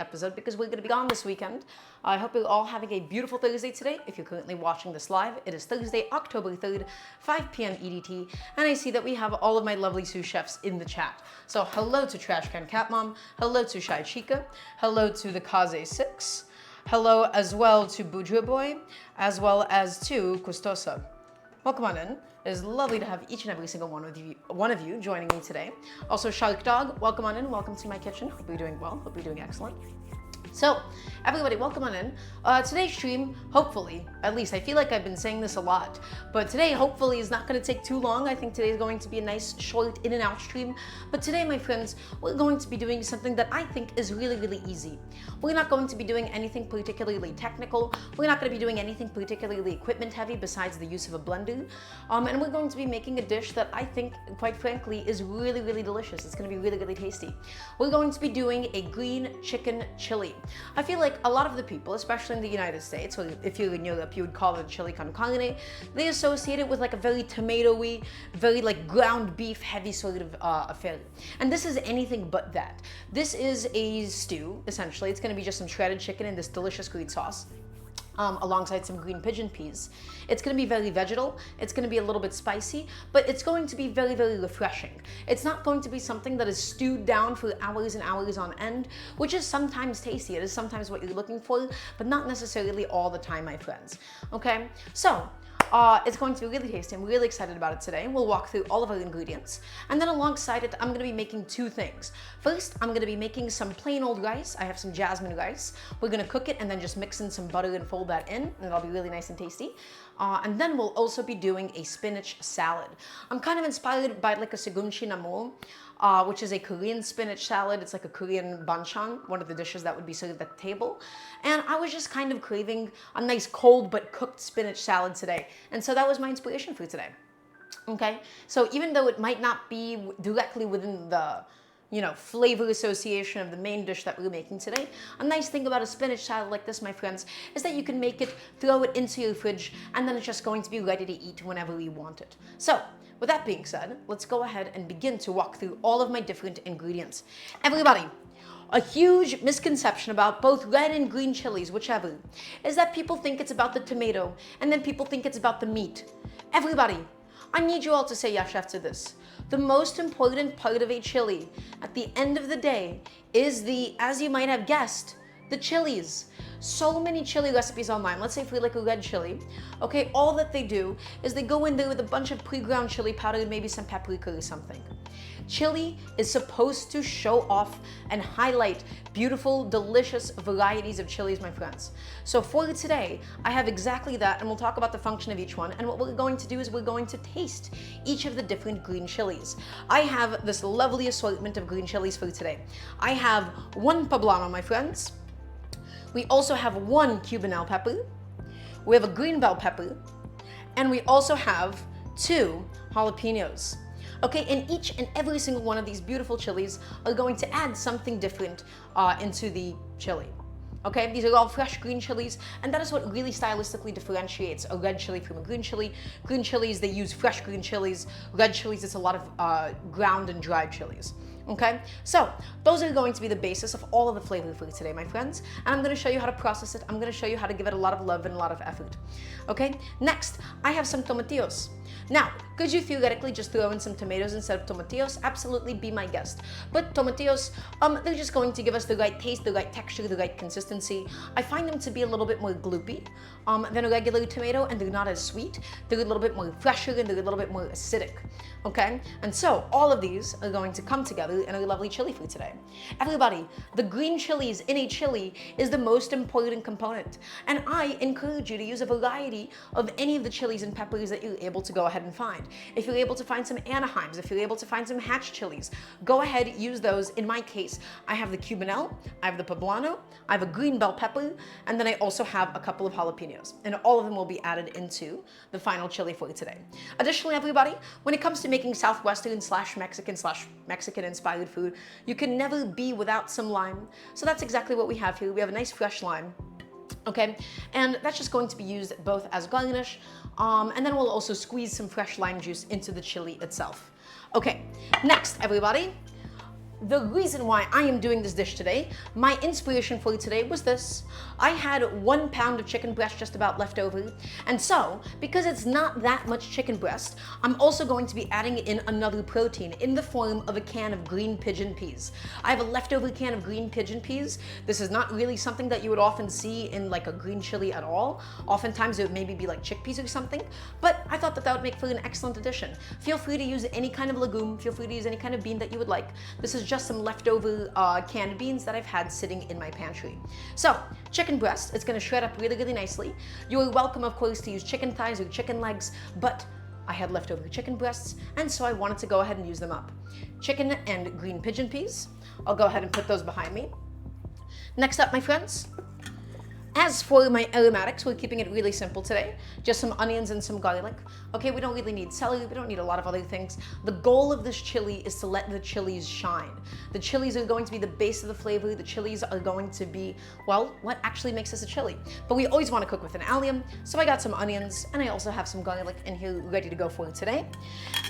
episode because we're going to be gone this weekend. I hope you're all having a beautiful Thursday today. If you're currently watching this live, it is Thursday, October 3rd, 5 p.m. EDT, and I see that we have all of my lovely sous chefs in the chat. So hello to Trash Can Cat Mom, hello to Shy Chica, hello to the Kaze6, hello as well to Boudre Boy, as well as to Custosa. Welcome on in. It is lovely to have each and every single one of you joining me today. Also, Shark Dog, welcome on in. Welcome to my kitchen. Hope you're doing well. Hope you're doing excellent. So, everybody, welcome on in. Today's stream, hopefully, at least I feel like I've been saying this a lot, but today, hopefully, is not going to take too long. I think today is going to be a nice, short, in and out stream. But today, my friends, we're going to be doing something that I think is really, really easy. We're not going to be doing anything particularly technical. We're not going to be doing anything particularly equipment heavy besides the use of a blender. And we're going to be making a dish that I think, quite frankly, is really, really delicious. It's going to be really, really tasty. We're going to be doing a green chicken chili. I feel like a lot of the people, especially in the United States, or if you're in Europe, you would call it chili con carne, they associate it with like a very tomatoey, very like ground beef heavy sort of affair. And this is anything but that. This is a stew, essentially. It's going to be just some shredded chicken in this delicious green sauce. Alongside some green pigeon peas. It's going to be very vegetal, it's going to be a little bit spicy, but it's going to be very, very refreshing. It's not going to be something that is stewed down for hours and hours on end, which is sometimes tasty. It is sometimes what you're looking for, but not necessarily all the time, my friends. Okay, so it's going to be really tasty. I'm really excited about it today. We'll walk through all of our ingredients. And then alongside it, I'm going to be making two things. First, I'm going to be making some plain old rice. I have some jasmine rice. We're going to cook it and then just mix in some butter and fold that in, and it'll be really nice and tasty. And then we'll also be doing a spinach salad. I'm kind of inspired by like a segunchi namo, which is a Korean spinach salad. It's like a Korean banchan, one of the dishes that would be served at the table. And I was just kind of craving a nice cold but cooked spinach salad today. And so that was my inspiration for today. Okay, so even though it might not be directly within the flavor association of the main dish that we're making today, a nice thing about a spinach salad like this, my friends, is that you can make it, throw it into your fridge, and then it's just going to be ready to eat whenever you want it. So, with that being said, let's go ahead and begin to walk through all of my different ingredients. Everybody, a huge misconception about both red and green chilies, whichever, is that people think it's about the tomato, and then people think it's about the meat. Everybody, I need you all to say yes to this. The most important part of a chili at the end of the day is as you might have guessed, the chilies. So many chili recipes online. Let's say for like a red chili, okay, all that they do is they go in there with a bunch of pre-ground chili powder and maybe some paprika or something. Chili is supposed to show off and highlight beautiful, delicious varieties of chilies, my friends. So for today, I have exactly that, and we'll talk about the function of each one. And what we're going to do is we're going to taste each of the different green chilies. I have this lovely assortment of green chilies for today. I have one poblano, my friends. We also have one cubanelle pepper. We have a green bell pepper, and we also have 2 jalapenos. Okay, and each and every single one of these beautiful chilies are going to add something different into the chili. Okay, these are all fresh green chilies, and that is what really stylistically differentiates a red chili from a green chili. Green chilies, they use fresh green chilies. Red chilies, it's a lot of ground and dried chilies. Okay, so those are going to be the basis of all of the flavor for today, my friends. And I'm going to show you how to process it. I'm going to show you how to give it a lot of love and a lot of effort. Okay, next, I have some tomatillos. Now, could you theoretically just throw in some tomatoes instead of tomatillos? Absolutely, be my guest. But tomatillos, they're just going to give us the right taste, the right texture, the right consistency. I find them to be a little bit more gloopy than a regular tomato, and they're not as sweet. They're a little bit more fresher, and they're a little bit more acidic. Okay, and so all of these are going to come together in a lovely chili for today. Everybody, the green chilies in a chili is the most important component, and I encourage you to use a variety of any of the chilies and peppers that you're able to go ahead and find. If you're able to find some Anaheims, if you're able to find some hatch chilies, go ahead, use those. In my case, I have the cubanelle, I have the poblano, I have a green bell pepper, and then I also have a couple of jalapenos, and all of them will be added into the final chili for today. Additionally, everybody, when it comes to making Southwestern / Mexican inspired food, you can never be without some lime. So that's exactly what we have here. We have a nice fresh lime. Okay, and that's just going to be used both as garnish, and then we'll also squeeze some fresh lime juice into the chili itself. Okay, next, everybody, the reason why I am doing this dish today, my inspiration for today was this. I had 1 pound of chicken breast just about left over. And so, because it's not that much chicken breast, I'm also going to be adding in another protein in the form of a can of green pigeon peas. I have a leftover can of green pigeon peas. This is not really something that you would often see in like a green chili at all. Oftentimes it would maybe be like chickpeas or something, but I thought that that would make for an excellent addition. Feel free to use any kind of legume, feel free to use any kind of bean that you would like. This is just some leftover canned beans that I've had sitting in my pantry. So, chicken breast, it's gonna shred up really, really nicely. You are welcome, of course, to use chicken thighs or chicken legs, but I had leftover chicken breasts, and so I wanted to go ahead and use them up. Chicken and green pigeon peas, I'll go ahead and put those behind me. Next up, my friends, as for my aromatics, we're keeping it really simple today. Just some onions and some garlic. Okay, we don't really need celery, we don't need a lot of other things. The goal of this chili is to let the chilies shine. The chilies are going to be the base of the flavor. The chilies are going to be, well, what actually makes this a chili. But we always want to cook with an allium, so I got some onions, and I also have some garlic in here ready to go for today.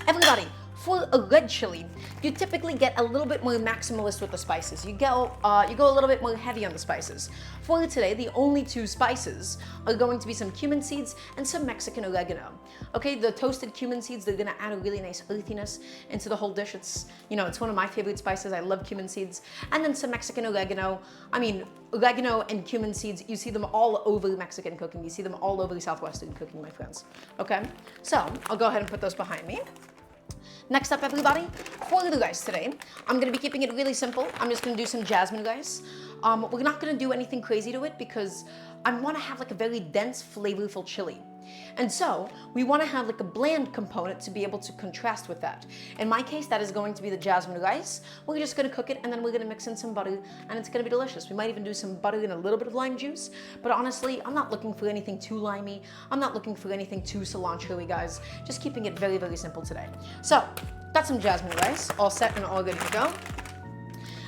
Everybody, for a red chili, you typically get a little bit more maximalist with the spices. You go a little bit more heavy on the spices. For today, the only 2 spices are going to be some cumin seeds and some Mexican oregano. Okay, the toasted cumin seeds, they're gonna add a really nice earthiness into the whole dish. It's, you know, it's one of my favorite spices. I love cumin seeds. And then some Mexican oregano. I mean, oregano and cumin seeds, you see them all over Mexican cooking. You see them all over Southwestern cooking, my friends. Okay, so I'll go ahead and put those behind me. Next up, everybody, for the rice today, I'm gonna be keeping it really simple. I'm just gonna do some jasmine rice. We're not gonna do anything crazy to it because I wanna have like a very dense, flavorful chili. And so we want to have like a bland component to be able to contrast with that. In my case, that is going to be the jasmine rice. We're just going to cook it and then we're going to mix in some butter and it's going to be delicious. We might even do some butter and a little bit of lime juice, but honestly, I'm not looking for anything too limey. I'm not looking for anything too cilantro-y, guys. Just keeping it very, very simple today. So, got some jasmine rice all set and all ready to go.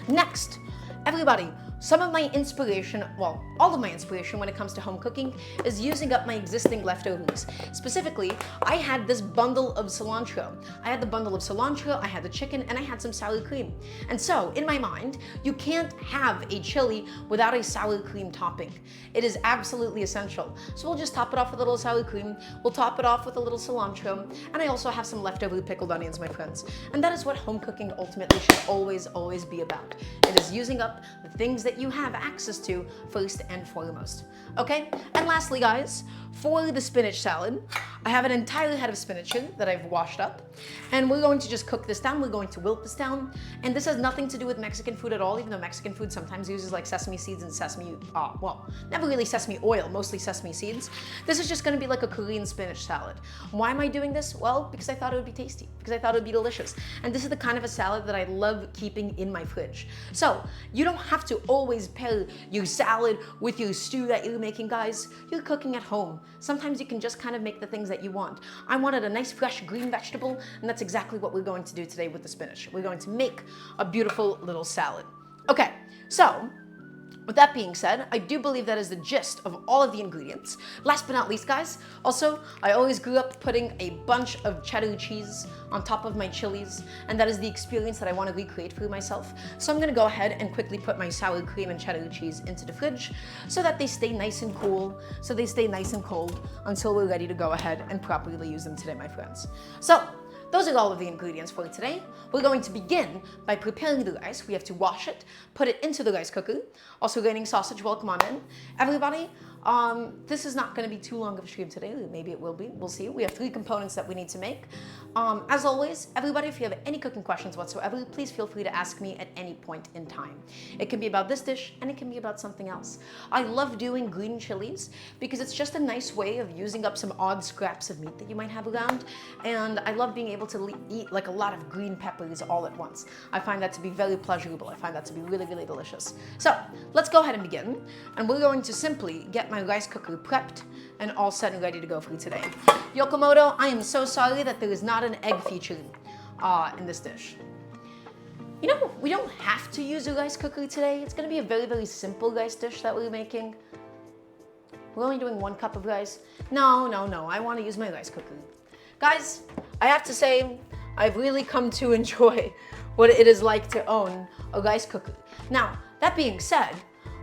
Next, everybody, some of my inspiration, well, all of my inspiration when it comes to home cooking is using up my existing leftovers. Specifically, I had this bundle of cilantro. I had the bundle of cilantro, I had the chicken, and I had some sour cream. And so, in my mind, you can't have a chili without a sour cream topping. It is absolutely essential. So we'll just top it off with a little sour cream, we'll top it off with a little cilantro, and I also have some leftover pickled onions, my friends. And that is what home cooking ultimately should always, always be about. It is using up the things that you have access to first and foremost. Okay? And lastly, guys, for the spinach salad, I have an entire head of spinach here that I've washed up, and we're going to just cook this down. We're going to wilt this down, and this has nothing to do with Mexican food at all, even though Mexican food sometimes uses like sesame seeds and sesame, well, never really sesame oil, mostly sesame seeds. This is just gonna be like a Korean spinach salad. Why am I doing this? Well, because I thought it would be tasty, because I thought it would be delicious. And this is the kind of a salad that I love keeping in my fridge. So, you don't have to always pair your salad with your stew that you're making, guys. You're cooking at home. Sometimes you can just kind of make the things that you want. I wanted a nice fresh green vegetable, and that's exactly what we're going to do today with the spinach. We're going to make a beautiful little salad. Okay, so with that being said, I do believe that is the gist of all of the ingredients. Last but not least, guys, also, I always grew up putting a bunch of cheddar cheese on top of my chilies, and that is the experience that I want to recreate for myself. So I'm gonna go ahead and quickly put my sour cream and cheddar cheese into the fridge so that they stay nice and cool, so they stay nice and cold until we're ready to go ahead and properly use them today, my friends. So, those are all of the ingredients for today. We're going to begin by preparing the rice. We have to wash it, put it into the rice cooker. Also, raining sausage, welcome on in. Everybody, this is not going to be too long of a stream today. Maybe it will be. We'll see. We have 3 components that we need to make. As always, everybody, if you have any cooking questions whatsoever, please feel free to ask me at any point in time. It can be about this dish, and it can be about something else. I love doing green chilies because it's just a nice way of using up some odd scraps of meat that you might have around, and I love being able to eat like a lot of green peppers all at once. I find that to be very pleasurable. I find that to be really, really delicious. So, let's go ahead and begin, and we're going to simply get my rice cooker prepped and all set and ready to go for today. Yokomoto, I am so sorry that there is not an egg featured in this dish. You know, we don't have to use a rice cooker today. It's gonna be a very, very simple rice dish that we're making. We're only doing 1 cup of rice. No, I wanna use my rice cooker. Guys, I have to say, I've really come to enjoy what it is like to own a rice cooker. Now, that being said,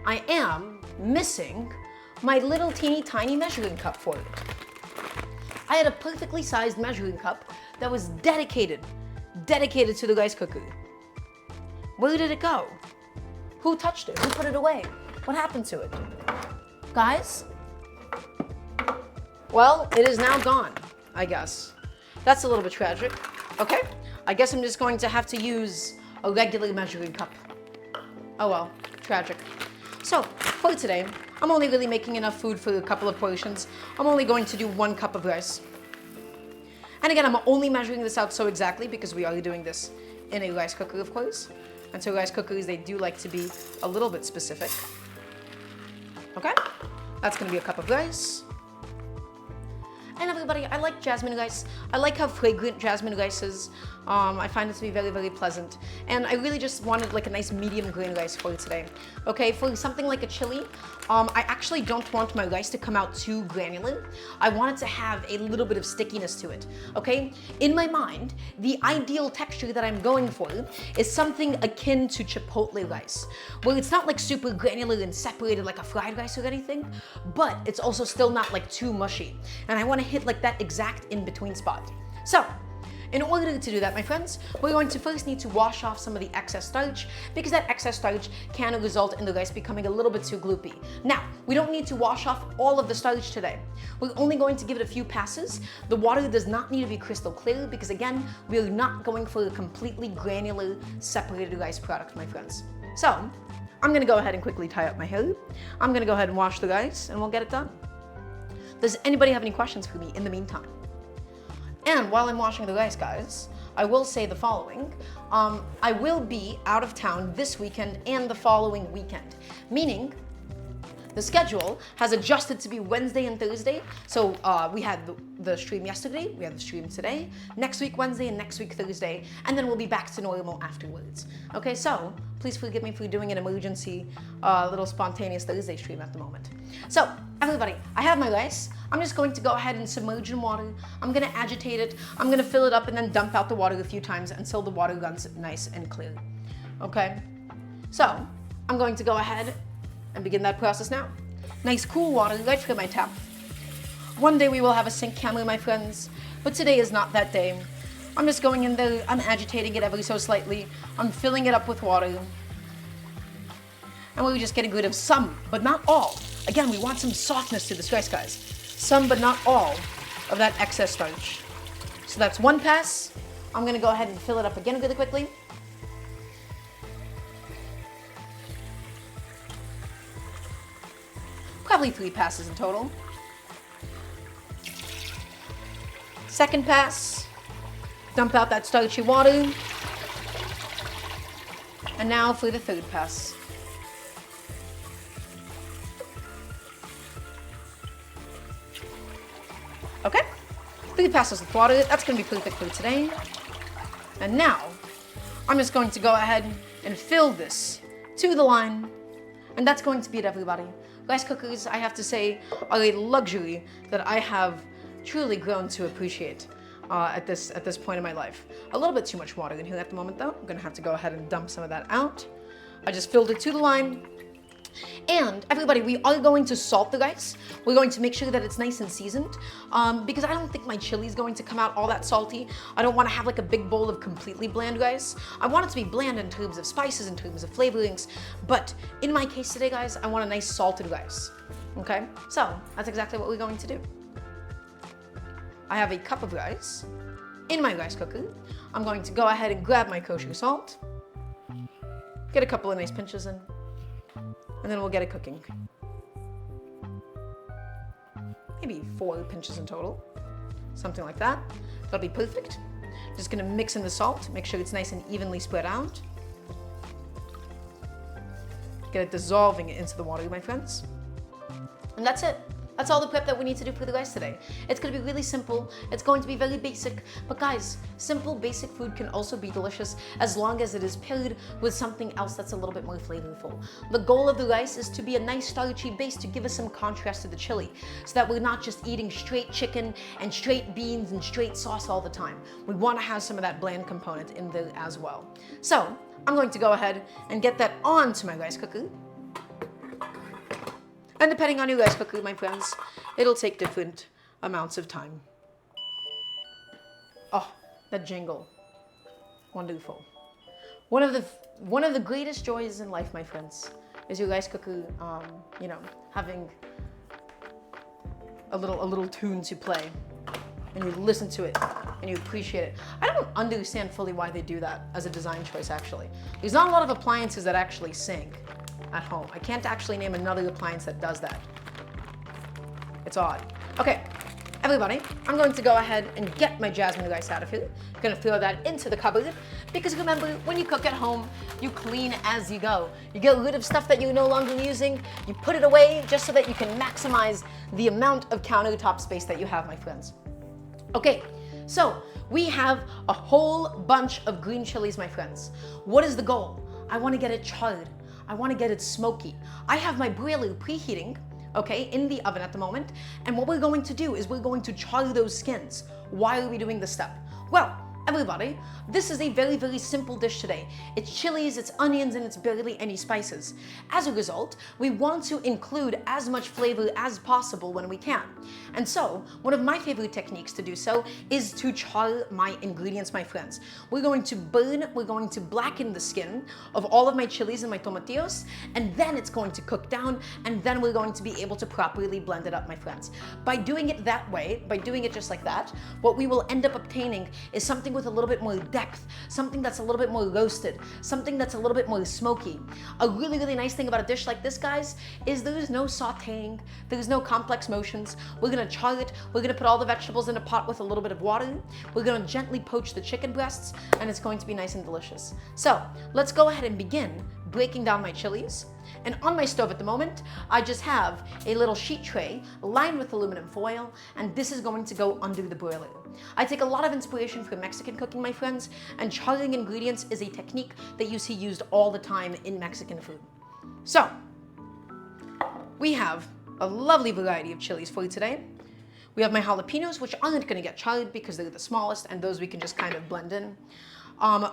I am missing my little teeny tiny measuring cup for it. I had a perfectly sized measuring cup that was dedicated to the rice cooker. Where did it go? Who touched it? Who put it away? What happened to it? Guys? Well, it is now gone, I guess. That's a little bit tragic. Okay, I guess I'm just going to have to use a regular measuring cup. Oh well, tragic. So, for today, I'm only really making enough food for a couple of portions. I'm only going to do 1 cup of rice. And again, I'm only measuring this out so exactly because we are doing this in a rice cooker, of course. And so rice cookers, they do like to be a little bit specific. Okay, that's gonna be a cup of rice. And everybody, I like jasmine rice. I like how fragrant jasmine rice is. I find it to be very, very pleasant. And I really just wanted like a nice medium grain rice for today. Okay, for something like a chili, I actually don't want my rice to come out too granular. I want it to have a little bit of stickiness to it, okay? In my mind, the ideal texture that I'm going for is something akin to chipotle rice, where it's not like super granular and separated like a fried rice or anything, but it's also still not like too mushy. And I want to hit like that exact in-between spot. So, in order to do that, my friends, we're going to first need to wash off some of the excess starch because that excess starch can result in the rice becoming a little bit too gloopy. Now, we don't need to wash off all of the starch today. We're only going to give it a few passes. The water does not need to be crystal clear because again, we're not going for a completely granular, separated rice product, my friends. So, I'm gonna go ahead and quickly tie up my hair. I'm gonna go ahead and wash the rice and we'll get it done. Does anybody have any questions for me in the meantime? And while I'm washing the rice, guys, I will say the following. I will be out of town this weekend and the following weekend, meaning the schedule has adjusted to be Wednesday and Thursday. So we had the stream yesterday, we have the stream today, next week Wednesday and next week Thursday, and then we'll be back to normal afterwards. Okay, so please forgive me for doing an emergency little spontaneous Thursday stream at the moment. So everybody, I have my rice. I'm just going to go ahead and submerge in water. I'm gonna agitate it. I'm gonna fill it up and then dump out the water a few times until the water runs nice and clear. Okay, so I'm going to go ahead and begin that process now. Nice cool water right from my tap. One day we will have a sink camera, my friends, but today is not that day. I'm just going in there, I'm agitating it ever so slightly. I'm filling it up with water. And we're just getting rid of some, but not all. Again, we want some softness to this rice, guys. Some, but not all, of that excess starch. So that's 1 pass. I'm gonna go ahead and fill it up again really quickly. Probably 3 passes in total. Second pass, dump out that starchy water. And now for the 3rd pass. Okay, 3 passes with water, that's gonna be perfect for today. And now, I'm just going to go ahead and fill this to the line. And that's going to be it, everybody. Rice cookers, I have to say, are a luxury that I have truly grown to appreciate at this point in my life. A little bit too much water in here at the moment though. I'm gonna have to go ahead and dump some of that out. I just filled it to the line. And everybody, we are going to salt the rice. We're going to make sure that it's nice and seasoned because I don't think my chili is going to come out all that salty. I don't want to have like a big bowl of completely bland rice. I want it to be bland in terms of spices, in terms of flavorings. But in my case today, guys, I want a nice salted rice. Okay, so that's exactly what we're going to do. I have a cup of rice in my rice cooker. I'm going to go ahead and grab my kosher salt, get a couple of nice pinches in, and then we'll get it cooking. Maybe 4 pinches in total, something like that. That'll be perfect. Just gonna mix in the salt, make sure it's nice and evenly spread out. Get it dissolving into the water, my friends. And that's it. That's all the prep that we need to do for the rice today. It's gonna be really simple. It's going to be very basic. But guys, simple, basic food can also be delicious as long as it is paired with something else that's a little bit more flavorful. The goal of the rice is to be a nice starchy base to give us some contrast to the chili, so that we're not just eating straight chicken and straight beans and straight sauce all the time. We wanna have some of that bland component in there as well. So, I'm going to go ahead and get that onto my rice cooker. And depending on your rice cooker, my friends, it'll take different amounts of time. Oh, that jingle. Wonderful. One of the greatest joys in life, my friends, is your rice cooker, having a little tune to play, and you listen to it and you appreciate it. I don't understand fully why they do that as a design choice, actually. There's not a lot of appliances that actually sing at home. I can't actually name another appliance that does that. It's odd. Okay, everybody, I'm going to go ahead and get my jasmine rice out of here. I'm gonna throw that into the cupboard, because remember, when you cook at home, you clean as you go. You get rid of stuff that you're no longer using, you put it away just so that you can maximize the amount of countertop space that you have, my friends. Okay, so we have a whole bunch of green chilies, my friends. What is the goal? I wanna get it charred. I want to get it smoky. I have my broiler preheating, okay, in the oven at the moment. And what we're going to do is we're going to char those skins. Why are we doing this step? Well, everybody, this is a very, very simple dish today. It's chilies, it's onions, and it's barely any spices. As a result, we want to include as much flavor as possible when we can. And so, one of my favorite techniques to do so is to char my ingredients, my friends. We're going to blacken the skin of all of my chilies and my tomatillos, and then it's going to cook down, and then we're going to be able to properly blend it up, my friends. By doing it that way, by doing it just like that, what we will end up obtaining is something with a little bit more depth, something that's a little bit more roasted, something that's a little bit more smoky. A really, really nice thing about a dish like this, guys, is there's no sautéing, there's no complex motions. We're gonna char it, we're gonna put all the vegetables in a pot with a little bit of water, we're gonna gently poach the chicken breasts, and it's going to be nice and delicious. So, let's go ahead and begin breaking down my chilies. And on my stove at the moment, I just have a little sheet tray lined with aluminum foil, and this is going to go under the broiler. I take a lot of inspiration from Mexican cooking, my friends, and charring ingredients is a technique that you see used all the time in Mexican food. So, we have a lovely variety of chilies for you today. We have my jalapenos, which aren't gonna get charred because they're the smallest, and those we can just kind of blend in.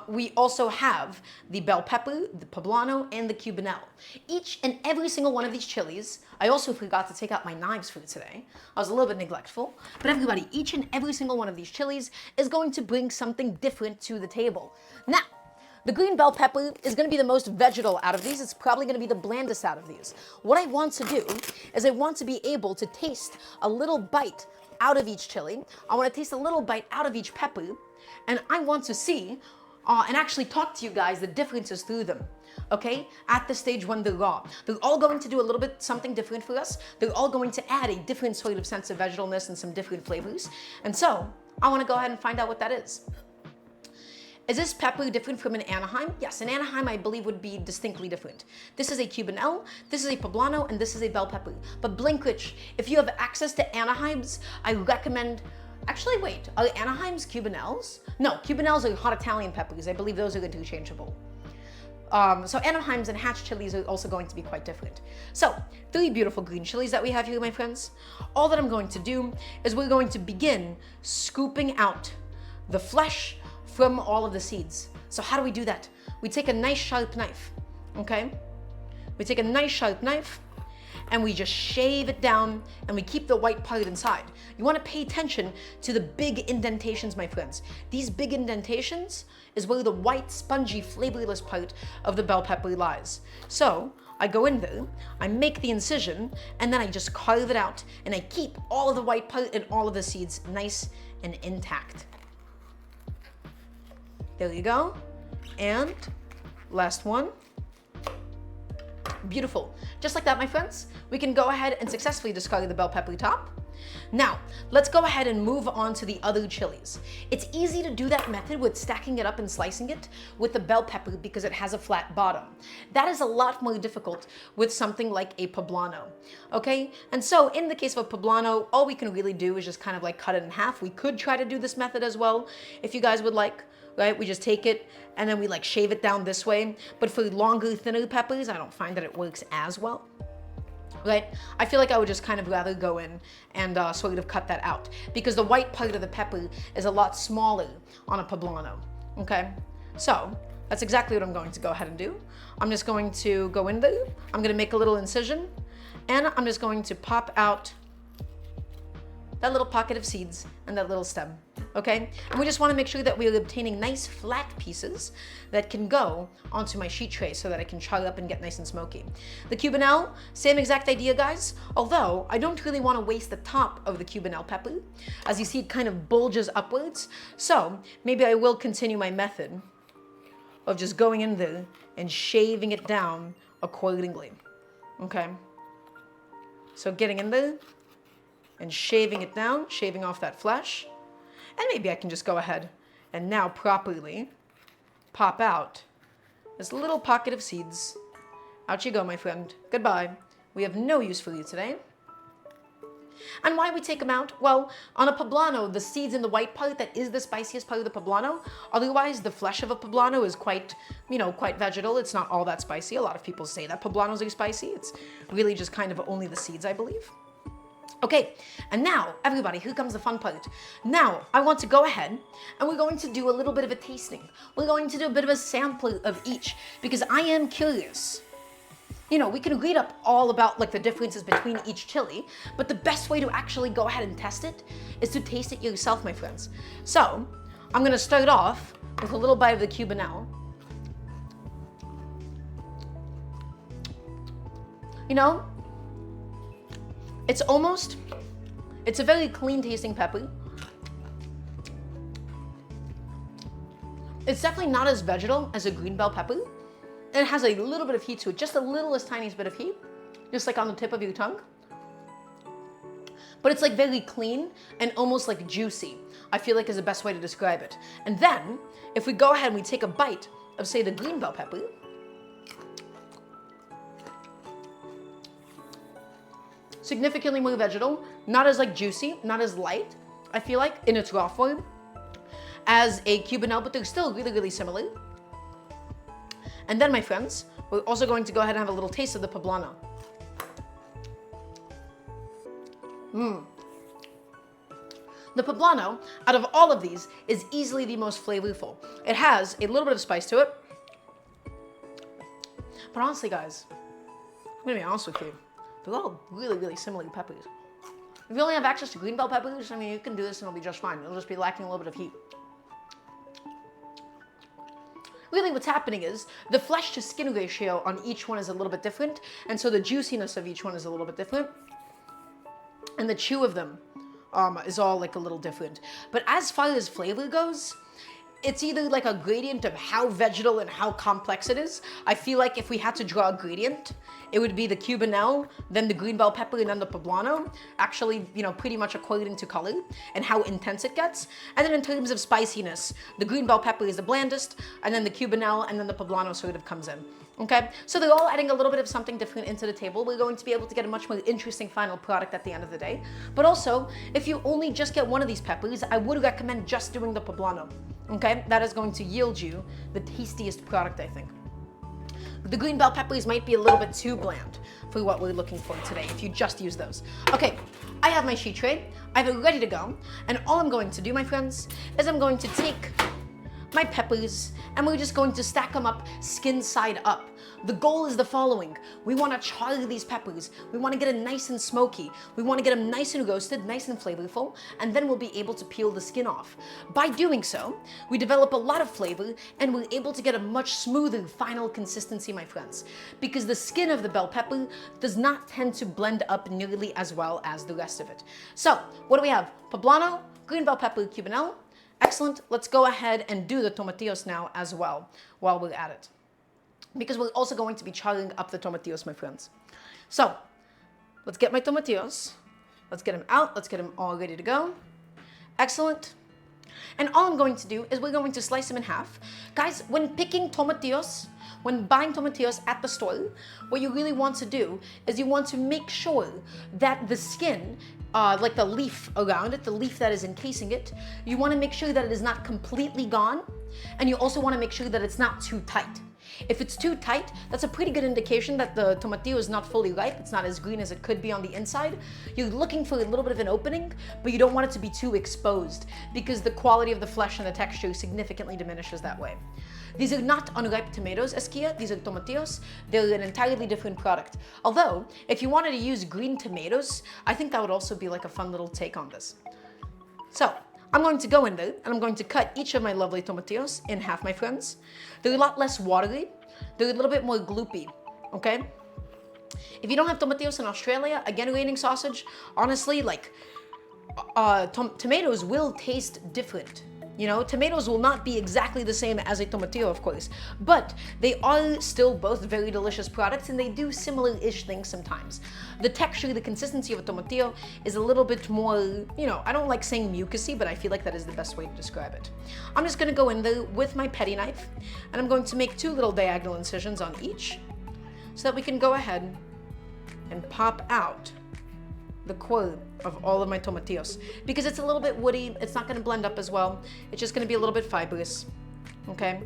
We also have the bell pepper, the poblano, and the cubanelle. Each and every single one of these chilies, I also forgot to take out my knives for today. I was a little bit neglectful, but everybody, each and every single one of these chilies is going to bring something different to the table. Now, the green bell pepper is gonna be the most vegetal out of these. It's probably gonna be the blandest out of these. What I want to do is I want to be able to taste a little bite out of each chili. I wanna taste a little bite out of each pepper, and I want to see and actually talk to you guys the differences through them, okay? At the stage when they're raw. They're all going to do a little bit something different for us. They're all going to add a different sort of sense of vegetalness and some different flavors. And so, I wanna go ahead and find out what that is. Is this pepper different from an Anaheim? Yes, an Anaheim I believe would be distinctly different. This is a cubanelle, this is a poblano, and this is a bell pepper. But blink rich, if you have access to Anaheims, I recommend. Actually, wait, are Anaheims cubanelles? No, cubanelles are hot Italian peppers. I believe those are interchangeable. So Anaheims and hatch chilies are also going to be quite different. So, 3 beautiful green chilies that we have here, my friends. All that I'm going to do is we're going to begin scooping out the flesh from all of the seeds. So how do we do that? We take a nice sharp knife, okay? We take a nice sharp knife, and we just shave it down, and we keep the white part inside. You wanna pay attention to the big indentations, my friends. These big indentations is where the white, spongy, flavorless part of the bell pepper lies. So, I go in there, I make the incision, and then I just carve it out, and I keep all of the white part and all of the seeds nice and intact. There you go. And last one. Beautiful. Just like that, my friends, we can go ahead and successfully discard the bell pepper top. Now, let's go ahead and move on to the other chilies. It's easy to do that method with stacking it up and slicing it with the bell pepper because it has a flat bottom. That is a lot more difficult with something like a poblano, okay? And so in the case of a poblano, all we can really do is just kind of like cut it in half. We could try to do this method as well if you guys would like. Right, we just take it and then we like shave it down this way. But for longer, thinner peppers, I don't find that it works as well. Right, I feel like I would just kind of rather go in and sort of cut that out because the white part of the pepper is a lot smaller on a poblano. Okay, so that's exactly what I'm going to go ahead and do. I'm just going to go in there. I'm going to make a little incision, and I'm just going to pop out that little pocket of seeds and that little stem, okay? And we just want to make sure that we are obtaining nice flat pieces that can go onto my sheet tray so that I can char up and get nice and smoky. The cubanelle, same exact idea, guys, although I don't really want to waste the top of the cubanelle pepper. As you see, it kind of bulges upwards, so maybe I will continue my method of just going in there and shaving it down accordingly, okay? So getting in there and shaving it down, shaving off that flesh. And maybe I can just go ahead and now properly pop out this little pocket of seeds. Out you go, my friend. Goodbye. We have no use for you today. And why we take them out? Well, on a poblano, the seeds in the white part, that is the spiciest part of the poblano. Otherwise, the flesh of a poblano is quite, quite vegetal. It's not all that spicy. A lot of people say that poblanos are spicy. It's really just kind of only the seeds, I believe. Okay, and now, everybody, here comes the fun part. Now, I want to go ahead and we're going to do a little bit of a tasting. We're going to do a bit of a sampler of each because I am curious. We can read up all about like the differences between each chili, but the best way to actually go ahead and test it is to taste it yourself, my friends. So, I'm gonna start off with a little bite of the cubanelle. It's a very clean tasting pepper. It's definitely not as vegetal as a green bell pepper. And it has a little bit of heat to it, just the littlest tiniest bit of heat, just like on the tip of your tongue. But it's like very clean and almost like juicy, I feel like is the best way to describe it. And then, if we go ahead and we take a bite of, say, the green bell pepper, significantly more vegetal, not as like juicy, not as light, I feel like, in its raw form, as a cubanelle, but they're still really, really similar. And then, my friends, we're also going to go ahead and have a little taste of the poblano. The poblano, out of all of these, is easily the most flavorful. It has a little bit of spice to it. But honestly, guys, I'm gonna be honest with you. They're all really, really similar peppers. If you only have access to green bell peppers, I mean, you can do this and it'll be just fine. It'll just be lacking a little bit of heat. Really what's happening is the flesh to skin ratio on each one is a little bit different, and so the juiciness of each one is a little bit different, and the chew of them is all like a little different. But as far as flavor goes, it's either like a gradient of how vegetal and how complex it is. I feel like if we had to draw a gradient, it would be the cubanelle, then the green bell pepper, and then the poblano, actually, pretty much according to color and how intense it gets. And then in terms of spiciness, the green bell pepper is the blandest, and then the cubanelle, and then the poblano sort of comes in. Okay, so they're all adding a little bit of something different into the table. We're going to be able to get a much more interesting final product at the end of the day. But also, if you only just get one of these peppers, I would recommend just doing the poblano. Okay, that is going to yield you the tastiest product, I think. The green bell peppers might be a little bit too bland for what we're looking for today if you just use those. Okay, I have my sheet tray. I have it ready to go. And all I'm going to do, my friends, is I'm going to take my peppers and we're just going to stack them up skin side up. The goal is the following. We want to char these peppers. We want to get them nice and smoky. We want to get them nice and roasted, nice and flavorful, and then we'll be able to peel the skin off. By doing so, we develop a lot of flavor and we're able to get a much smoother final consistency, my friends, because the skin of the bell pepper does not tend to blend up nearly as well as the rest of it. So, what do we have? Poblano, green bell pepper, cubanelle. Excellent. Let's go ahead and do the tomatillos now as well while we're at it. because we're also going to be charring up the tomatillos, my friends. So let's get my tomatillos. Let's get them out. Let's get them all ready to go. Excellent. And all I'm going to do is we're going to slice them in half. Guys, when picking tomatillos, when buying tomatillos at the store, what you really want to do is you want to make sure that the skin, like the leaf around it, the leaf that is encasing it, you want to make sure that it is not completely gone. And you also want to make sure that it's not too tight. If it's too tight, that's a pretty good indication that the tomatillo is not fully ripe. It's not as green as it could be on the inside. You're looking for a little bit of an opening, but you don't want it to be too exposed because the quality of the flesh and the texture significantly diminishes that way. These are not unripe tomatoes, Esquia. These are tomatillos. They're an entirely different product. Although, if you wanted to use green tomatoes, I think that would also be like a fun little take on this. So, I'm going to go in there and I'm going to cut each of my lovely tomatillos in half, my friends. They're a lot less watery. They're a little bit more gloopy, okay? If you don't have tomatillos in Australia, again, raining sausage, honestly, like, tomatoes will taste different. You know, tomatoes will not be exactly the same as a tomatillo, of course, but they are still both very delicious products and they do similar-ish things sometimes. The texture, the consistency of a tomatillo is a little bit more, you know, I don't like saying mucousy, but I feel like that is the best way to describe it. I'm just gonna go in there with my petty knife and I'm going to make 2 little diagonal incisions on each so that we can go ahead and pop out the core of all of my tomatillos. Because it's a little bit woody, it's not gonna blend up as well. It's just gonna be a little bit fibrous, okay?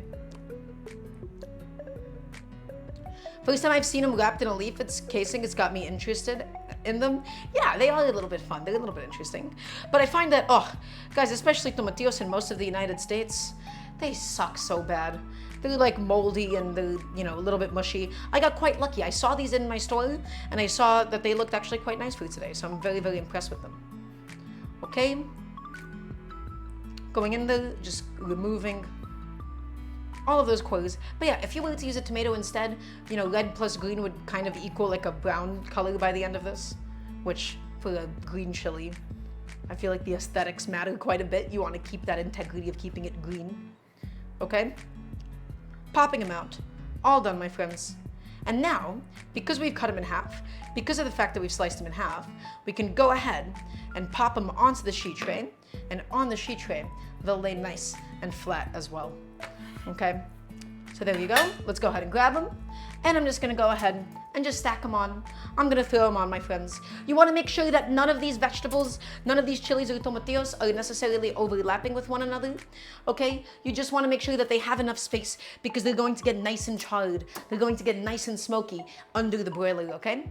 First time I've seen them wrapped in a leaf, it's casing, it's got me interested in them. Yeah, they are a little bit fun, they're a little bit interesting. But I find that, oh, guys, especially tomatillos in most of the United States, they suck so bad. They're like moldy and they're, you know, a little bit mushy. I got quite lucky. I saw these in my store and I saw that they looked actually quite nice for today. So I'm very, very impressed with them. Okay. Going in there, just removing all of those cores. But yeah, if you were to use a tomato instead, you know, red plus green would kind of equal like a brown color by the end of this, which for a green chili, I feel like the aesthetics matter quite a bit. You want to keep that integrity of keeping it green. Okay. Popping them out. All done, my friends. And now, because we've cut them in half, because of the fact that we've sliced them in half, we can go ahead and pop them onto the sheet tray. And on the sheet tray, they'll lay nice and flat as well. Okay? So there you go. Let's go ahead and grab them. And I'm just gonna go ahead and just stack them on. I'm gonna throw them on, my friends. You wanna make sure that none of these vegetables, none of these chilies or tomatillos are necessarily overlapping with one another, okay? You just wanna make sure that they have enough space because they're going to get nice and charred. They're going to get nice and smoky under the broiler, okay?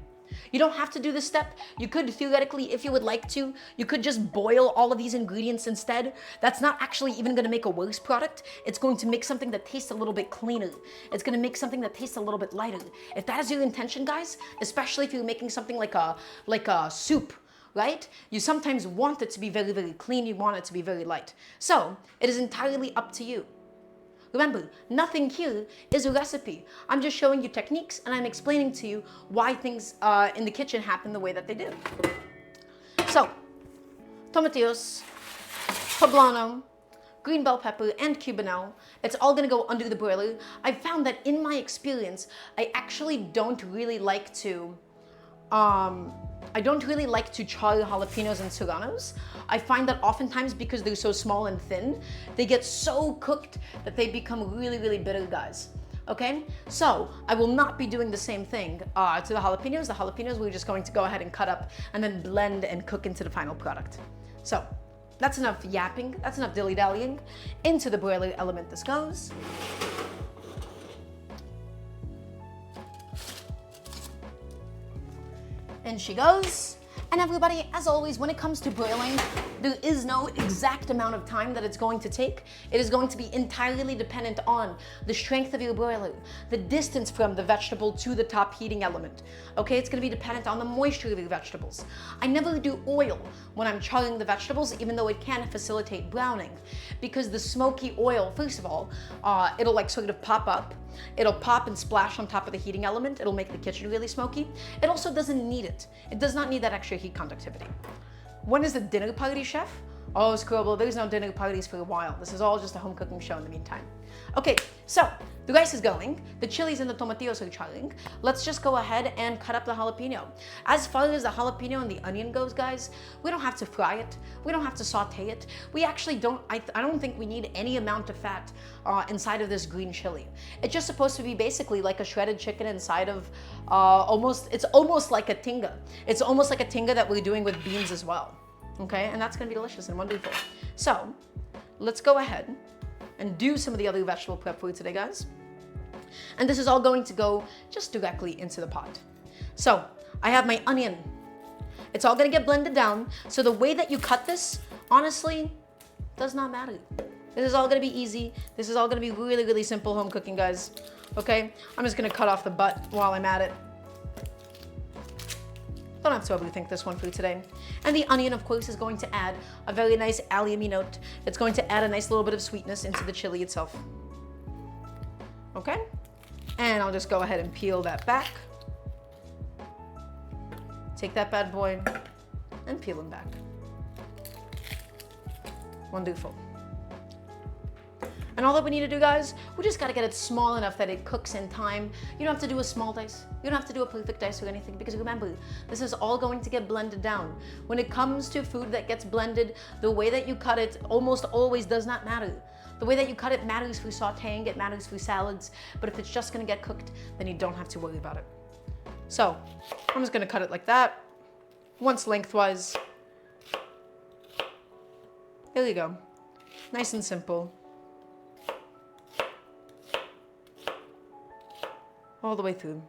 You don't have to do this step. You could theoretically, if you would like to, you could just boil all of these ingredients instead. That's not actually even gonna make a worse product. It's going to make something that tastes a little bit cleaner. It's gonna make something that tastes a little bit lighter. If that is your intention, guys, especially if you're making something like a soup, right? You sometimes want it to be very, very clean. You want it to be very light. So it is entirely up to you. Remember, nothing here is a recipe. I'm just showing you techniques and I'm explaining to you why things in the kitchen happen the way that they do. So, tomatillos, poblano, green bell pepper, and cubanelle. It's all gonna go under the broiler. I've found that in my experience, I actually don't really like to char jalapenos and serranos. I find that oftentimes because they're so small and thin, they get so cooked that they become really, really bitter, guys. Okay? So I will not be doing the same thing to the jalapenos. The jalapenos we're just going to go ahead and cut up and then blend and cook into the final product. So that's enough yapping, that's enough dilly-dallying. Into the broiler element this goes. In she goes. And everybody, as always, when it comes to broiling, there is no exact amount of time that it's going to take. It is going to be entirely dependent on the strength of your broiler, the distance from the vegetable to the top heating element. Okay, it's gonna be dependent on the moisture of your vegetables. I never do oil when I'm charring the vegetables, even though it can facilitate browning, because the smoky oil, first of all, it'll like sort of pop up. It'll pop and splash on top of the heating element. It'll make the kitchen really smoky. It also doesn't need it. It does not need that extra heat conductivity. When is the dinner party, chef? Oh, Scribble, there's no dinner parties for a while. This is all just a home cooking show in the meantime. Okay, so the rice is going, the chilies and the tomatillos are charring. Let's just go ahead and cut up the jalapeno. As far as the jalapeno and the onion goes, guys, we don't have to fry it. We don't have to saute it. We actually don't, I don't think we need any amount of fat inside of this green chili. It's just supposed to be basically like a shredded chicken inside of it's almost like a tinga. It's almost like a tinga that we're doing with beans as well. Okay, and that's gonna be delicious and wonderful. So let's go ahead and do some of the other vegetable prep for today, guys. And this is all going to go just directly into the pot. So I have my onion. It's all gonna get blended down. So the way that you cut this, honestly, does not matter. This is all gonna be easy. This is all gonna be really, really simple home cooking, guys. Okay, I'm just gonna cut off the butt while I'm at it. Don't have to overthink this one for today. And the onion, of course, is going to add a very nice allium note. It's going to add a nice little bit of sweetness into the chili itself. Okay? And I'll just go ahead and peel that back. Take that bad boy and peel him back. Wonderful. And all that we need to do, guys, we just gotta get it small enough that it cooks in time. You don't have to do a small dice. You don't have to do a perfect dice or anything, because remember, this is all going to get blended down. When it comes to food that gets blended, the way that you cut it almost always does not matter. The way that you cut it matters for sautéing, it matters for salads, but if it's just gonna get cooked, then you don't have to worry about it. So, I'm just gonna cut it like that, once lengthwise. There you go. Nice and simple. All the way through.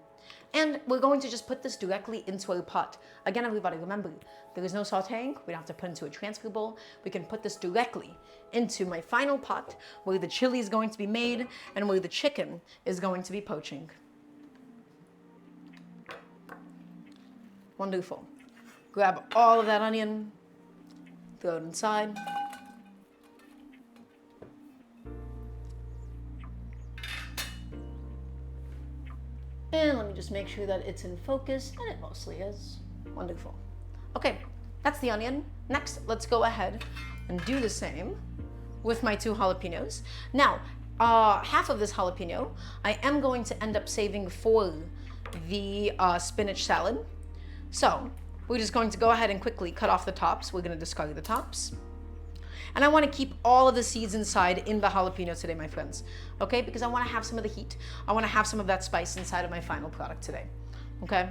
And we're going to just put this directly into a pot. Again, everybody, remember, there is no sautéing. We don't have to put it into a transfer bowl. We can put this directly into my final pot where the chili is going to be made and where the chicken is going to be poaching. Wonderful. Grab all of that onion, throw it inside. And let me just make sure that it's in focus, and it mostly is. Wonderful. Okay, that's the onion. Next, let's go ahead and do the same with my 2 jalapenos. Now, half of this jalapeno, I am going to end up saving for the spinach salad. So, we're just going to go ahead and quickly cut off the tops. We're gonna discard the tops. And I want to keep all of the seeds inside in the jalapeno today, my friends. Okay, because I want to have some of the heat. I want to have some of that spice inside of my final product today. Okay?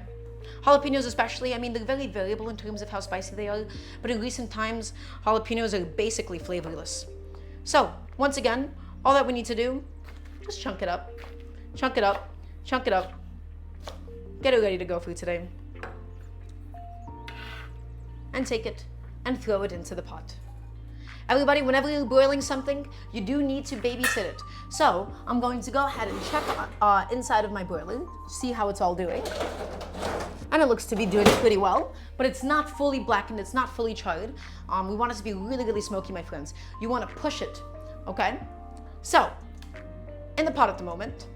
Jalapenos especially, I mean, they're very variable in terms of how spicy they are, but in recent times, jalapenos are basically flavorless. So, once again, all that we need to do, just chunk it up, chunk it up, chunk it up, get it ready to go for today. And take it and throw it into the pot. Everybody, whenever you're boiling something, you do need to babysit it. So I'm going to go ahead and check inside of my boiler, see how it's all doing. And it looks to be doing pretty well, but it's not fully blackened, it's not fully charred. We want it to be really, really smoky, my friends. You want to push it, okay? So, in the pot at the moment,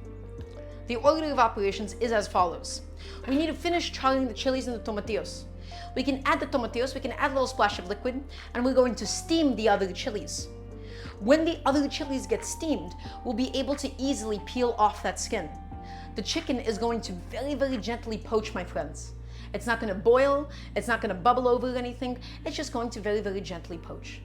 the order of operations is as follows. We need to finish charring the chilies and the tomatillos. We can add the tomatillos, we can add a little splash of liquid, and we're going to steam the other chilies. When the other chilies get steamed, we'll be able to easily peel off that skin. The chicken is going to very, very gently poach, my friends. It's not gonna boil, it's not gonna bubble over or anything, it's just going to very, very gently poach.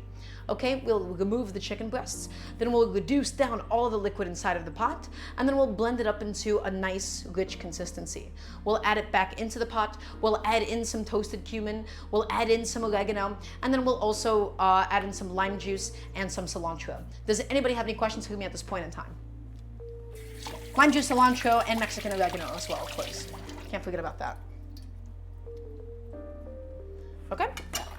Okay, we'll remove the chicken breasts, then we'll reduce down all the liquid inside of the pot, and then we'll blend it up into a nice, rich consistency. We'll add it back into the pot, we'll add in some toasted cumin, we'll add in some oregano, and then we'll also add in some lime juice and some cilantro. Does anybody have any questions for me at this point in time? Lime juice, cilantro, and Mexican oregano as well, of course. Can't forget about that. Okay,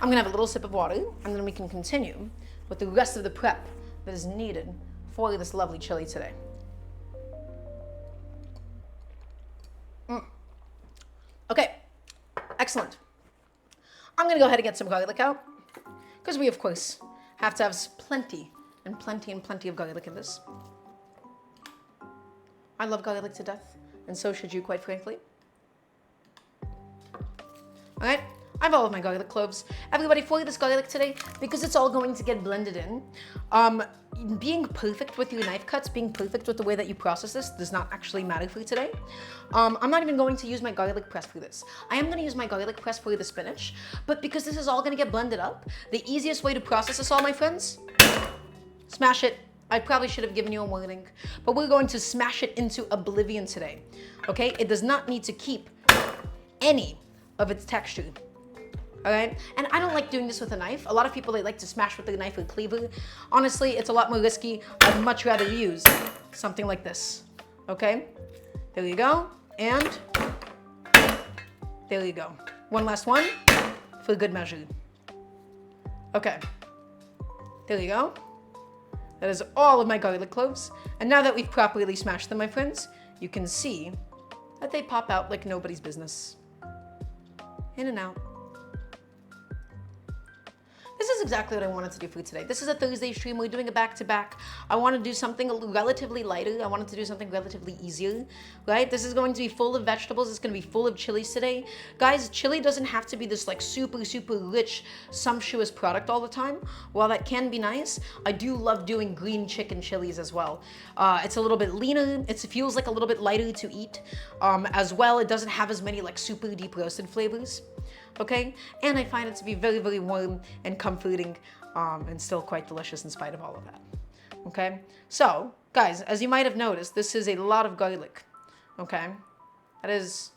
I'm gonna have a little sip of water, and then we can continue with the rest of the prep that is needed for this lovely chili today. Okay, excellent. I'm gonna go ahead and get some garlic out, because we, of course, have to have plenty and plenty and plenty of garlic in this. I love garlic to death, and so should you, quite frankly. All right, I have all of my garlic cloves. Everybody, for this garlic today, because it's all going to get blended in, being perfect with your knife cuts, being perfect with the way that you process this does not actually matter for today. I'm not even going to use my garlic press for this. I am going to use my garlic press for the spinach, but because this is all going to get blended up, the easiest way to process this all, my friends, smash it. I probably should have given you a warning, but we're going to smash it into oblivion today, okay? It does not need to keep any of its texture, all right? And I don't like doing this with a knife. A lot of people, they like to smash with the knife or cleaver. Honestly, it's a lot more risky. I'd much rather use something like this, okay? There you go, and there you go. One last one for good measure. Okay, there you go. That is all of my garlic cloves. And now that we've properly smashed them, my friends, you can see that they pop out like nobody's business. In and out. This is exactly what I wanted to do for today. This is a Thursday stream. We're doing a back-to-back. I want to do something relatively lighter. I wanted to do something relatively easier, right? This is going to be full of vegetables. It's going to be full of chilies today. Guys, chili doesn't have to be this like super, super rich, sumptuous product all the time. While that can be nice, I do love doing green chicken chilies as well. It's a little bit leaner. It feels like a little bit lighter to eat. As well, it doesn't have as many like super deep roasted flavors. Okay, and I find it to be very, very warm and comforting, and still quite delicious in spite of all of that. Okay, so guys, as you might have noticed, this is a lot of garlic. Okay, that is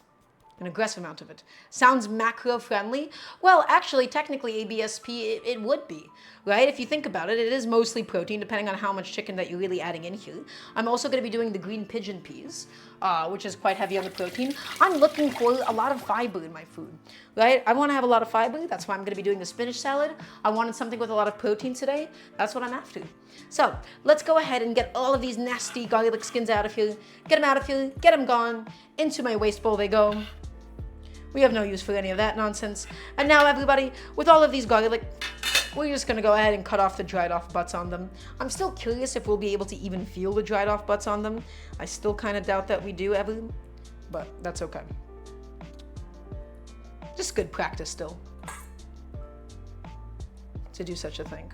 an aggressive amount of it. Sounds macro friendly. Well, actually, technically ABSP, it would be, right? If you think about it, it is mostly protein, depending on how much chicken that you're really adding in here. I'm also going to be doing the green pigeon peas, which is quite heavy on the protein. I'm looking for a lot of fiber in my food, right? I want to have a lot of fiber. That's why I'm going to be doing the spinach salad. I wanted something with a lot of protein today. That's what I'm after. So let's go ahead and get all of these nasty garlic skins out of here. Get them out of here. Get them gone. Into my waste bowl they go. We have no use for any of that nonsense. And now everybody, with all of these garlic, we're just gonna go ahead and cut off the dried off butts on them. I'm still curious if we'll be able to even feel the dried off butts on them. I still kind of doubt that we do ever, but that's okay. Just good practice still to do such a thing.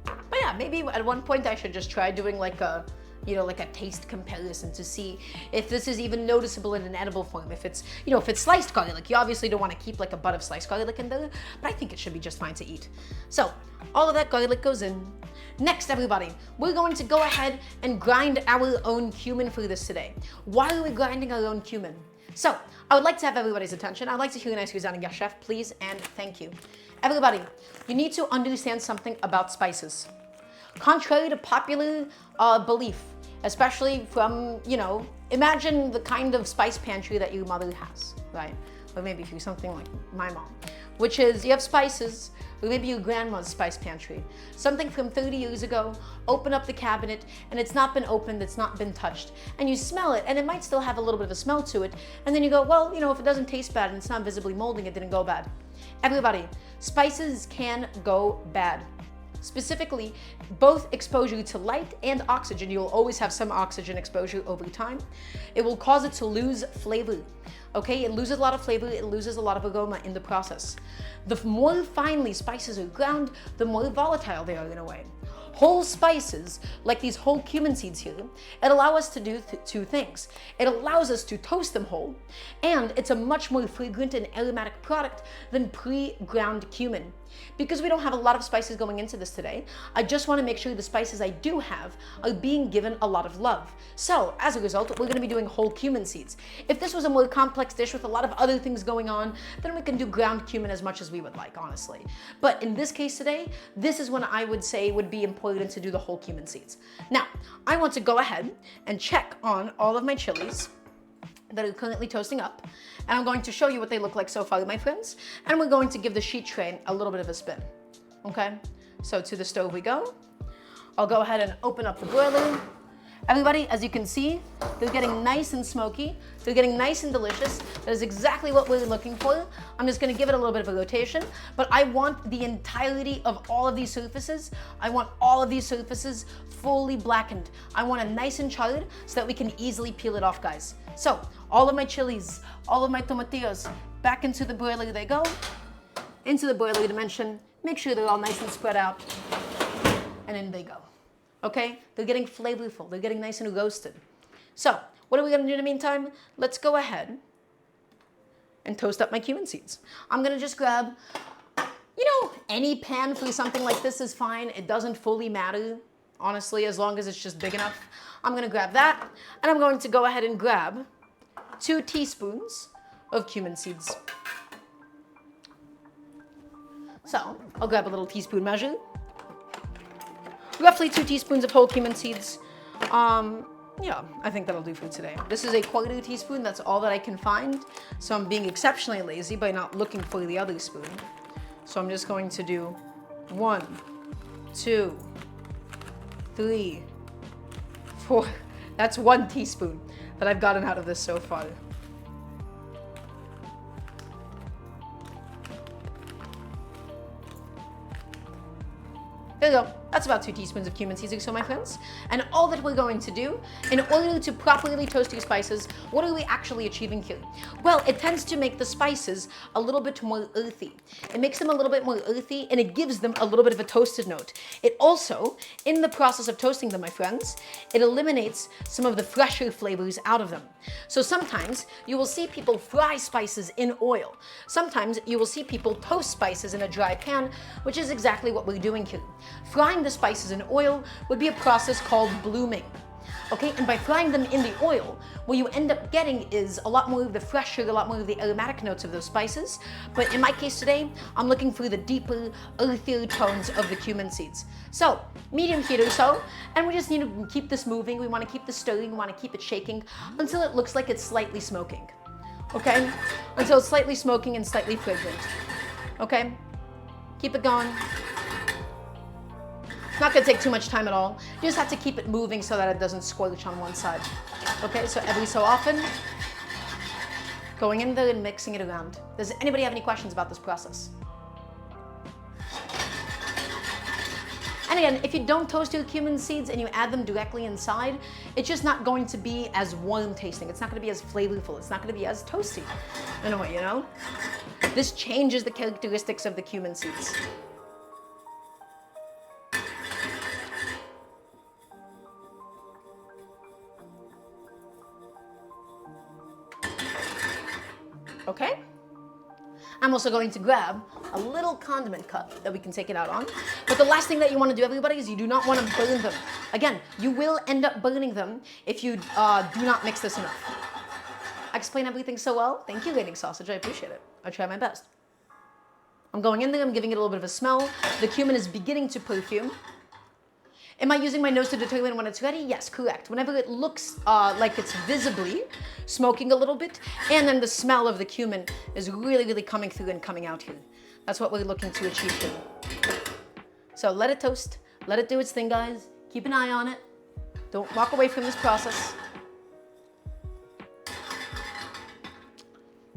But yeah, maybe at one point I should just try doing like a, you know, like a taste comparison to see if this is even noticeable in an edible form. If it's, you know, if it's sliced garlic, you obviously don't want to keep like a butt of sliced garlic in there, but I think it should be just fine to eat. So all of that garlic goes in. Next, everybody, we're going to go ahead and grind our own cumin for this today. Why are we grinding our own cumin? So I would like to have everybody's attention. I'd like to hear a nice resounding yes, chef, please, and thank you. Everybody, you need to understand something about spices. Contrary to popular belief, especially from, you know, imagine the kind of spice pantry that your mother has, right? Or maybe if you're something like my mom, which is you have spices, or maybe your grandma's spice pantry. Something from 30 years ago, open up the cabinet, and it's not been opened, it's not been touched. And you smell it, and it might still have a little bit of a smell to it. And then you go, well, you know, if it doesn't taste bad and it's not visibly molding, it didn't go bad. Everybody, spices can go bad. Specifically, both exposure to light and oxygen. You'll always have some oxygen exposure over time. It will cause it to lose flavor. Okay, it loses a lot of flavor, it loses a lot of aroma in the process. The more finely spices are ground, the more volatile they are in a way. Whole spices, like these whole cumin seeds here, it allows us to do two things. It allows us to toast them whole, and it's a much more fragrant and aromatic product than pre-ground cumin. Because we don't have a lot of spices going into this today, I just want to make sure the spices I do have are being given a lot of love. So, as a result, we're going to be doing whole cumin seeds. If this was a more complex dish with a lot of other things going on, then we can do ground cumin as much as we would like, honestly. But in this case today, this is when I would say would be important to do the whole cumin seeds. Now, I want to go ahead and check on all of my chilies that are currently toasting up, and I'm going to show you what they look like so far, my friends, and we're going to give the sheet tray a little bit of a spin. Okay, so to the stove we go. I'll go ahead and open up the broiler. Everybody, as you can see, they're getting nice and smoky. They're getting nice and delicious. That is exactly what we're looking for. I'm just gonna give it a little bit of a rotation, but I want the entirety of all of these surfaces. I want all of these surfaces fully blackened. I want it nice and charred so that we can easily peel it off, guys. So, all of my chilies, all of my tomatillos, back into the broiler they go. Into the broiler dimension. Make sure they're all nice and spread out. And in they go. Okay? They're getting flavorful. They're getting nice and roasted. So, what are we going to do in the meantime? Let's go ahead and toast up my cumin seeds. I'm going to just grab, any pan for something like this is fine. It doesn't fully matter, honestly, as long as it's just big enough. I'm going to grab that, and I'm going to go ahead and grab 2 teaspoons of cumin seeds. So, I'll grab a little teaspoon measure. Roughly 2 teaspoons of whole cumin seeds. Yeah, I think that'll do for today. This is a 1/4 teaspoon. That's all that I can find. So I'm being exceptionally lazy by not looking for the other spoon. So I'm just going to do 1, 2, 3, 4. That's 1 teaspoon that I've gotten out of this so far. There you go. That's about 2 teaspoons of cumin seeds or so, my friends. And all that we're going to do, in order to properly toast your spices, what are we actually achieving here? Well, it tends to make the spices a little bit more earthy. It makes them a little bit more earthy, and it gives them a little bit of a toasted note. It also, in the process of toasting them, my friends, it eliminates some of the fresher flavors out of them. So sometimes you will see people fry spices in oil. Sometimes you will see people toast spices in a dry pan, which is exactly what we're doing here. Frying the spices in oil would be a process called blooming. Okay, and by frying them in the oil, what you end up getting is a lot more of the fresher, a lot more of the aromatic notes of those spices. But in my case today, I'm looking for the deeper, earthier tones of the cumin seeds. So, medium heat or so, and we just need to keep this moving. We want to keep this stirring, we want to keep it shaking until it looks like it's slightly smoking. Okay, until it's slightly smoking and slightly fragrant. Okay, keep it going. It's not going to take too much time at all. You just have to keep it moving so that it doesn't squelch on one side. Okay, so every so often, going in there and mixing it around. Does anybody have any questions about this process? And again, if you don't toast your cumin seeds and you add them directly inside, it's just not going to be as warm tasting. It's not going to be as flavorful. It's not going to be as toasty in a way, you know? This changes the characteristics of the cumin seeds. Okay? I'm also going to grab a little condiment cup that we can take it out on. But the last thing that you want to do, everybody, is you do not want to burn them. Again, you will end up burning them if you do not mix this enough. I explain everything so well. Thank you, Lady Sausage. I appreciate it. I try my best. I'm going in there. I'm giving it a little bit of a smell. The cumin is beginning to perfume. Am I using my nose to determine when it's ready? Yes, correct. Whenever it looks like it's visibly smoking a little bit, and then the smell of the cumin is really, really coming through and coming out here. That's what we're looking to achieve here. So let it toast. Let it do its thing, guys. Keep an eye on it. Don't walk away from this process.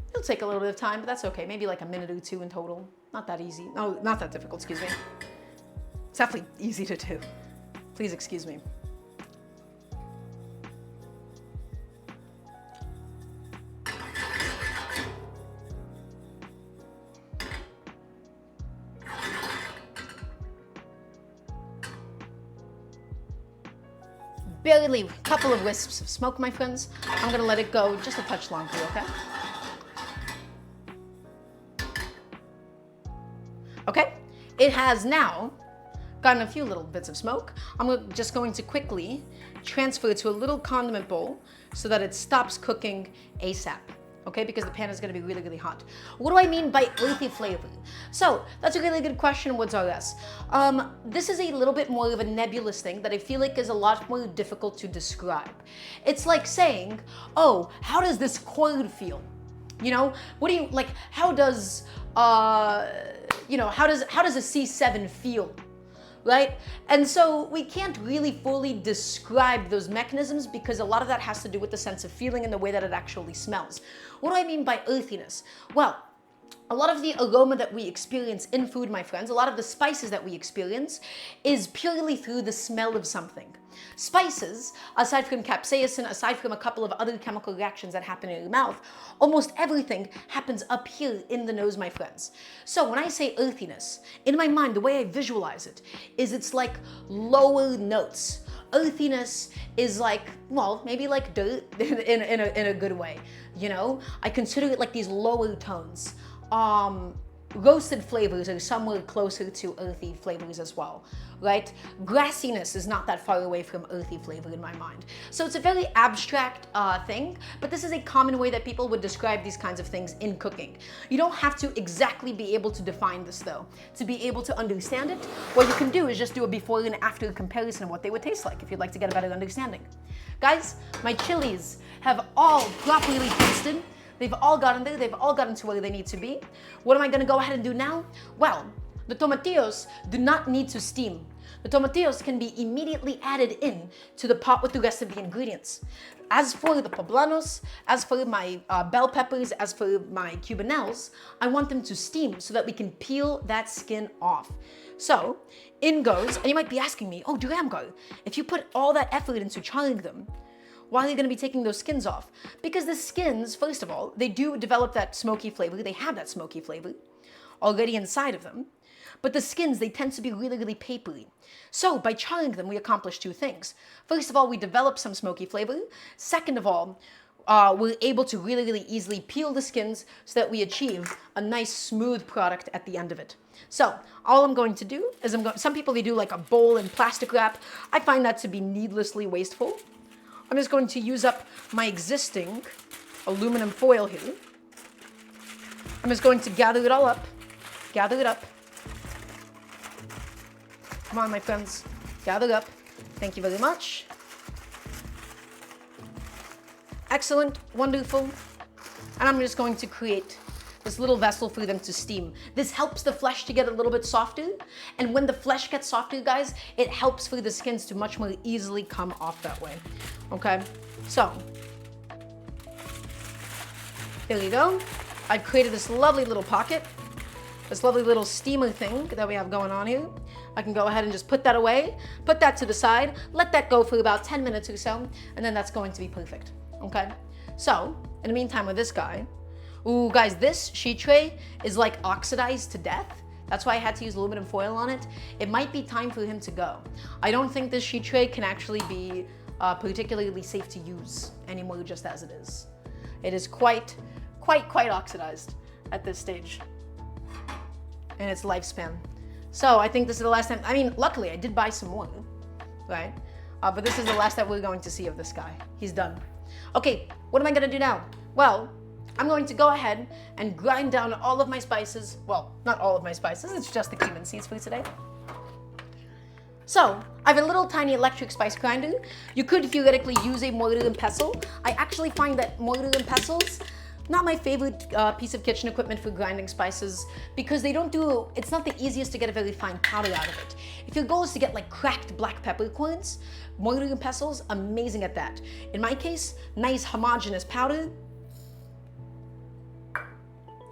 It'll take a little bit of time, but that's okay. Maybe like a minute or 2 in total. Not that easy. No, not that difficult, excuse me. It's definitely easy to do. Please excuse me. Barely a couple of wisps of smoke, my friends. I'm gonna let it go just a touch longer, okay? Okay, it has now gotten a few little bits of smoke. I'm just going to quickly transfer it to a little condiment bowl so that it stops cooking ASAP, okay? Because the pan is gonna be really, really hot. What do I mean by earthy flavor? So, that's a really good question, Woods RS. This is a little bit more of a nebulous thing that I feel like is a lot more difficult to describe. It's like saying, oh, how does this chord feel? You know, what do you, like, how does, how does a C7 feel? Right? And so we can't really fully describe those mechanisms because a lot of that has to do with the sense of feeling and the way that it actually smells. What do I mean by earthiness? Well, a lot of the aroma that we experience in food, my friends, a lot of the spices that we experience is purely through the smell of something. Spices, aside from capsaicin, aside from a couple of other chemical reactions that happen in your mouth, almost everything happens up here in the nose, my friends. So when I say earthiness, in my mind, the way I visualize it is it's like lower notes. Earthiness is like, well, maybe like dirt in a good way, you know? I consider it like these lower tones. Roasted flavors are somewhere closer to earthy flavors as well, right? Grassiness is not that far away from earthy flavor in my mind. So it's a very abstract thing, but this is a common way that people would describe these kinds of things in cooking. You don't have to exactly be able to define this though. To be able to understand it, what you can do is just do a before and after comparison of what they would taste like if you'd like to get a better understanding. Guys, my chilies have all properly tasted. They've all gotten there, they've all gotten to where they need to be. What am I gonna go ahead and do now? Well, the tomatillos do not need to steam. The tomatillos can be immediately added in to the pot with the rest of the ingredients. As for the poblanos, as for my bell peppers, as for my cubanelles, I want them to steam so that we can peel that skin off. So, in goes, and you might be asking me, oh, Daramgar, if you put all that effort into charring them, why are you going to be taking those skins off? Because the skins, first of all, they do develop that smoky flavor. They have that smoky flavor already inside of them. But the skins, they tend to be really, really papery. So by charring them, we accomplish two things. First of all, we develop some smoky flavor. Second of all, we're able to really, really easily peel the skins so that we achieve a nice smooth product at the end of it. So all I'm going to do is some people, they do like a bowl in plastic wrap. I find that to be needlessly wasteful. I'm just going to use up my existing aluminum foil here. I'm just going to gather it all up. Gather it up. Come on, my friends. Gather it up. Thank you very much. Excellent. Wonderful. And I'm just going to create this little vessel for them to steam. This helps the flesh to get a little bit softer. And when the flesh gets softer, guys, it helps for the skins to much more easily come off that way. Okay, so there you go. I've created this lovely little pocket, this lovely little steamer thing that we have going on here. I can go ahead and just put that away, put that to the side, let that go for about 10 minutes or so, and then that's going to be perfect. Okay, so in the meantime with this guy, ooh, guys, this sheet tray is like oxidized to death. That's why I had to use aluminum foil on it. It might be time for him to go. I don't think this sheet tray can actually be particularly safe to use anymore just as it is. It is quite oxidized at this stage in its lifespan. So I think this is the last time, I mean, luckily I did buy some more, right? But this is the last that we're going to see of this guy. He's done. Okay, what am I gonna do now? Well, I'm going to go ahead and grind down all of my spices. Well, not all of my spices, it's just the cumin seeds for today. So, I have a little tiny electric spice grinder. You could theoretically use a mortar and pestle. I actually find that mortar and pestles, not my favorite piece of kitchen equipment for grinding spices because it's not the easiest to get a very fine powder out of it. If your goal is to get like cracked black peppercorns, mortar and pestles, amazing at that. In my case, nice homogeneous powder,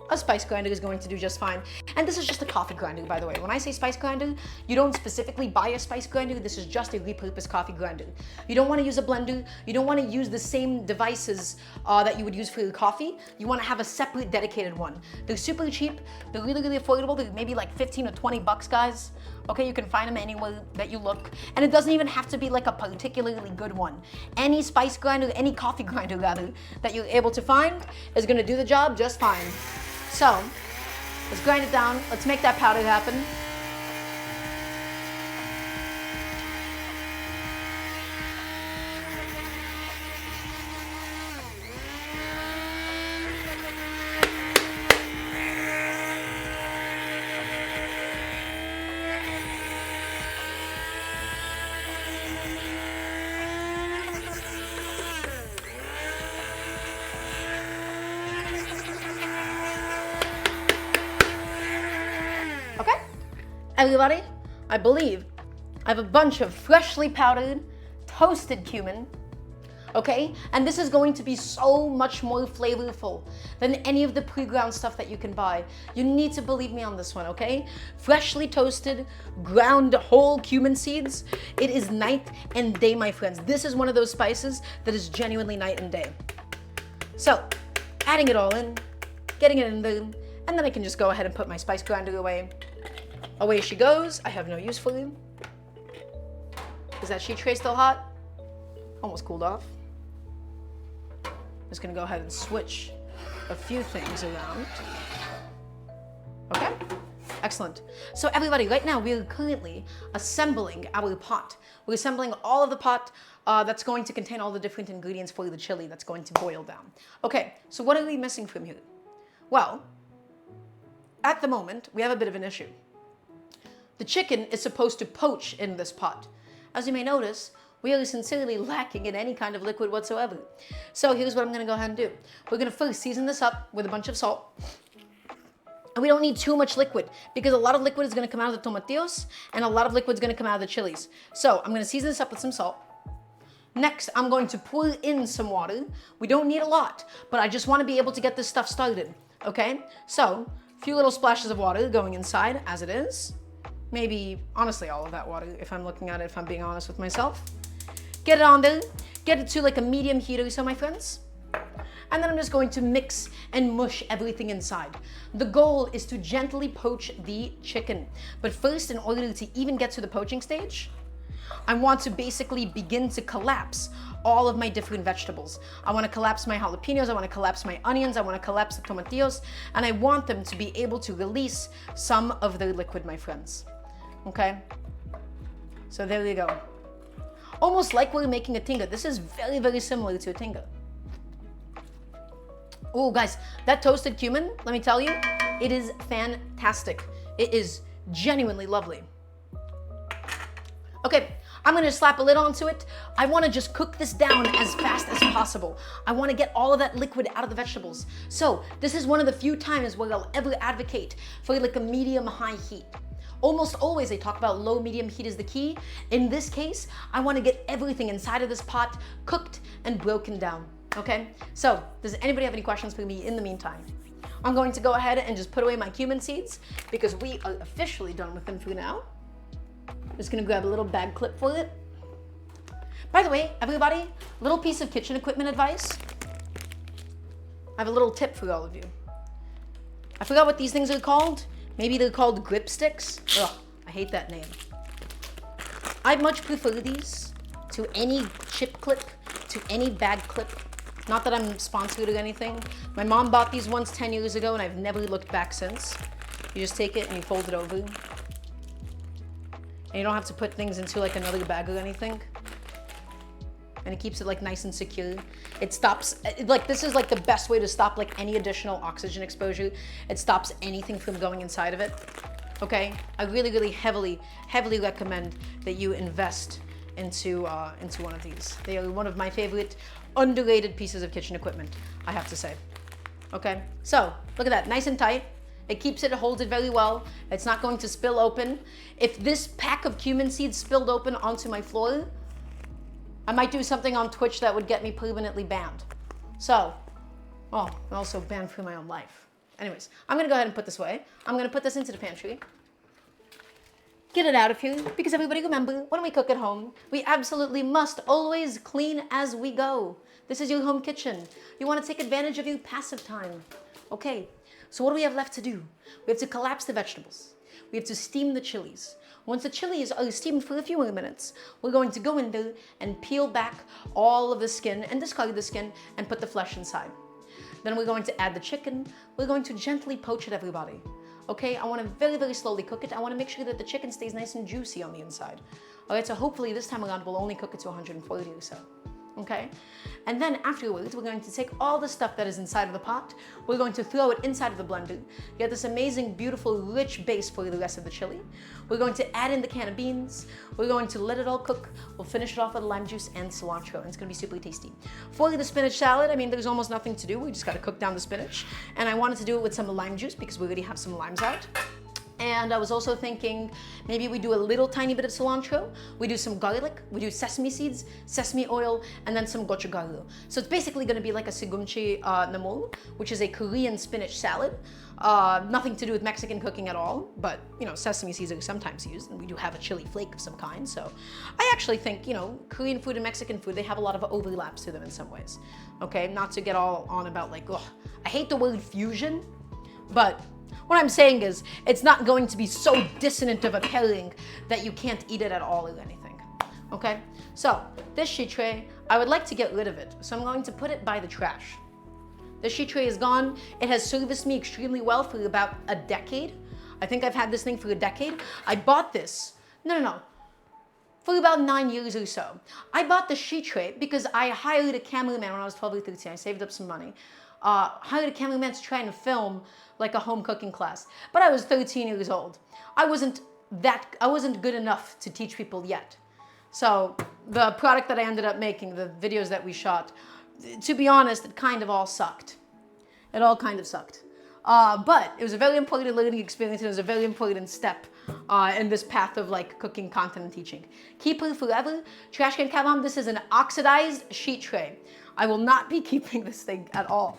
a spice grinder is going to do just fine. And this is just a coffee grinder, by the way. When I say spice grinder, you don't specifically buy a spice grinder. This is just a repurposed coffee grinder. You don't want to use a blender. You don't want to use the same devices that you would use for your coffee. You want to have a separate dedicated one. They're super cheap. They're really, really affordable. They're maybe like 15 or 20 bucks, guys. Okay, you can find them anywhere that you look. And it doesn't even have to be like a particularly good one. Any spice grinder, any coffee grinder rather, that you're able to find is going to do the job just fine. So, let's grind it down. Let's make that powder happen. Everybody, I believe I have a bunch of freshly powdered, toasted cumin, okay? And this is going to be so much more flavorful than any of the pre-ground stuff that you can buy. You need to believe me on this one, okay? Freshly toasted, ground whole cumin seeds. It is night and day, my friends. This is one of those spices that is genuinely night and day. So, adding it all in, getting it in there, and then I can just go ahead and put my spice grinder away. Away she goes. I have no use for you. Is that sheet tray still hot? Almost cooled off. Just gonna go ahead and switch a few things around. Okay, excellent. So everybody, right now we're currently assembling our pot. We're assembling all of the pot that's going to contain all the different ingredients for the chili that's going to boil down. Okay, so what are we missing from here? Well, at the moment, we have a bit of an issue. The chicken is supposed to poach in this pot. As you may notice, we are sincerely lacking in any kind of liquid whatsoever. So here's what I'm gonna go ahead and do. We're gonna first season this up with a bunch of salt. And we don't need too much liquid because a lot of liquid is gonna come out of the tomatillos and a lot of liquid is gonna come out of the chilies. So I'm gonna season this up with some salt. Next, I'm going to pour in some water. We don't need a lot, but I just wanna be able to get this stuff started, okay? So, a few little splashes of water going inside as it is. Maybe, honestly, all of that water, if I'm looking at it, if I'm being honest with myself. Get it on there, get it to like a medium heat or so, my friends. And then I'm just going to mix and mush everything inside. The goal is to gently poach the chicken. But first, in order to even get to the poaching stage, I want to basically begin to collapse all of my different vegetables. I want to collapse my jalapenos, I want to collapse my onions, I want to collapse the tomatillos, and I want them to be able to release some of their liquid, my friends. Okay? So there you go. Almost like we're making a tinga. This is very, very similar to a tinga. Oh, guys, that toasted cumin, let me tell you, it is fantastic. It is genuinely lovely. Okay, I'm gonna slap a lid onto it. I wanna just cook this down as fast as possible. I wanna get all of that liquid out of the vegetables. So this is one of the few times where I'll ever advocate for like a medium-high heat. Almost always they talk about low medium heat is the key. In this case, I wanna get everything inside of this pot cooked and broken down, okay? So, does anybody have any questions for me in the meantime? I'm going to go ahead and just put away my cumin seeds because we are officially done with them for now. Just gonna grab a little bag clip for it. By the way, everybody, little piece of kitchen equipment advice. I have a little tip for all of you. I forgot what these things are called. Maybe they're called grip sticks. Ugh, I hate that name. I much prefer these to any chip clip, to any bag clip. Not that I'm sponsored or anything. My mom bought these once 10 years ago and I've never looked back since. You just take it and you fold it over. And you don't have to put things into like another bag or anything. And it keeps it like nice and secure. It stops, like this is like the best way to stop like any additional oxygen exposure. It stops anything from going inside of it, okay? I really, really heavily recommend that you invest into one of these. They are one of my favorite underrated pieces of kitchen equipment, I have to say. Okay, so look at that, nice and tight. It keeps it, it holds it very well. It's not going to spill open. If this pack of cumin seeds spilled open onto my floor, I might do something on Twitch that would get me permanently banned. So, and also banned for my own life. Anyways, I'm gonna go ahead and put this away. I'm gonna put this into the pantry. Get it out of here, because everybody remember, when we cook at home, we absolutely must always clean as we go. This is your home kitchen. You wanna take advantage of your passive time. Okay, so what do we have left to do? We have to collapse the vegetables. We have to steam the chilies. Once the chilies are steamed for a few more minutes, we're going to go in there and peel back all of the skin and discard the skin and put the flesh inside. Then we're going to add the chicken. We're going to gently poach it, everybody. Okay, I want to very, very slowly cook it. I want to make sure that the chicken stays nice and juicy on the inside. All right, so hopefully this time around we'll only cook it to 140 or so. Okay, and then afterwards we're going to take all the stuff that is inside of the pot, we're going to throw it inside of the blender, get this amazing, beautiful, rich base for the rest of the chili. We're going to add in the can of beans, we're going to let it all cook, we'll finish it off with lime juice and cilantro, and it's gonna be super tasty. For the spinach salad, I mean, there's almost nothing to do, we just gotta cook down the spinach, and I wanted to do it with some lime juice because we already have some limes out. And I was also thinking maybe we do a little tiny bit of cilantro, we do some garlic, we do sesame seeds, sesame oil, and then some gochugaru. So it's basically going to be like a sigumchi namul, which is a Korean spinach salad. Nothing to do with Mexican cooking at all, but you know, sesame seeds are sometimes used, and we do have a chili flake of some kind. So I actually think, you know, Korean food and Mexican food, they have a lot of overlaps to them in some ways. Okay, not to get all on about like, ugh, I hate the word fusion, but what I'm saying is, it's not going to be so dissonant of a pairing that you can't eat it at all or anything. Okay? So, this sheet tray, I would like to get rid of it. So I'm going to put it by the trash. The sheet tray is gone. It has serviced me extremely well for about a decade. I think I've had this thing for a decade. I bought this. No. For about 9 years or so. I bought the sheet tray because I hired a cameraman when I was 12 or 13. I saved up some money. Hired a cameraman to try and film like a home cooking class. But I was 13 years old. I wasn't good enough to teach people yet. So the product that I ended up making, the videos that we shot, to be honest, it kind of all sucked. It all kind of sucked. But it was a very important learning experience, and it was a very important step in this path of like cooking content and teaching. Keeper forever, Trash Can Kabam, this is an oxidized sheet tray. I will not be keeping this thing at all,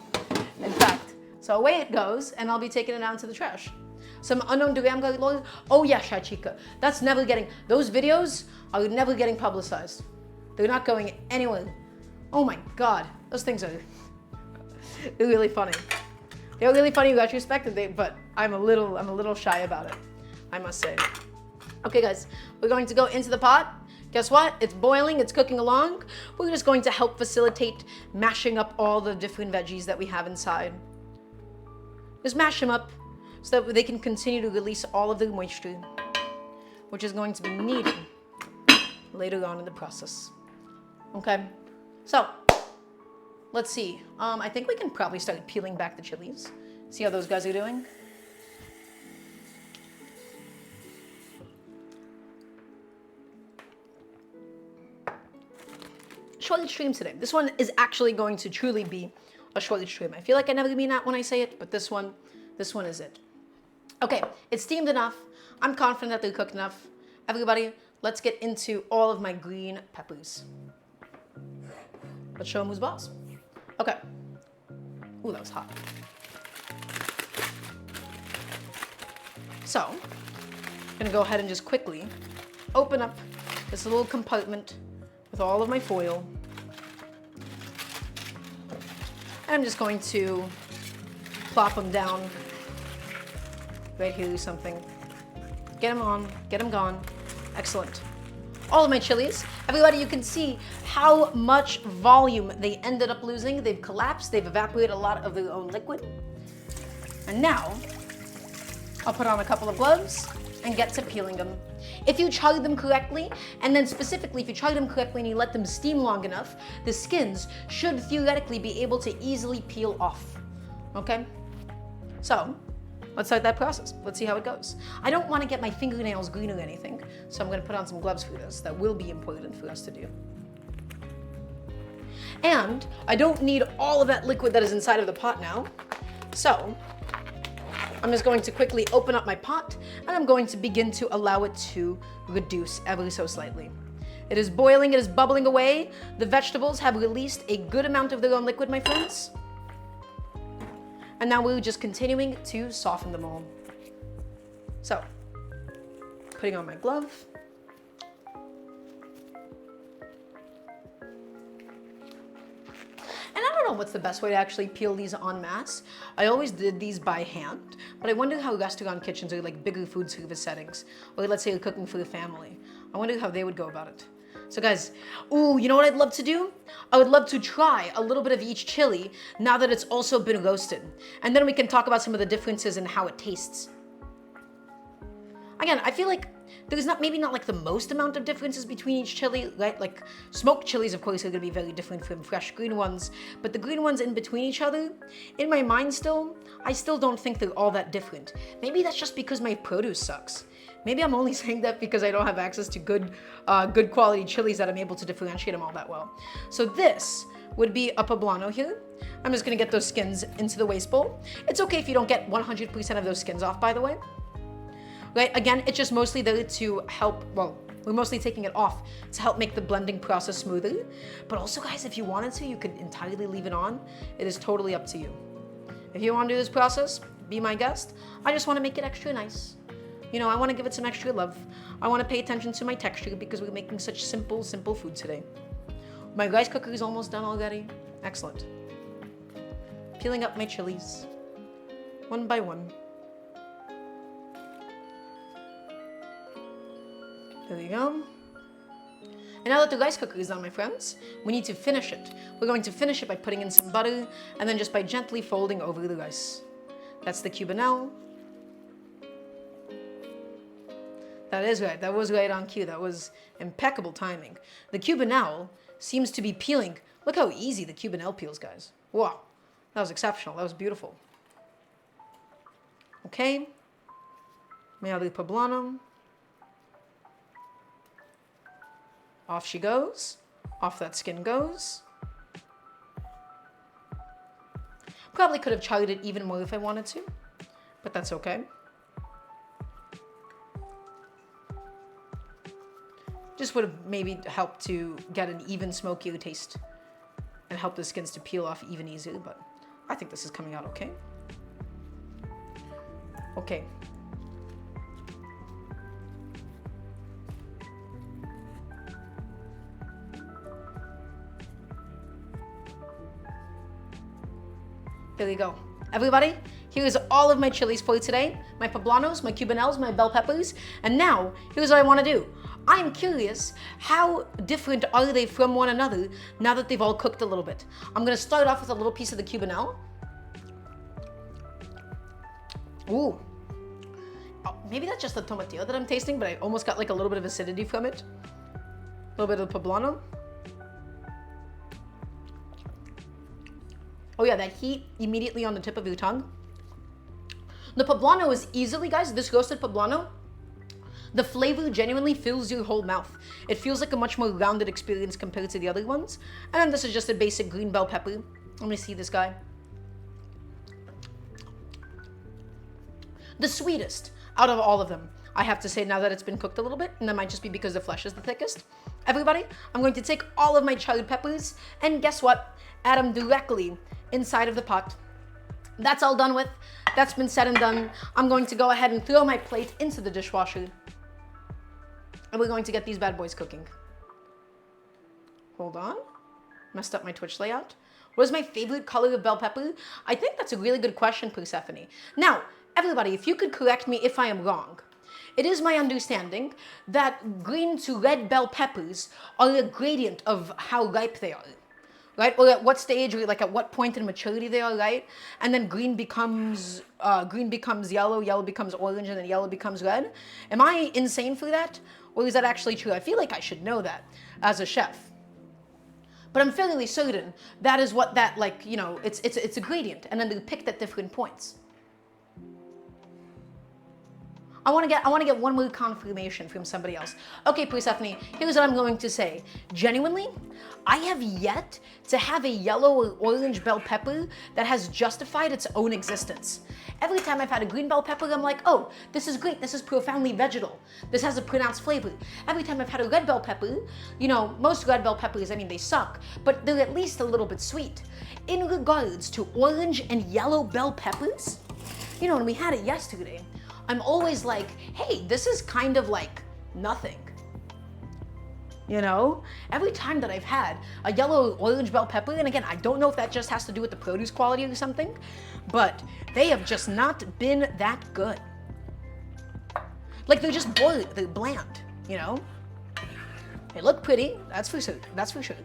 in fact. So away it goes, and I'll be taking it down to the trash. Some unknown Daramgar lawyer. Oh yeah, Shachika. That's never getting, those videos are never getting publicized. They're not going anywhere. Oh my God, those things are they're really funny. They're really funny in retrospect, but I'm a little shy about it, I must say. Okay guys, we're going to go into the pot. Guess what? It's boiling, it's cooking along. We're just going to help facilitate mashing up all the different veggies that we have inside. Just mash them up so that they can continue to release all of their moisture, which is going to be needed later on in the process. Okay, so let's see. I think we can probably start peeling back the chilies. See how those guys are doing? Short stream today. This one is actually going to truly be a short stream. I feel like I never mean that when I say it, but this one is it. Okay, it's steamed enough. I'm confident that they're cooked enough. Everybody, let's get into all of my green peppers. Let's show them who's boss. Okay. Ooh, that was hot. So, I'm gonna go ahead and just quickly open up this little compartment with all of my foil. And I'm just going to plop them down right here or something. Get them on, get them gone. Excellent. All of my chilies. Everybody, you can see how much volume they ended up losing. They've collapsed, they've evaporated a lot of their own liquid. And now, I'll put on a couple of gloves and get to peeling them. If you chug them correctly, and then specifically if you chug them correctly and you let them steam long enough, the skins should theoretically be able to easily peel off, okay? So, let's start that process. Let's see how it goes. I don't want to get my fingernails green or anything, so I'm going to put on some gloves for this. That will be important for us to do. And I don't need all of that liquid that is inside of the pot now, so I'm just going to quickly open up my pot, and I'm going to begin to allow it to reduce ever so slightly. It is boiling, it is bubbling away. The vegetables have released a good amount of their own liquid, my friends. And now we're just continuing to soften them all. So, putting on my glove. And I don't know what's the best way to actually peel these en masse. I always did these by hand, but I wonder how restaurant kitchens or like bigger food service settings, or let's say you're cooking for a family, I wonder how they would go about it. So guys, ooh, you know what I'd love to do? I would love to try a little bit of each chili now that it's also been roasted. And then we can talk about some of the differences and how it tastes. Again, I feel like there's maybe not like the most amount of differences between each chili, right? Like smoked chilies, of course, are gonna be very different from fresh green ones, but the green ones in between each other, in my mind I still don't think they're all that different. Maybe that's just because my produce sucks. Maybe I'm only saying that because I don't have access to good quality chilies that I'm able to differentiate them all that well. So this would be a poblano here. I'm just gonna get those skins into the waste bowl. It's okay if you don't get 100% of those skins off, by the way. right? Again, it's just mostly there to help, well, we're mostly taking it off to help make the blending process smoother. But also, guys, if you wanted to, you could entirely leave it on. It is totally up to you. If you want to do this process, be my guest. I just want to make it extra nice. You know, I want to give it some extra love. I want to pay attention to my texture because we're making such simple food today. My rice cooker is almost done already. Excellent. Peeling up my chilies, one by one. There we go. And now that the rice cooker is on, my friends, we need to finish it. We're going to finish it by putting in some butter and then just by gently folding over the rice. That's the cubanelle. That is right. That was right on cue. That was impeccable timing. The cubanelle seems to be peeling. Look how easy the cubanelle peels, guys. Wow. That was exceptional. That was beautiful. Okay. Now the poblano. Off she goes. Off that skin goes. Probably could have charred it even more if I wanted to, but that's okay. Just would have maybe helped to get an even smokier taste and help the skins to peel off even easier, but I think this is coming out okay. Okay. There we go. Everybody, here's all of my chilies for today. My poblanos, my cubanelles, my bell peppers. And now, here's what I want to do. I'm curious, how different are they from one another now that they've all cooked a little bit? I'm going to start off with a little piece of the cubanelle. Ooh. Oh, maybe that's just the tomatillo that I'm tasting, but I almost got like a little bit of acidity from it. A little bit of the poblano. Oh yeah, that heat immediately on the tip of your tongue. The poblano is easily, guys, this roasted poblano, the flavor genuinely fills your whole mouth. It feels like a much more rounded experience compared to the other ones. And then this is just a basic green bell pepper. Let me see this guy. The sweetest out of all of them, I have to say, now that it's been cooked a little bit, and that might just be because the flesh is the thickest. Everybody, I'm going to take all of my charred peppers, and guess what? Add them directly inside of the pot. That's all done with. That's been said and done. I'm going to go ahead and throw my plate into the dishwasher. And we're going to get these bad boys cooking. Hold on. Messed up my Twitch layout. What is my favorite color of bell pepper? I think that's a really good question, Persephone. Now, everybody, if you could correct me if I am wrong. It is my understanding that green to red bell peppers are a gradient of how ripe they are. Right? Or at what stage, or like at what point in maturity they are, right? And then green becomes yellow, yellow becomes orange, and then yellow becomes red. Am I insane for that? Or is that actually true? I feel like I should know that as a chef. But I'm fairly certain that is what that, like, you know, it's a gradient, and then they're picked at different points. I want to get one more confirmation from somebody else. Okay, Persephone, here's what I'm going to say. Genuinely, I have yet to have a yellow or orange bell pepper that has justified its own existence. Every time I've had a green bell pepper, I'm like, oh, this is great. This is profoundly vegetal. This has a pronounced flavor. Every time I've had a red bell pepper, you know, most red bell peppers, I mean, they suck, but they're at least a little bit sweet. In regards to orange and yellow bell peppers, you know, when we had it yesterday, I'm always like, hey, this is kind of like nothing. You know, every time that I've had a yellow or orange bell pepper, and again, I don't know if that just has to do with the produce quality or something, but they have just not been that good. Like they're just boiled, they're bland, you know? They look pretty, that's for sure.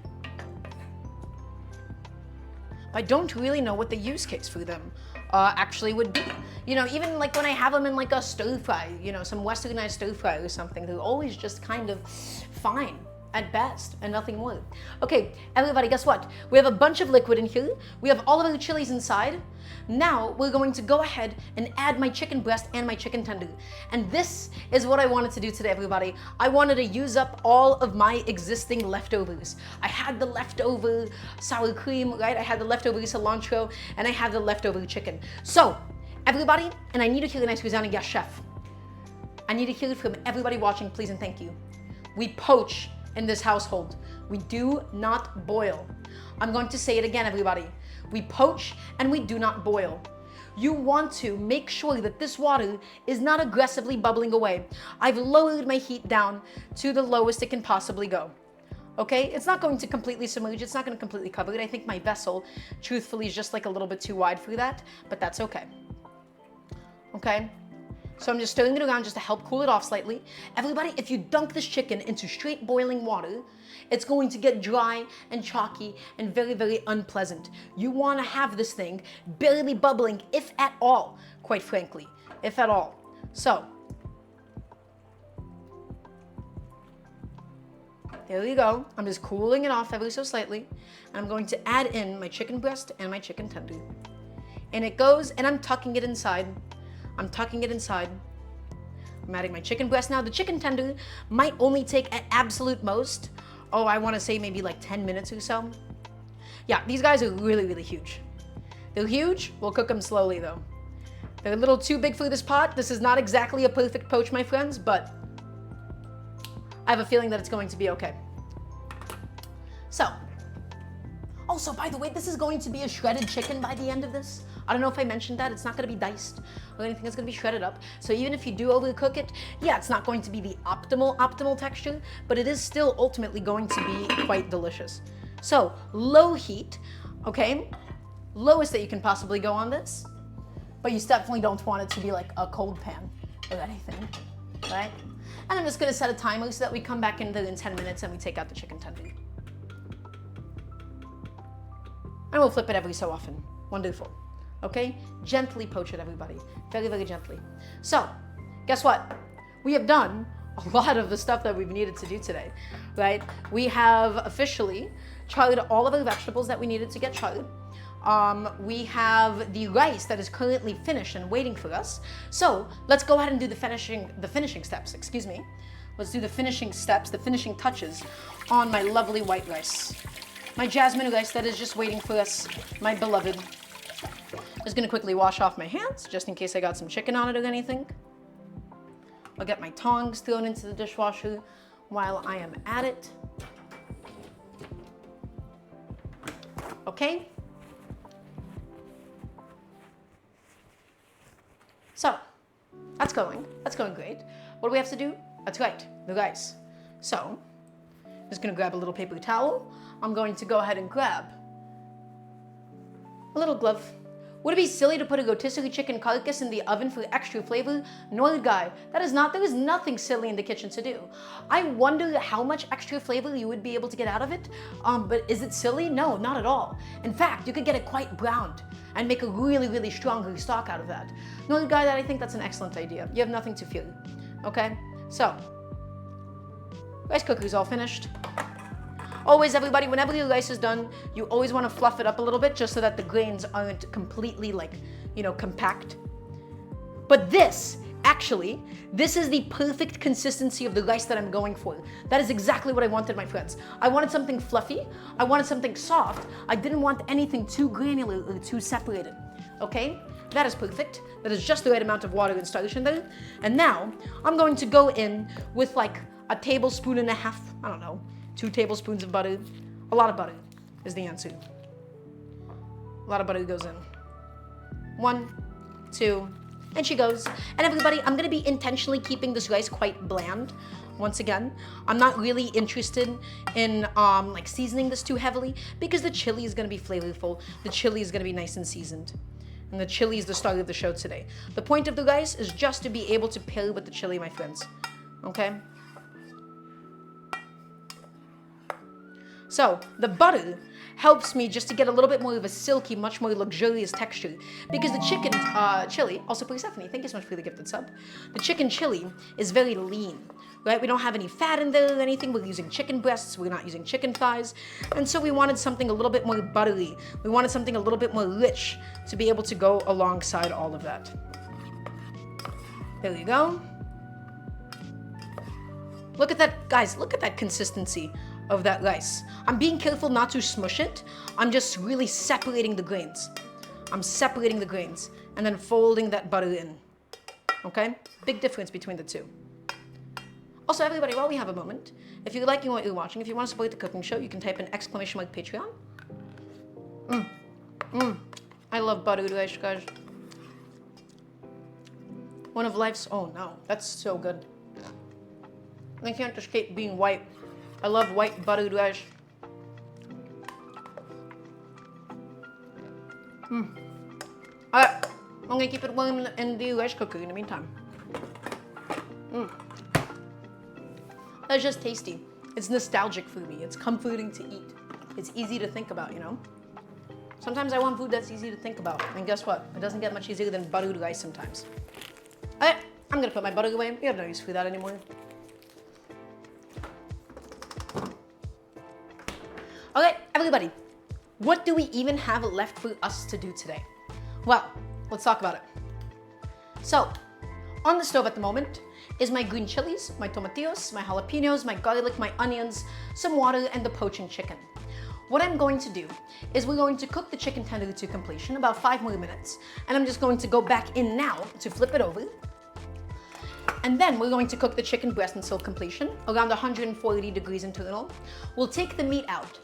I don't really know what the use case for them actually would be. You know, even like when I have them in like a stir fry, you know, some westernized stir fry or something, they're always just kind of fine at best and nothing more. Okay, everybody, guess what? We have a bunch of liquid in here. We have all of our chilies inside. Now we're going to go ahead and add my chicken breast and my chicken tender. And this is what I wanted to do today, everybody. I wanted to use up all of my existing leftovers. I had the leftover sour cream, right? I had the leftover cilantro, and I had the leftover chicken. So, everybody, and I need to hear a nice resounding yes, chef. I need to hear it from everybody watching, please and thank you. We poach in this household. We do not boil. I'm going to say it again, everybody. We poach and we do not boil. You want to make sure that this water is not aggressively bubbling away. I've lowered my heat down to the lowest it can possibly go. Okay, it's not going to completely submerge, it's not going to completely cover it. I think my vessel, truthfully, is just like a little bit too wide for that, but that's okay. Okay, so I'm just stirring it around just to help cool it off slightly. Everybody, if you dunk this chicken into straight boiling water, it's going to get dry and chalky and very, very unpleasant. You want to have this thing barely bubbling, if at all, quite frankly, if at all. So, there we go. I'm just cooling it off ever so slightly. And I'm going to add in my chicken breast and my chicken tender. And it goes, and I'm tucking it inside. I'm tucking it inside. I'm adding my chicken breast now. The chicken tender might only take at absolute most, I want to say maybe like 10 minutes or so. Yeah, these guys are really, really huge. They're huge. We'll cook them slowly though. They're a little too big for this pot. This is not exactly a perfect poach, my friends, but I have a feeling that it's going to be okay. So, also, by the way, this is going to be a shredded chicken by the end of this. I don't know if I mentioned that. It's not going to be diced or anything. It's going to be shredded up. So even if you do overcook it, yeah, it's not going to be the optimal texture, but it is still ultimately going to be quite delicious. So low heat, okay? Lowest that you can possibly go on this, but you definitely don't want it to be like a cold pan or anything, right? And I'm just going to set a timer so that we come back in there in 10 minutes and we take out the chicken tender. And we'll flip it every so often. Wonderful. Okay? Gently poach it, everybody. Very, very gently. So, guess what? We have done a lot of the stuff that we've needed to do today, right? We have officially charred all of our vegetables that we needed to get charred. We have the rice that is currently finished and waiting for us. So, let's go ahead and do the finishing steps, excuse me. Let's do the finishing steps, the finishing touches on my lovely white rice. My jasmine rice that is just waiting for us, my beloved. Just gonna quickly wash off my hands, just in case I got some chicken on it or anything. I'll get my tongs thrown into the dishwasher while I am at it. Okay? So, that's going great. What do we have to do? That's right, the rice. So, I'm just gonna grab a little paper towel. I'm going to go ahead and grab a little glove. Would it be silly to put a rotisserie chicken carcass in the oven for extra flavor? No, guy. There is nothing silly in the kitchen to do. I wonder how much extra flavor you would be able to get out of it. But is it silly? No, not at all. In fact, you could get it quite browned and make a really, really strong stock out of that. No, guy, I think that's an excellent idea. You have nothing to fear. Okay? So, rice cooker is all finished. Always, everybody, whenever your rice is done, you always want to fluff it up a little bit just so that the grains aren't completely compact. But this is the perfect consistency of the rice that I'm going for. That is exactly what I wanted, my friends. I wanted something fluffy. I wanted something soft. I didn't want anything too granular or too separated. Okay? That is perfect. That is just the right amount of water and starch in there. And now, I'm going to go in with like a tablespoon and a half, I don't know, 2 tablespoons of butter. A lot of butter is the answer. A lot of butter goes in. 1, 2, and she goes. And everybody, I'm gonna be intentionally keeping this rice quite bland. Once again, I'm not really interested in seasoning this too heavily because the chili is gonna be flavorful. The chili is gonna be nice and seasoned. And the chili is the star of the show today. The point of the rice is just to be able to pair with the chili, my friends. Okay? So, the butter helps me just to get a little bit more of a silky, much more luxurious texture. Because the chicken chili, also Persephone, thank you so much for the gifted sub. The chicken chili is very lean, right? We don't have any fat in there or anything. We're using chicken breasts. We're not using chicken thighs. And so we wanted something a little bit more buttery. We wanted something a little bit more rich to be able to go alongside all of that. There you go. Look at that, guys, look at that consistency of that rice. I'm being careful not to smush it. I'm just really separating the grains. I'm separating the grains and then folding that butter in. Okay? Big difference between the two. Also, everybody, while we have a moment, if you're liking what you're watching, if you want to support the cooking show, you can type in !Patreon. I love buttered rice, guys. One of life's, oh no, that's so good. I can't escape being white. I love white buttered rice. Alright, I'm gonna keep it warm in the rice cooker in the meantime. That's just tasty. It's nostalgic for me. It's comforting to eat. It's easy to think about, you know? Sometimes I want food that's easy to think about. And guess what? It doesn't get much easier than buttered rice sometimes. Alright, I'm gonna put my butter away. We have no use for that anymore. Okay, everybody. What do we even have left for us to do today? Well, let's talk about it. So, on the stove at the moment is my green chilies, my tomatillos, my jalapenos, my garlic, my onions, some water, and the poaching chicken. What I'm going to do is we're going to cook the chicken tender to completion, about 5 more minutes, and I'm just going to go back in now to flip it over. And then we're going to cook the chicken breast until completion, around 140 degrees internal. We'll take the meat out.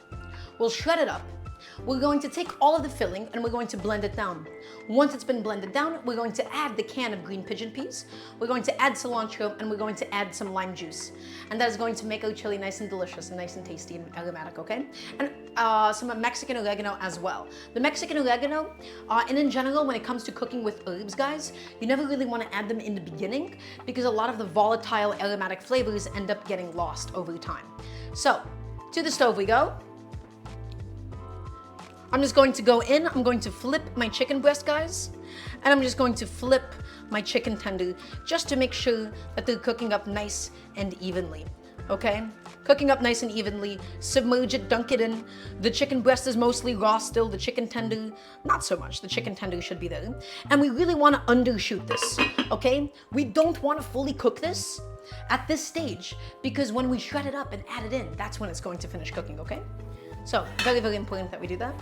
We'll shred it up. We're going to take all of the filling and we're going to blend it down. Once it's been blended down, we're going to add the can of green pigeon peas. We're going to add cilantro and we're going to add some lime juice. And that is going to make our chili nice and delicious and nice and tasty and aromatic, okay? And some Mexican oregano as well. The Mexican oregano, and in general, when it comes to cooking with herbs, guys, you never really want to add them in the beginning because a lot of the volatile aromatic flavors end up getting lost over time. So, to the stove we go. I'm just going to go in, I'm going to flip my chicken breast, guys, and I'm just going to flip my chicken tender just to make sure that they're cooking up nice and evenly, okay? Cooking up nice and evenly, submerge it, dunk it in. The chicken breast is mostly raw still, the chicken tender, not so much. The chicken tender should be there. And we really want to undershoot this, okay? We don't want to fully cook this at this stage because when we shred it up and add it in, that's when it's going to finish cooking, okay? So, very, very important that we do that.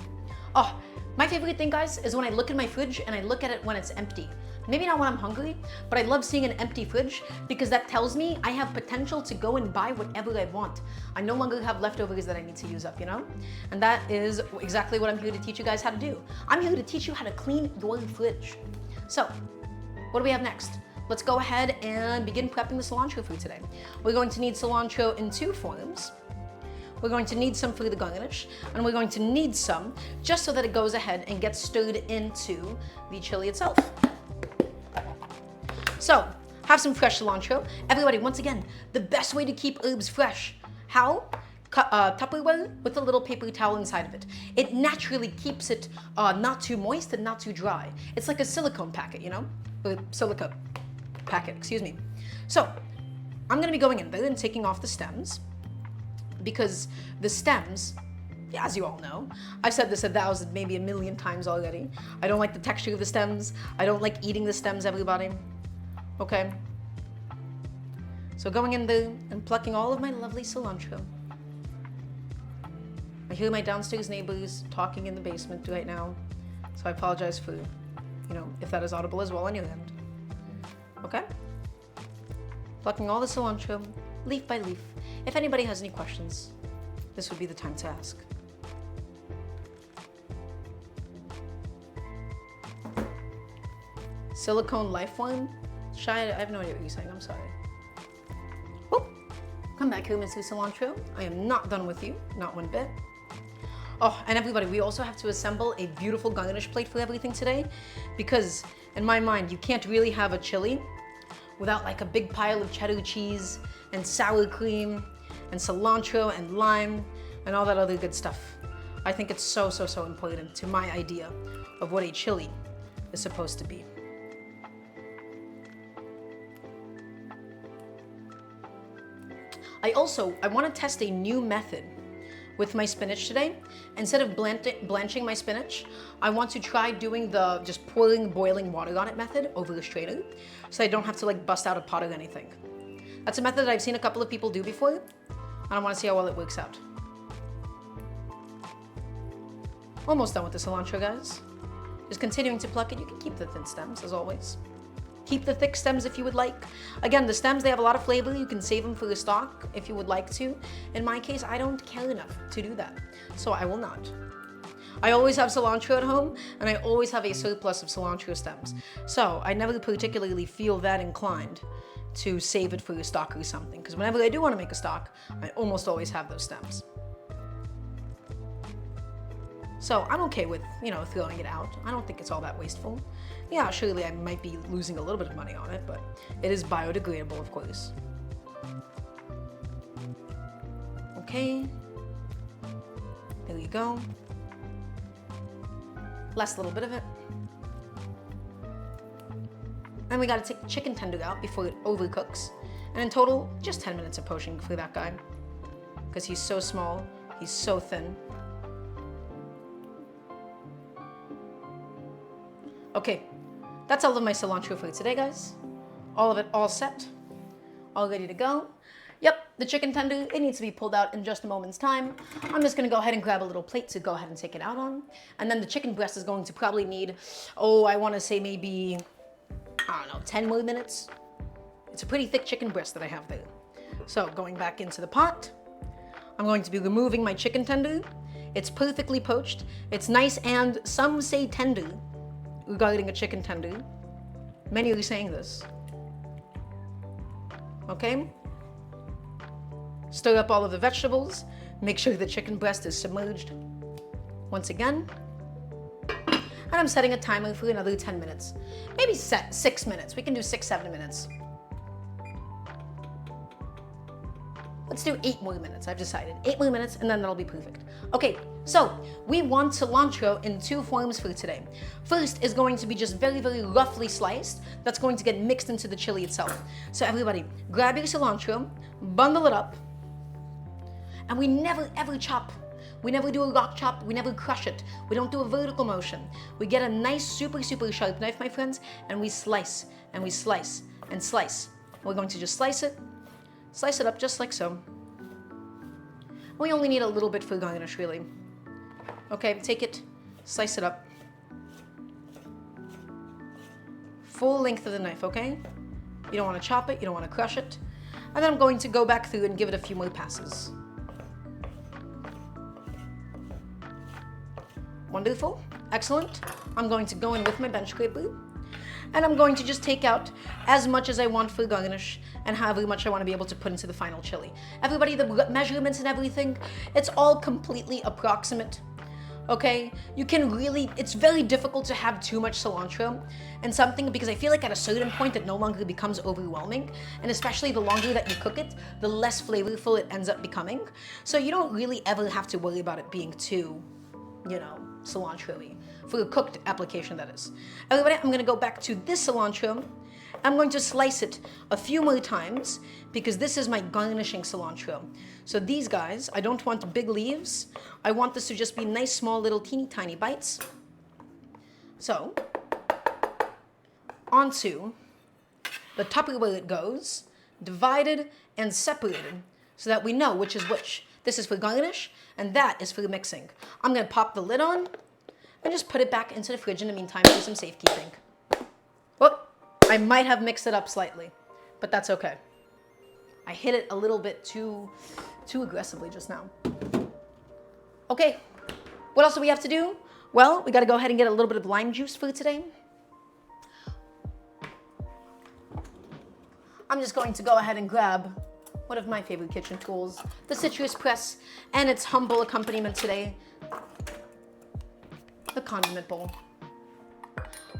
Oh, my favorite thing, guys, is when I look at my fridge and I look at it when it's empty. Maybe not when I'm hungry, but I love seeing an empty fridge because that tells me I have potential to go and buy whatever I want. I no longer have leftovers that I need to use up, you know? And that is exactly what I'm here to teach you guys how to do. I'm here to teach you how to clean your fridge. So, what do we have next? Let's go ahead and begin prepping the cilantro for today. We're going to need cilantro in 2 forms. We're going to need some for the garnish, and we're going to need some just so that it goes ahead and gets stirred into the chili itself. So, have some fresh cilantro. Everybody, once again, the best way to keep herbs fresh. How? Tupperware with a little paper towel inside of it. It naturally keeps it not too moist and not too dry. It's like a silicone packet, you know? Or silica packet, excuse me. So, I'm gonna be going in there and taking off the stems, because the stems, as you all know, I've said this 1,000, maybe 1,000,000 times already. I don't like the texture of the stems. I don't like eating the stems, everybody. Okay? So going in there and plucking all of my lovely cilantro. I hear my downstairs neighbors talking in the basement right now, so I apologize for, you know, if that is audible as well on your end. Okay? Plucking all the cilantro, leaf by leaf. If anybody has any questions, this would be the time to ask. Silicone lifeline? Shy, I have no idea what you're saying, I'm sorry. Oh, come back here, Mr. Cilantro. I am not done with you, not one bit. Oh, and everybody, we also have to assemble a beautiful garnish plate for everything today, because in my mind, you can't really have a chili without like a big pile of cheddar cheese and sour cream and cilantro and lime and all that other good stuff. I think it's so, so, so important to my idea of what a chili is supposed to be. I want to test a new method with my spinach today. Instead of blanching my spinach, I want to try doing the just pouring boiling water on it method over the strainer, so I don't have to like bust out a pot or anything. That's a method that I've seen a couple of people do before, and I want to see how well it works out. Almost done with the cilantro, guys. Just continuing to pluck it. You can keep the thin stems, as always. Keep the thick stems if you would like. Again, the stems, they have a lot of flavor. You can save them for the stock if you would like to. In my case, I don't care enough to do that, so I will not. I always have cilantro at home, and I always have a surplus of cilantro stems. So I never particularly feel that inclined to save it for a stock or something, because whenever I do want to make a stock, I almost always have those stems. So I'm okay with, throwing it out. I don't think it's all that wasteful. Yeah, surely I might be losing a little bit of money on it, but it is biodegradable, of course. Okay. There you go. Last little bit of it. And we gotta take the chicken tender out before it overcooks. And in total, just 10 minutes of poaching for that guy. Because he's so small, he's so thin. Okay, that's all of my cilantro for today, guys. All of it all set, all ready to go. Yep, the chicken tender, it needs to be pulled out in just a moment's time. I'm just gonna go ahead and grab a little plate to go ahead and take it out on. And then the chicken breast is going to probably need, I wanna say maybe, 10 more minutes. It's a pretty thick chicken breast that I have there. So going back into the pot, I'm going to be removing my chicken tender. It's perfectly poached. It's nice and some say tender regarding a chicken tender. Many are saying this. Okay? Stir up all of the vegetables. Make sure the chicken breast is submerged once again. And I'm setting a timer for another 10 minutes. Maybe 6 minutes. We can do 6-7 minutes. Let's do 8 more minutes, I've decided. 8 more minutes, and then that'll be perfect. Okay, so we want cilantro in 2 forms for today. First is going to be just very, very roughly sliced. That's going to get mixed into the chili itself. So everybody, grab your cilantro, bundle it up, and we never ever chop. We never do a rock chop, we never crush it. We don't do a vertical motion. We get a nice, super, super sharp knife, my friends, and we slice, and we slice, and slice. We're going to just slice it up just like so. We only need a little bit for garnish, really. Okay, take it, slice it up. Full length of the knife, okay? You don't want to chop it, you don't want to crush it. And then I'm going to go back through and give it a few more passes. Wonderful, excellent. I'm going to go in with my bench scraper, and I'm going to just take out as much as I want for garnish and however much I want to be able to put into the final chili. Everybody, the measurements and everything, it's all completely approximate, okay? You can really, it's very difficult to have too much cilantro and something, because I feel like at a certain point it no longer becomes overwhelming, and especially the longer that you cook it, the less flavorful it ends up becoming. So you don't really ever have to worry about it being too, cilantro-y. For a cooked application, that is. Everybody, I'm gonna go back to this cilantro. I'm going to slice it a few more times because this is my garnishing cilantro. So these guys, I don't want big leaves. I want this to just be nice, small, little, teeny tiny bites. So, onto the Tupperware it goes, divided and separated so that we know which is which. This is for garnish, and that is for mixing. I'm gonna pop the lid on and just put it back into the fridge in the meantime for some safekeeping. Oh, I might have mixed it up slightly, but that's okay. I hit it a little bit too aggressively just now. Okay, what else do we have to do? Well, we gotta go ahead and get a little bit of lime juice for today. I'm just going to go ahead and grab one of my favorite kitchen tools, the citrus press, and its humble accompaniment today, the condiment bowl.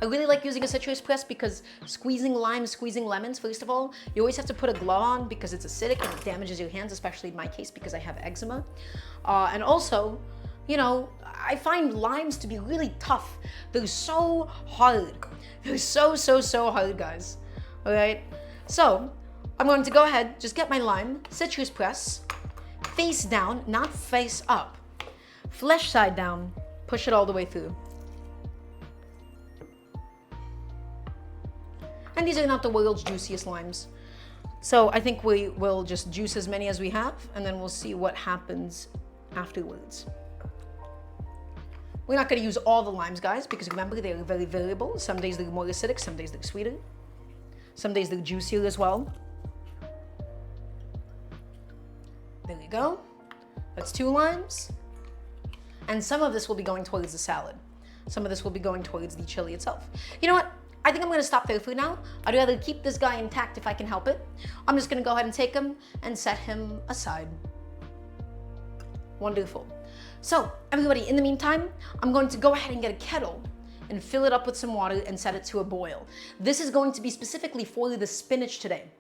I really like using a citrus press because squeezing limes, squeezing lemons, first of all, you always have to put a glove on because it's acidic and it damages your hands, especially in my case because I have eczema. And also, I find limes to be really tough. They're so hard. They're so hard, guys. All right? So, I'm going to go ahead, just get my lime, citrus press, face down, not face up, flesh side down, push it all the way through. And these are not the world's juiciest limes. So I think we will just juice as many as we have, and then we'll see what happens afterwards. We're not gonna use all the limes, guys, because remember, they're very variable. Some days they're more acidic, some days they're sweeter. Some days they're juicier as well. There we go. That's 2 limes. And some of this will be going towards the salad. Some of this will be going towards the chili itself. You know what? I think I'm gonna stop there for now. I'd rather keep this guy intact if I can help it. I'm just gonna go ahead and take him and set him aside. Wonderful. So, everybody, in the meantime, I'm going to go ahead and get a kettle and fill it up with some water and set it to a boil. This is going to be specifically for the spinach today.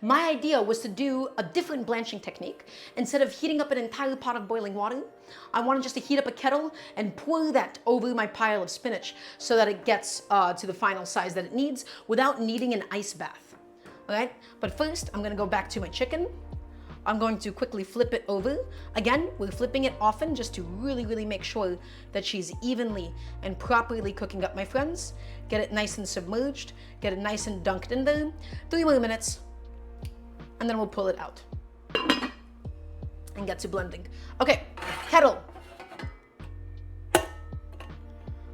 My idea was to do a different blanching technique. Instead of heating up an entire pot of boiling water, I wanted just to heat up a kettle and pour that over my pile of spinach so that it gets to the final size that it needs without needing an ice bath. All right, but first I'm gonna go back to my chicken. I'm going to quickly flip it over. Again, we're flipping it often just to really make sure that she's evenly and properly cooking up, my friends. Get it nice and submerged, get it nice and dunked in there. 3 more minutes, and then we'll pull it out and get to blending. Okay, kettle.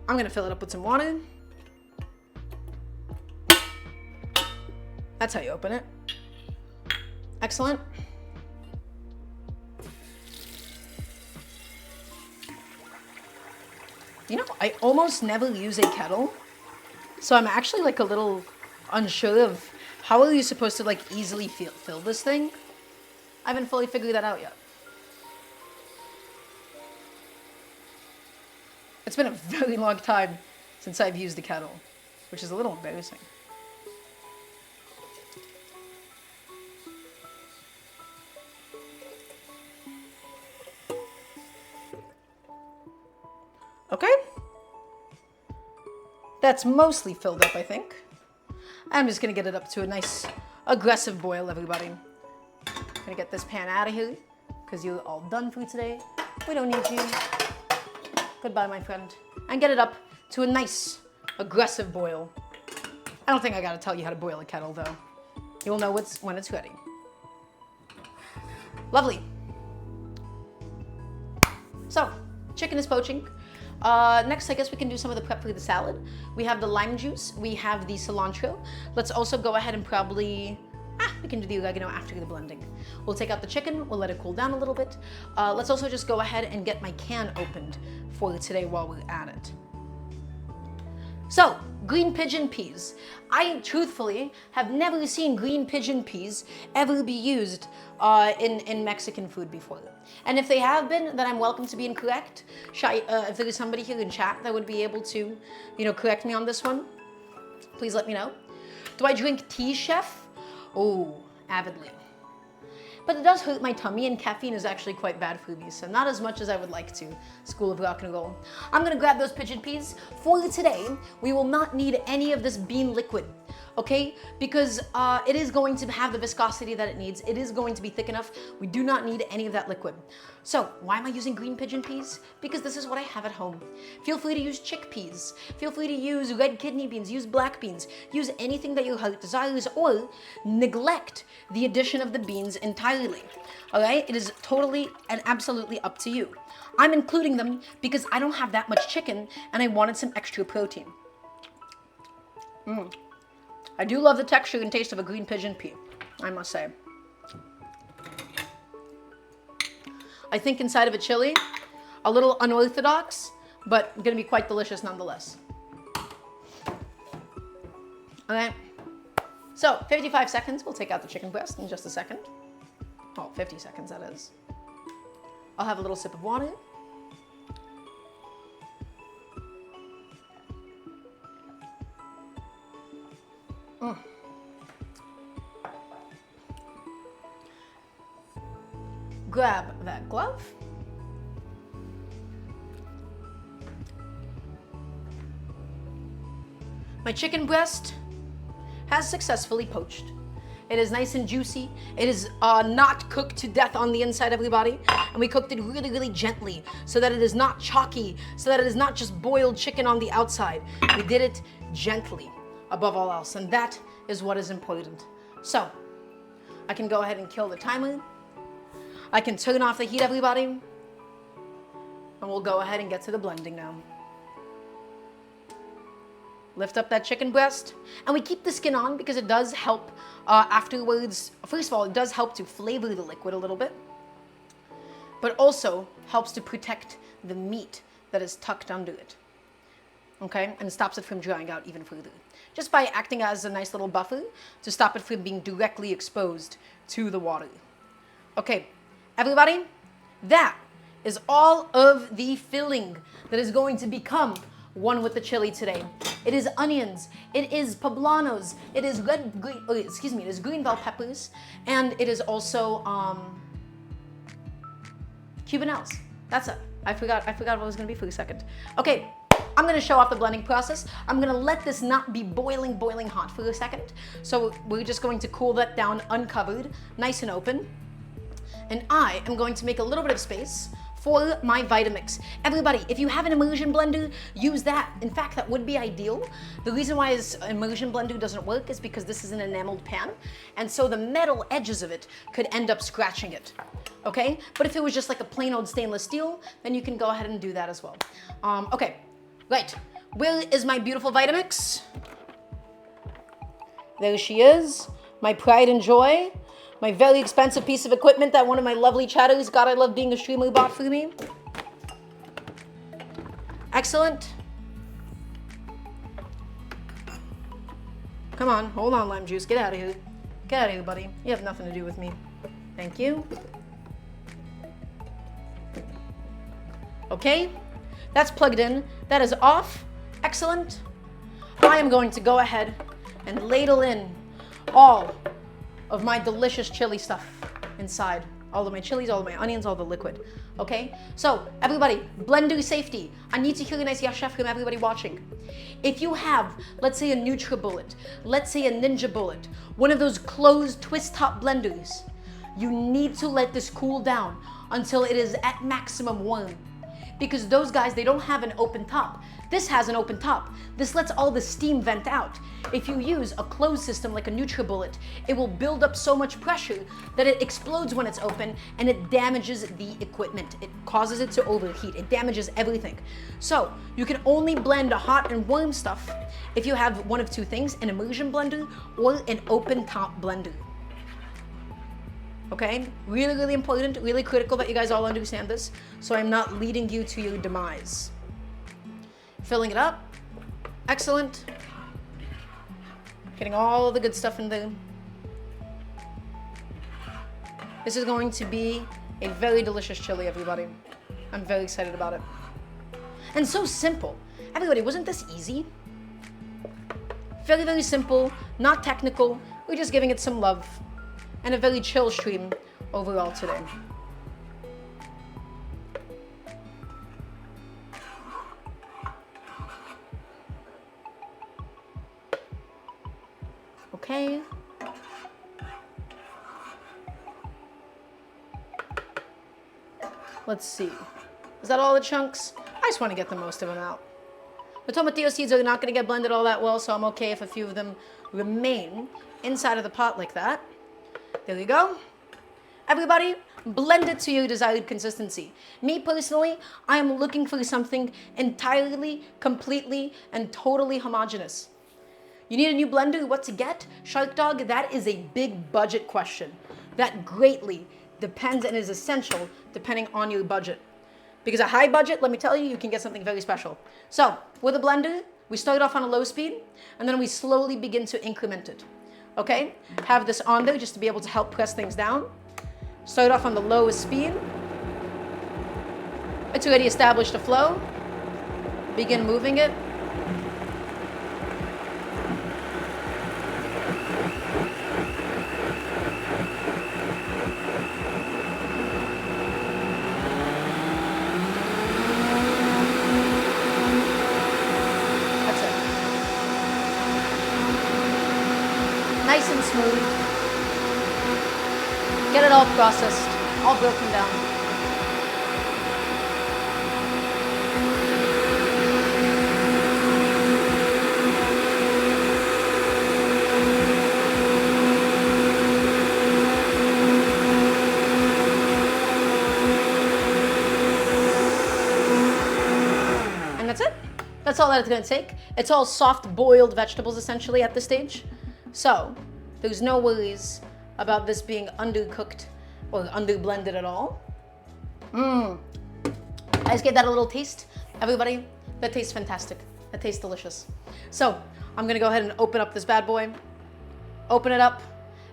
I'm gonna fill it up with some water. That's how you open it. Excellent. You know, I almost never use a kettle, so I'm actually like a little unsure of how are you supposed to like easily fill this thing. I haven't fully figured that out yet. It's been a very long time since I've used a kettle, which is a little embarrassing. Okay, that's mostly filled up, I think. I'm just gonna get it up to a nice aggressive boil, everybody. Gonna get this pan out of here because you're all done for today. We don't need you. Goodbye, my friend. And get it up to a nice aggressive boil. I don't think I gotta tell you how to boil a kettle though. You'll know when it's ready. Lovely. So, chicken is poaching. Next, I guess we can do some of the prep for the salad. We have the lime juice, we have the cilantro. Let's also go ahead and probably, we can do the oregano after the blending. We'll take out the chicken, we'll let it cool down a little bit. Let's also just go ahead and get my can opened for today while we're at it. So, green pigeon peas. I truthfully have never seen green pigeon peas ever be used in Mexican food before. And if they have been, then I'm welcome to be incorrect. If there is somebody here in chat that would be able to, correct me on this one, please let me know. Do I drink tea, chef? Oh, avidly. But it does hurt my tummy, and caffeine is actually quite bad for me, so not as much as I would like to. School of rock and roll. I'm gonna grab those pigeon peas. For today, we will not need any of this bean liquid, okay? Because it is going to have the viscosity that it needs. It is going to be thick enough. We do not need any of that liquid. So, why am I using green pigeon peas? Because this is what I have at home. Feel free to use chickpeas. Feel free to use red kidney beans, use black beans, use anything that your heart desires, or neglect the addition of the beans entirely. All right? It is totally and absolutely up to you. I'm including them because I don't have that much chicken and I wanted some extra protein. I do love the texture and taste of a green pigeon pea, I must say. I think inside of a chili, a little unorthodox, but gonna be quite delicious nonetheless. Okay, so 55 seconds, we'll take out the chicken breast in just a second. Oh, 50 seconds that is. I'll have a little sip of water. Grab that glove. My chicken breast has successfully poached. It is nice and juicy. It is not cooked to death on the inside, everybody. And we cooked it really gently so that it is not chalky, so that it is not just boiled chicken on the outside. We did it gently, above all else, and that is what is important. So, I can go ahead and kill the timer. I can turn off the heat, everybody. And we'll go ahead and get to the blending now. Lift up that chicken breast. And we keep the skin on because it does help afterwards. First of all, it does help to flavor the liquid a little bit, but also helps to protect the meat that is tucked under it. Okay? And stops it from drying out even further. Just by acting as a nice little buffer to stop it from being directly exposed to the water. Okay, everybody, that is all of the filling that is going to become one with the chili today. It is onions, it is poblanos, it is it is green bell peppers, and it is also cubanelles. That's it. I forgot what it was gonna be for a second. Okay, I'm gonna show off the blending process. I'm gonna let this not be boiling hot for a second. So we're just going to cool that down uncovered, nice and open. And I am going to make a little bit of space for my Vitamix. Everybody, if you have an immersion blender, use that. In fact, that would be ideal. The reason why this immersion blender doesn't work is because this is an enameled pan, and so the metal edges of it could end up scratching it, okay? But if it was just like a plain old stainless steel, then you can go ahead and do that as well. Okay, right. Where is my beautiful Vitamix? There she is, my pride and joy. My very expensive piece of equipment that one of my lovely chatters, God, I love being a streamer, bought for me. Excellent. Come on, hold on, lime juice. Get out of here. Get out of here, buddy. You have nothing to do with me. Thank you. Okay, that's plugged in. That is off. Excellent. I am going to go ahead and ladle in all of my delicious chili stuff inside. All of my chilies, all of my onions, all the liquid. Okay? So, everybody, blender safety. I need to hear a nice yes chef from everybody watching. If you have, let's say a NutriBullet, let's say a Ninja Bullet, one of those closed twist top blenders, you need to let this cool down until it is at maximum warm. Because those guys, they don't have an open top. This has an open top. This lets all the steam vent out. If you use a closed system like a NutriBullet, it will build up so much pressure that it explodes when it's open and it damages the equipment. It causes it to overheat. It damages everything. So you can only blend hot and warm stuff if you have one of two things, an immersion blender or an open top blender. Okay, really, really important, really critical that you guys all understand this, so I'm not leading you to your demise. Filling it up, excellent. Getting all the good stuff in there. This is going to be a very delicious chili, everybody. I'm very excited about it. And so simple. Everybody, wasn't this easy? Very, very simple, not technical. We're just giving it some love. And a very chill stream overall today. Okay. Let's see. Is that all the chunks? I just want to get the most of them out. The tomatillo seeds are not going to get blended all that well, so I'm okay if a few of them remain inside of the pot like that. There you go. Everybody, blend it to your desired consistency. Me personally, I am looking for something entirely, completely, and totally homogeneous. You need a new blender, what to get? Shark Dog, that is a big budget question. That greatly depends and is essential depending on your budget. Because a high budget, let me tell you, you can get something very special. So, with a blender, we start off on a low speed, and then we slowly begin to increment it. Okay, have this on there just to be able to help press things down. Start off on the lowest speed. It's already established a flow. Begin moving it. Nice and smooth. Get it all processed, all broken down. And that's it. That's That's all that it's gonna take. It's all soft boiled vegetables essentially at this stage. So there's no worries about this being undercooked or under blended at all. I just gave that a little taste. Everybody, that tastes fantastic. That tastes delicious. So I'm gonna go ahead and open up this bad boy. Open it up.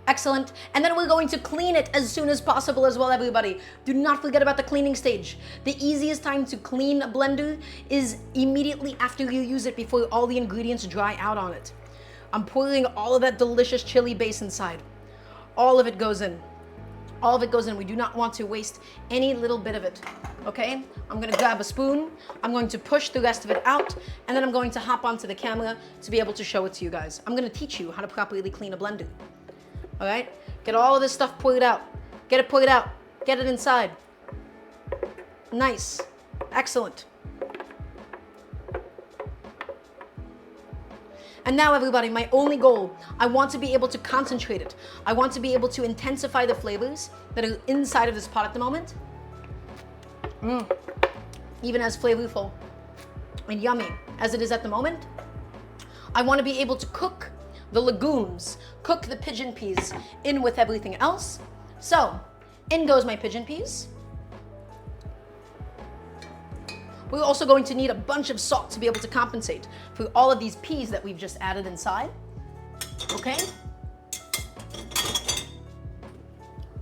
Excellent. And then we're going to clean it as soon as possible as well, everybody. Do not forget about the cleaning stage. The easiest time to clean a blender is immediately after you use it, before all the ingredients dry out on it. I'm pouring all of that delicious chili base inside. All of it goes in. All of it goes in. We do not want to waste any little bit of it. Okay? I'm gonna grab a spoon. I'm going to push the rest of it out, and then I'm going to hop onto the camera to be able to show it to you guys. I'm gonna teach you how to properly clean a blender. All right? Get all of this stuff poured out. Get it poured out. Get it inside. Nice. Excellent. And now, everybody, my only goal, I want to be able to concentrate it. I want to be able to intensify the flavors that are inside of this pot at the moment. Even as flavorful and yummy as it is at the moment, I want to be able to cook the legumes, cook the pigeon peas in with everything else. So, in goes my pigeon peas. We're also going to need a bunch of salt to be able to compensate for all of these peas that we've just added inside. Okay?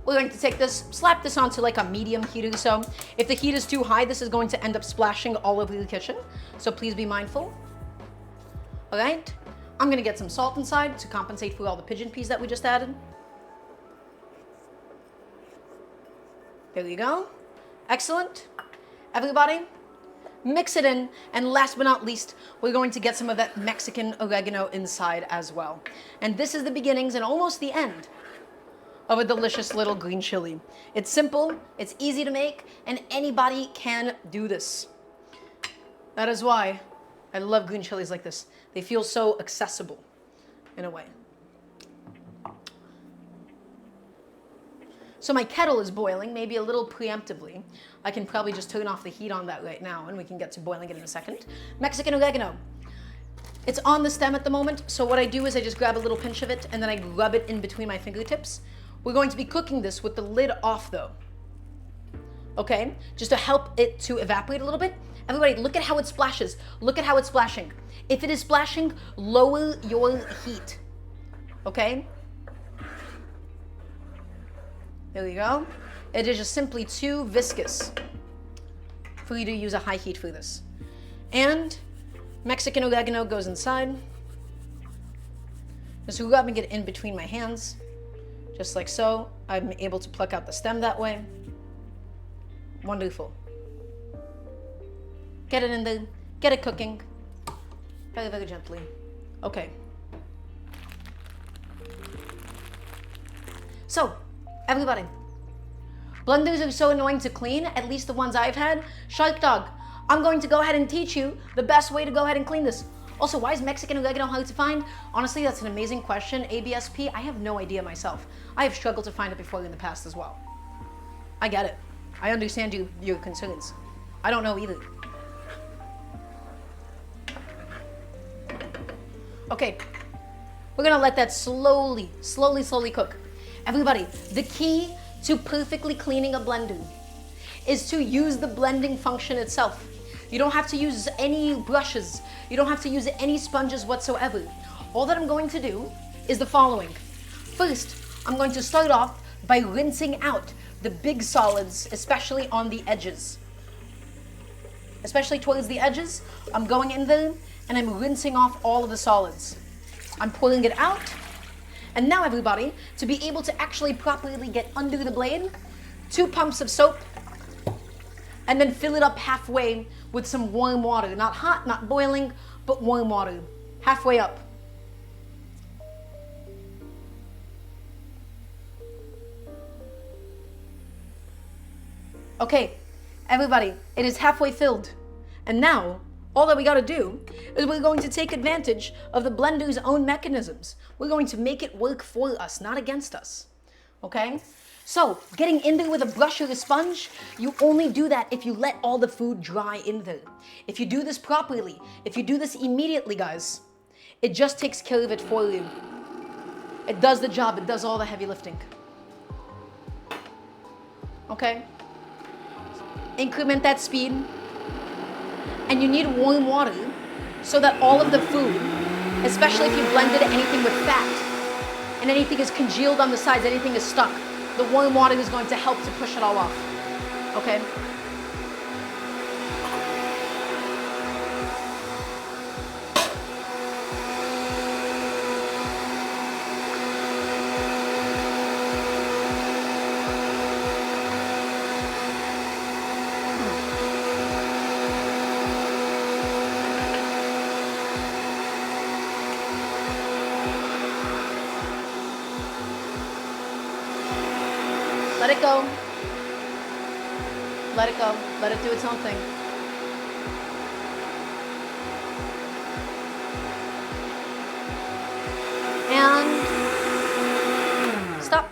We're going to take this, slap this onto like a medium heat or so. If the heat is too high, this is going to end up splashing all over the kitchen. So please be mindful. All right? I'm gonna get some salt inside to compensate for all the pigeon peas that we just added. There you go. Excellent. Everybody, mix it in. And last but not least, we're going to get some of that Mexican oregano inside as well. And this is the beginnings and almost the end of a delicious little green chili. It's simple, it's easy to make, and anybody can do this. That is why I love green chilies like this. They feel so accessible in a way. So my kettle is boiling, maybe a little preemptively. I can probably just turn off the heat on that right now and we can get to boiling it in a second. Mexican oregano. It's on the stem at the moment, so what I do is I just grab a little pinch of it and then I rub it in between my fingertips. We're going to be cooking this with the lid off though. Okay? Just to help it to evaporate a little bit. Everybody, look at how it splashes. Look at how it's splashing. If it is splashing, lower your heat. Okay? There you go. It is just simply too viscous for you to use a high heat for this. And Mexican oregano goes inside. Just rubbing it in between my hands, just like so. I'm able to pluck out the stem that way. Wonderful. Get it in there, get it cooking. Very, very gently. Okay. So, everybody, blenders are so annoying to clean, at least the ones I've had. Shark Dog, I'm going to go ahead and teach you the best way to go ahead and clean this. Also, why is Mexican oregano hard to find? Honestly, that's an amazing question. ABSP, I have no idea myself. I have struggled to find it before in the past as well. I get it. I understand your concerns. I don't know either. Okay, we're gonna let that slowly cook. Everybody, the key to perfectly cleaning a blender is to use the blending function itself. You don't have to use any brushes. You don't have to use any sponges whatsoever. All that I'm going to do is the following. First, I'm going to start off by rinsing out the big solids, especially on the edges. Especially towards the edges, I'm going in there and I'm rinsing off all of the solids. I'm pulling it out. And now everybody, to be able to actually properly get under the blade, 2 pumps of soap, and then fill it up halfway with some warm water. Not hot, not boiling, but warm water. Halfway up. Okay, everybody, it is halfway filled. And now, all that we gotta do is we're going to take advantage of the blender's own mechanisms. We're going to make it work for us, not against us. Okay? So, getting in there with a brush or a sponge, you only do that if you let all the food dry in there. If you do this properly, if you do this immediately, guys, it just takes care of it for you. It does the job, it does all the heavy lifting. Okay? Increment that speed. And you need warm water so that all of the food, especially if you blended anything with fat, and anything is congealed on the sides, anything is stuck, the warm water is going to help to push it all off. Okay? Let it go. Let it go. Let it do its own thing. And stop.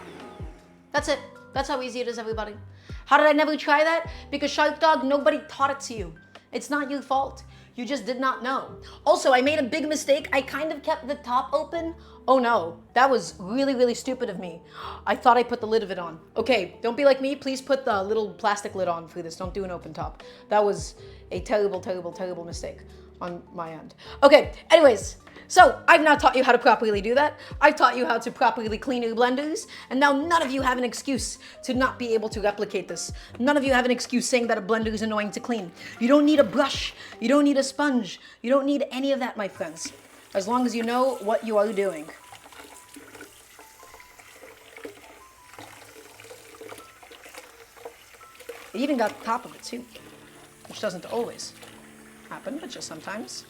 That's it. That's how easy it is, everybody. How did I never try that? Because Shark Dog, nobody taught it to you. It's not your fault. You just did not know. Also, I made a big mistake. I kind of kept the top open. Oh no, that was really, really stupid of me. I thought I put the lid of it on. Okay, don't be like me. Please put the little plastic lid on for this. Don't do an open top. That was a terrible, terrible, terrible mistake on my end. Okay, anyways. So, I've now taught you how to properly do that. I've taught you how to properly clean your blenders, and now none of you have an excuse to not be able to replicate this. None of you have an excuse saying that a blender is annoying to clean. You don't need a brush. You don't need a sponge. You don't need any of that, my friends, as long as you know what you are doing. It even got the top of it too, which doesn't always happen, but just sometimes.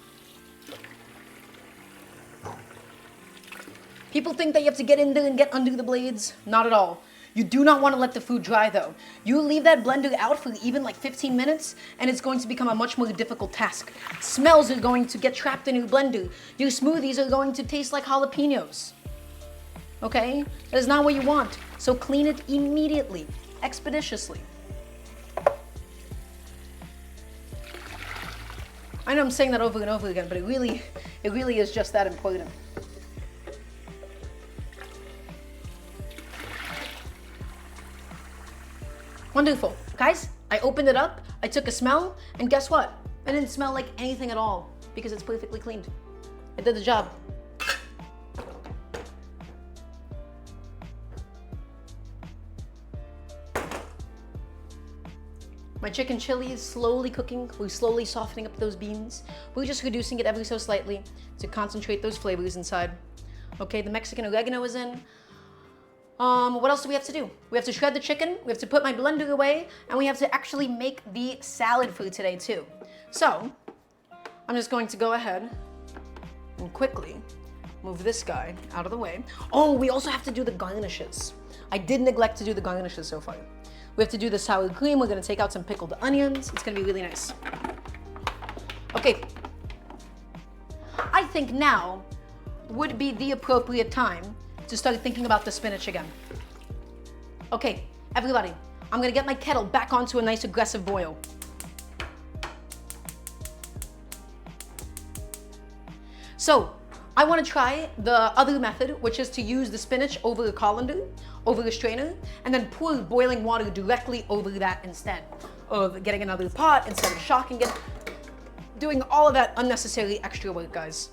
People think that you have to get in there and get under the blades. Not at all. You do not want to let the food dry though. You leave that blender out for even like 15 minutes and it's going to become a much more difficult task. Smells are going to get trapped in your blender. Your smoothies are going to taste like jalapenos. Okay? That is not what you want. So clean it immediately, expeditiously. I know I'm saying that over and over again, but it really is just that important. Wonderful. Guys, I opened it up, I took a smell, and guess what? It didn't smell like anything at all because it's perfectly cleaned. It did the job. My chicken chili is slowly cooking. We're slowly softening up those beans. We're just reducing it ever so slightly to concentrate those flavors inside. Okay, the Mexican oregano is in. What else do we have to do? We have to shred the chicken, we have to put my blender away, and we have to actually make the salad for today too. So, I'm just going to go ahead and quickly move this guy out of the way. Oh, we also have to do the garnishes. I did neglect to do the garnishes so far. We have to do the sour cream. We're gonna take out some pickled onions. It's gonna be really nice. Okay. I think now would be the appropriate time to start thinking about the spinach again. Okay, everybody, I'm gonna get my kettle back onto a nice aggressive boil. So, I wanna try the other method, which is to use the spinach over a colander, over a strainer, and then pour boiling water directly over that instead of getting another pot, instead of shocking it, doing all of that unnecessary extra work, guys.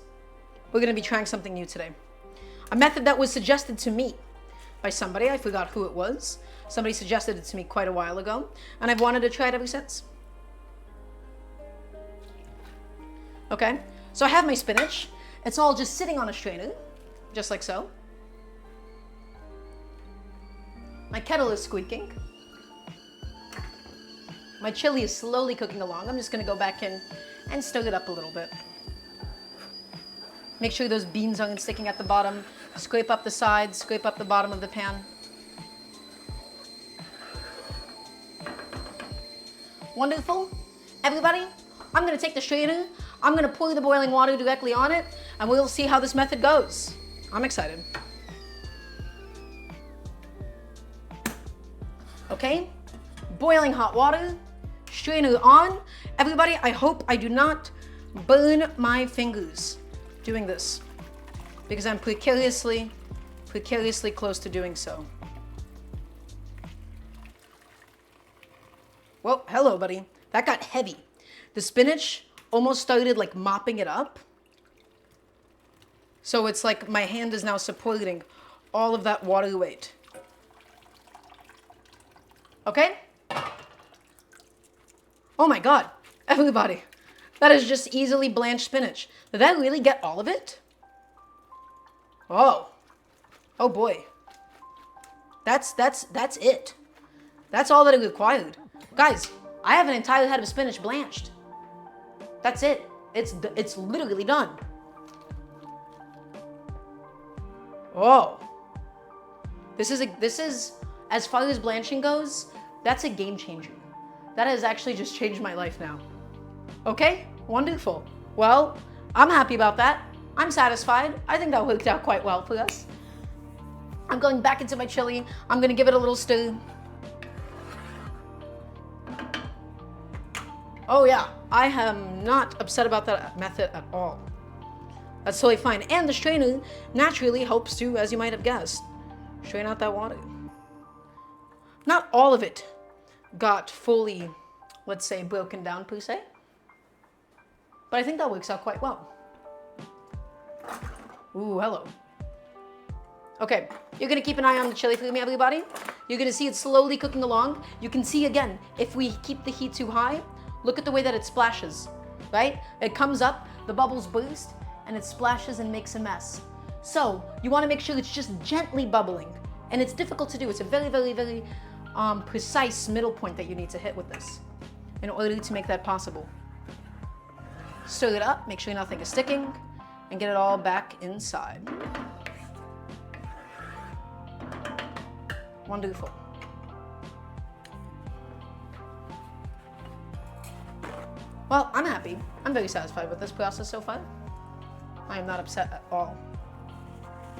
We're gonna be trying something new today. A method that was suggested to me by somebody, I forgot who it was. Somebody suggested it to me quite a while ago, and I've wanted to try it ever since. Okay, so I have my spinach. It's all just sitting on a strainer, just like so. My kettle is squeaking. My chili is slowly cooking along. I'm just gonna go back in and stir it up a little bit. Make sure those beans aren't sticking at the bottom. Scrape up the sides, scrape up the bottom of the pan. Wonderful. Everybody, I'm gonna take the strainer, I'm gonna pour the boiling water directly on it, and we'll see how this method goes. I'm excited. Okay? Boiling hot water, strainer on. Everybody, I hope I do not burn my fingers doing this because I'm precariously close to doing so. Well, hello, buddy. That got heavy. The spinach almost started like mopping it up. So it's like my hand is now supporting all of that water weight. Okay? Oh my God, everybody. That is just easily blanched spinach. Did I really get all of it? Oh. Oh boy. That's it. That's all that it required. Guys, I have an entire head of spinach blanched. That's it. It's literally done. Oh. This is as far as blanching goes, that's a game changer. That has actually just changed my life now. Okay, wonderful. Well, I'm happy about that. I'm satisfied. I think that worked out quite well for us. I'm going back into my chili. I'm gonna give it a little stir. Oh yeah, I am not upset about that method at all. That's totally fine. And the strainer naturally helps to, as you might have guessed, strain out that water. Not all of it got fully, let's say, broken down per se. But I think that works out quite well. Ooh, hello. Okay, you're gonna keep an eye on the chili for me, everybody. You're gonna see it slowly cooking along. You can see again, if we keep the heat too high, look at the way that it splashes, right? It comes up, the bubbles burst, and it splashes and makes a mess. So you wanna make sure it's just gently bubbling. And it's difficult to do. It's a very, very, very precise middle point that you need to hit with this in order to make that possible. Stir it up, make sure nothing is sticking, and get it all back inside. Wonderful. Well, I'm happy. I'm very satisfied with this process so far. I am not upset at all.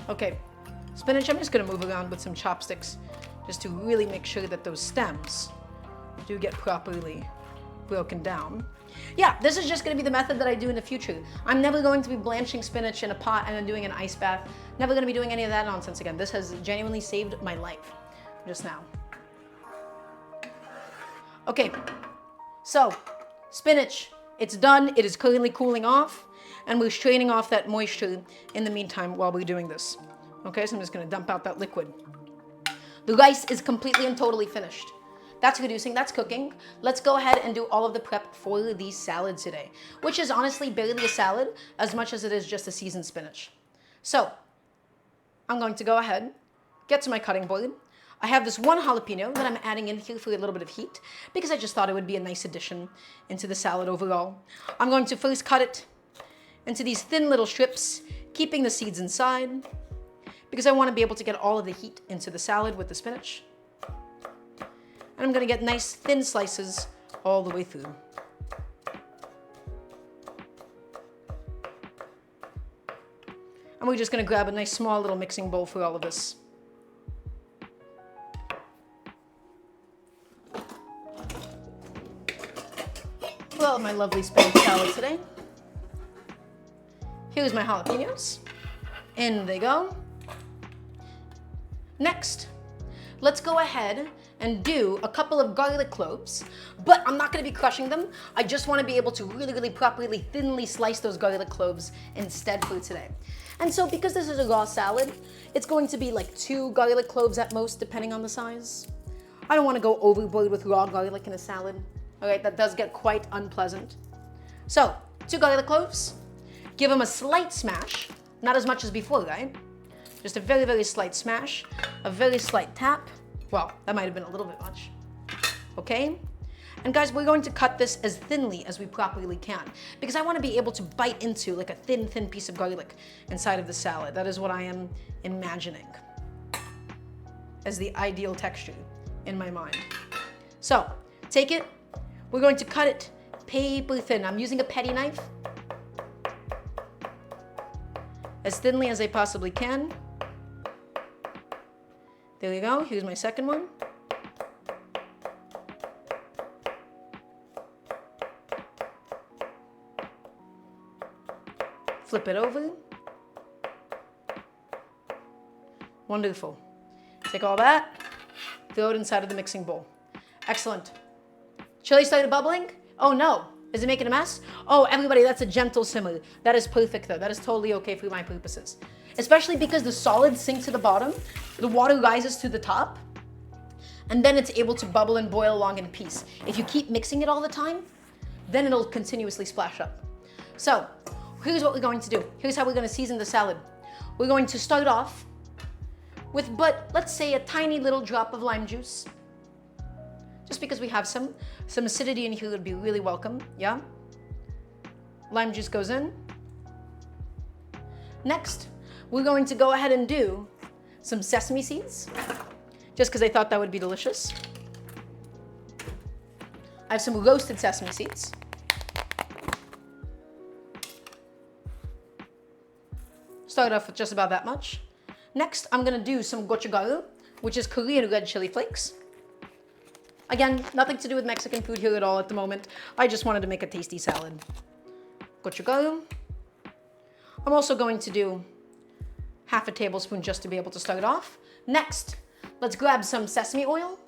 Okay, spinach, I'm just gonna move around with some chopsticks just to really make sure that those stems do get properly broken down. Yeah, this is just gonna be the method that I do in the future. I'm never going to be blanching spinach in a pot and then doing an ice bath. Never gonna be doing any of that nonsense again. This has genuinely saved my life just now. Okay, so spinach, it's done. It is currently cooling off and we're straining off that moisture in the meantime while we're doing this. Okay, so I'm just gonna dump out that liquid. The rice is completely and totally finished. That's reducing, that's cooking. Let's go ahead and do all of the prep for the salad today, which is honestly barely a salad as much as it is just a seasoned spinach. So I'm going to go ahead, get to my cutting board. I have this one jalapeno that I'm adding in here for a little bit of heat because I just thought it would be a nice addition into the salad overall. I'm going to first cut it into these thin little strips, keeping the seeds inside because I want to be able to get all of the heat into the salad with the spinach. And I'm gonna get nice thin slices all the way through. And we're just gonna grab a nice small little mixing bowl for all of this. For all of my lovely spinach salad today. Here's my jalapenos. In they go. Next, let's go ahead and do a couple of garlic cloves, but I'm not gonna be crushing them. I just wanna be able to really, really properly, thinly slice those garlic cloves instead for today. And so because this is a raw salad, it's going to be like 2 garlic cloves at most, depending on the size. I don't wanna go overboard with raw garlic in a salad. All right, that does get quite unpleasant. So, 2 garlic cloves, give them a slight smash, not as much as before, right? Just a very, very slight smash, a very slight tap. Well, that might have been a little bit much. Okay? And guys, we're going to cut this as thinly as we properly can because I want to be able to bite into like a thin, thin piece of garlic inside of the salad. That is what I am imagining as the ideal texture in my mind. So, take it. We're going to cut it paper thin. I'm using a petty knife. As thinly as I possibly can. There we go, here's my second one. Flip it over. Wonderful. Take all that, throw it inside of the mixing bowl. Excellent. Chili started bubbling? Oh no. Is it making a mess? Oh, everybody, that's a gentle simmer. That is perfect though. That is totally okay for my purposes. Especially because the solids sink to the bottom, the water rises to the top, and then it's able to bubble and boil along in peace. If you keep mixing it all the time, then it'll continuously splash up. So, here's what we're going to do. Here's how we're going to season the salad. We're going to start off with, let's say, a tiny little drop of lime juice. Just because we have some acidity in here would be really welcome, yeah? Lime juice goes in. Next, we're going to go ahead and do some sesame seeds, just because I thought that would be delicious. I have some roasted sesame seeds. Start off with just about that much. Next, I'm gonna do some gochugaru, which is Korean red chili flakes. Again, nothing to do with Mexican food here at all at the moment. I just wanted to make a tasty salad. Gochugaru. I'm also going to do half a tablespoon just to be able to start off. Next, let's grab some sesame oil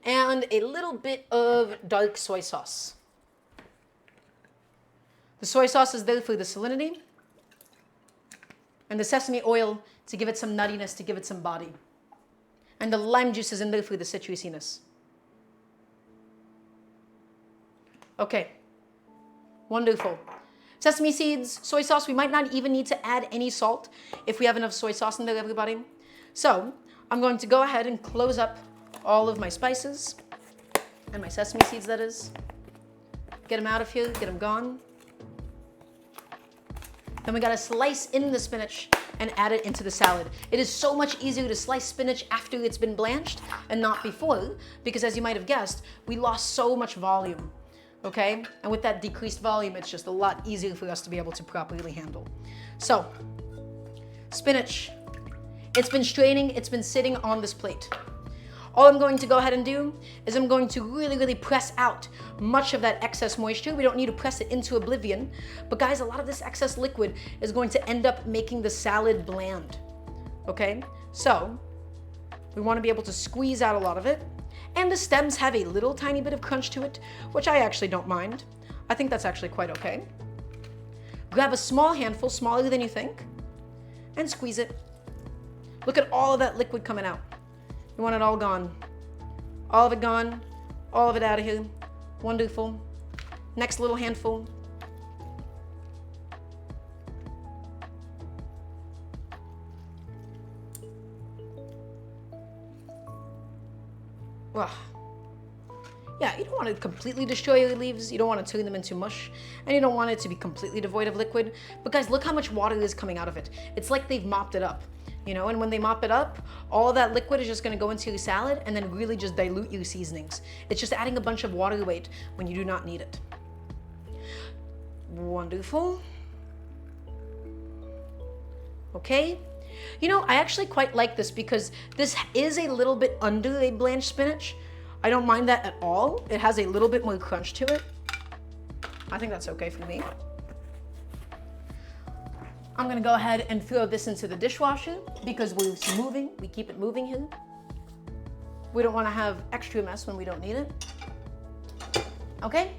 and a little bit of dark soy sauce. The soy sauce is there for the salinity, and the sesame oil to give it some nuttiness, to give it some body. And the lime juice is in there for the citrusiness. Okay, wonderful. Sesame seeds, soy sauce, we might not even need to add any salt if we have enough soy sauce in there, everybody. So, I'm going to go ahead and close up all of my spices, and my sesame seeds, that is. Get them out of here, get them gone. Then we gotta slice in the spinach and add it into the salad. It is so much easier to slice spinach after it's been blanched and not before, because as you might have guessed, we lost so much volume, okay? And with that decreased volume, it's just a lot easier for us to be able to properly handle. So, spinach, it's been straining, it's been sitting on this plate. All I'm going to go ahead and do is I'm going to really press out much of that excess moisture. We don't need to press it into oblivion, but guys, a lot of this excess liquid is going to end up making the salad bland, okay? So, we want to be able to squeeze out a lot of it, and the stems have a little tiny bit of crunch to it, which I actually don't mind. I think that's actually quite okay. Grab a small handful, smaller than you think, and squeeze it. Look at all of that liquid coming out. You want it all gone. All of it gone, all of it out of here. Wonderful. Next little handful. Ugh. Yeah, you don't want to completely destroy your leaves, you don't want to turn them into mush, and you don't want it to be completely devoid of liquid. But guys, look how much water is coming out of it. It's like they've mopped it up. You know, and when they mop it up, all of that liquid is just gonna go into your salad and then really just dilute your seasonings. It's just adding a bunch of water weight when you do not need it. Wonderful. Okay. You know, I actually quite like this because this is a little bit under a blanched spinach. I don't mind that at all. It has a little bit more crunch to it. I think that's okay for me. I'm gonna go ahead and throw this into the dishwasher because we're moving, we keep it moving here. We don't wanna have extra mess when we don't need it. Okay?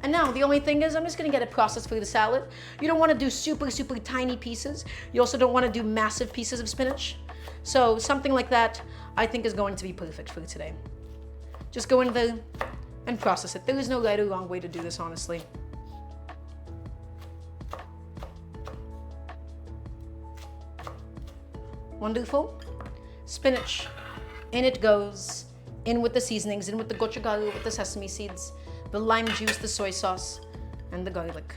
And now the only thing is I'm just gonna get it processed for the salad. You don't wanna do super tiny pieces. You also don't wanna do massive pieces of spinach. So something like that I think is going to be perfect for today. Just go in there and process it. There is no right or wrong way to do this, honestly. Wonderful. Spinach. In it goes. In with the seasonings, in with the gochugaru, with the sesame seeds, the lime juice, the soy sauce, and the garlic.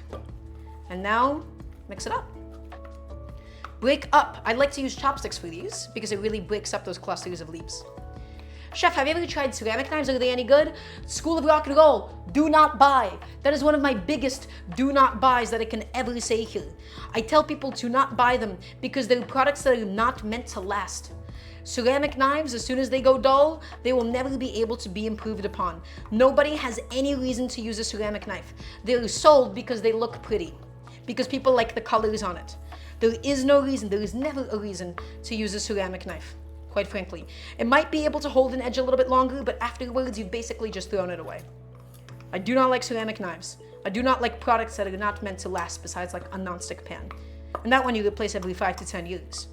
And now, mix it up. Break up. I like to use chopsticks for these because it really breaks up those clusters of leaves. Chef, have you ever tried ceramic knives? Are they any good? School of Rock and Roll, do not buy. That is one of my biggest do not buys that I can ever say here. I tell people to not buy them because they're products that are not meant to last. Ceramic knives, as soon as they go dull, they will never be able to be improved upon. Nobody has any reason to use a ceramic knife. They're sold because they look pretty. because people like the colors on it. There is no reason, there is never a reason to use a ceramic knife, quite frankly. It might be able to hold an edge a little bit longer, but afterwards you've basically just thrown it away. I do not like ceramic knives. I do not like products that are not meant to last besides like a non-stick pan. And that one you replace every 5 to 10 years.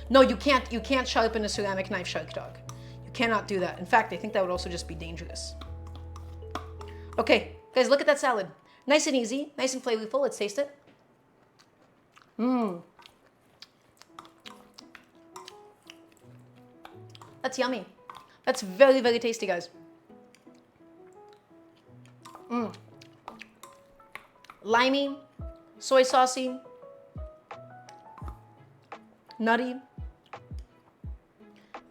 No, you can't sharpen a ceramic knife, Shark Dog. You cannot do that. In fact, I think that would also just be dangerous. Okay, guys, look at that salad. Nice and easy, nice and flavorful. Let's taste it. Mmm. That's yummy. That's very, very tasty, guys. Mmm. Limey, soy saucy, nutty.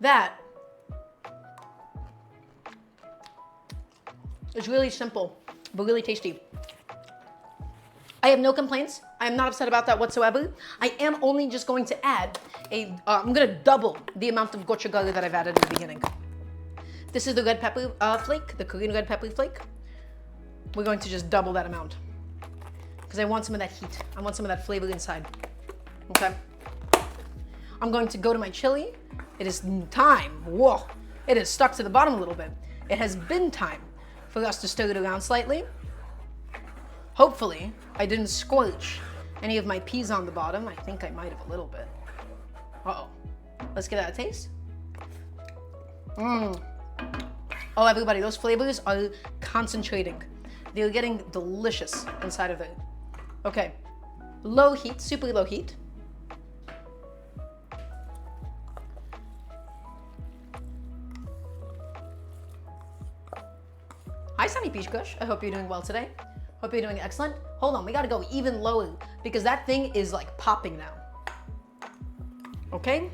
That is really simple, but really tasty. I have no complaints. I am not upset about that whatsoever. I am only just going to add I'm gonna double the amount of gochugaru that I've added in the beginning. This is the red pepper flake, the Korean red pepper flake. We're going to just double that amount because I want some of that heat. I want some of that flavor inside, okay? I'm going to go to my chili. It is time, whoa, it is stuck to the bottom a little bit. It has been time for us to stir it around slightly. Hopefully, I didn't scorch any of my peas on the bottom. I think I might have a little bit. Uh-oh. Let's give that a taste. Mmm. Oh, everybody, those flavors are concentrating. They're getting delicious inside of it. Okay. Low heat, super low heat. Hi, Sunny Peach Kush. I hope you're doing well today. Hope you're doing excellent. Hold on, we gotta go even lower because that thing is like popping now. Okay?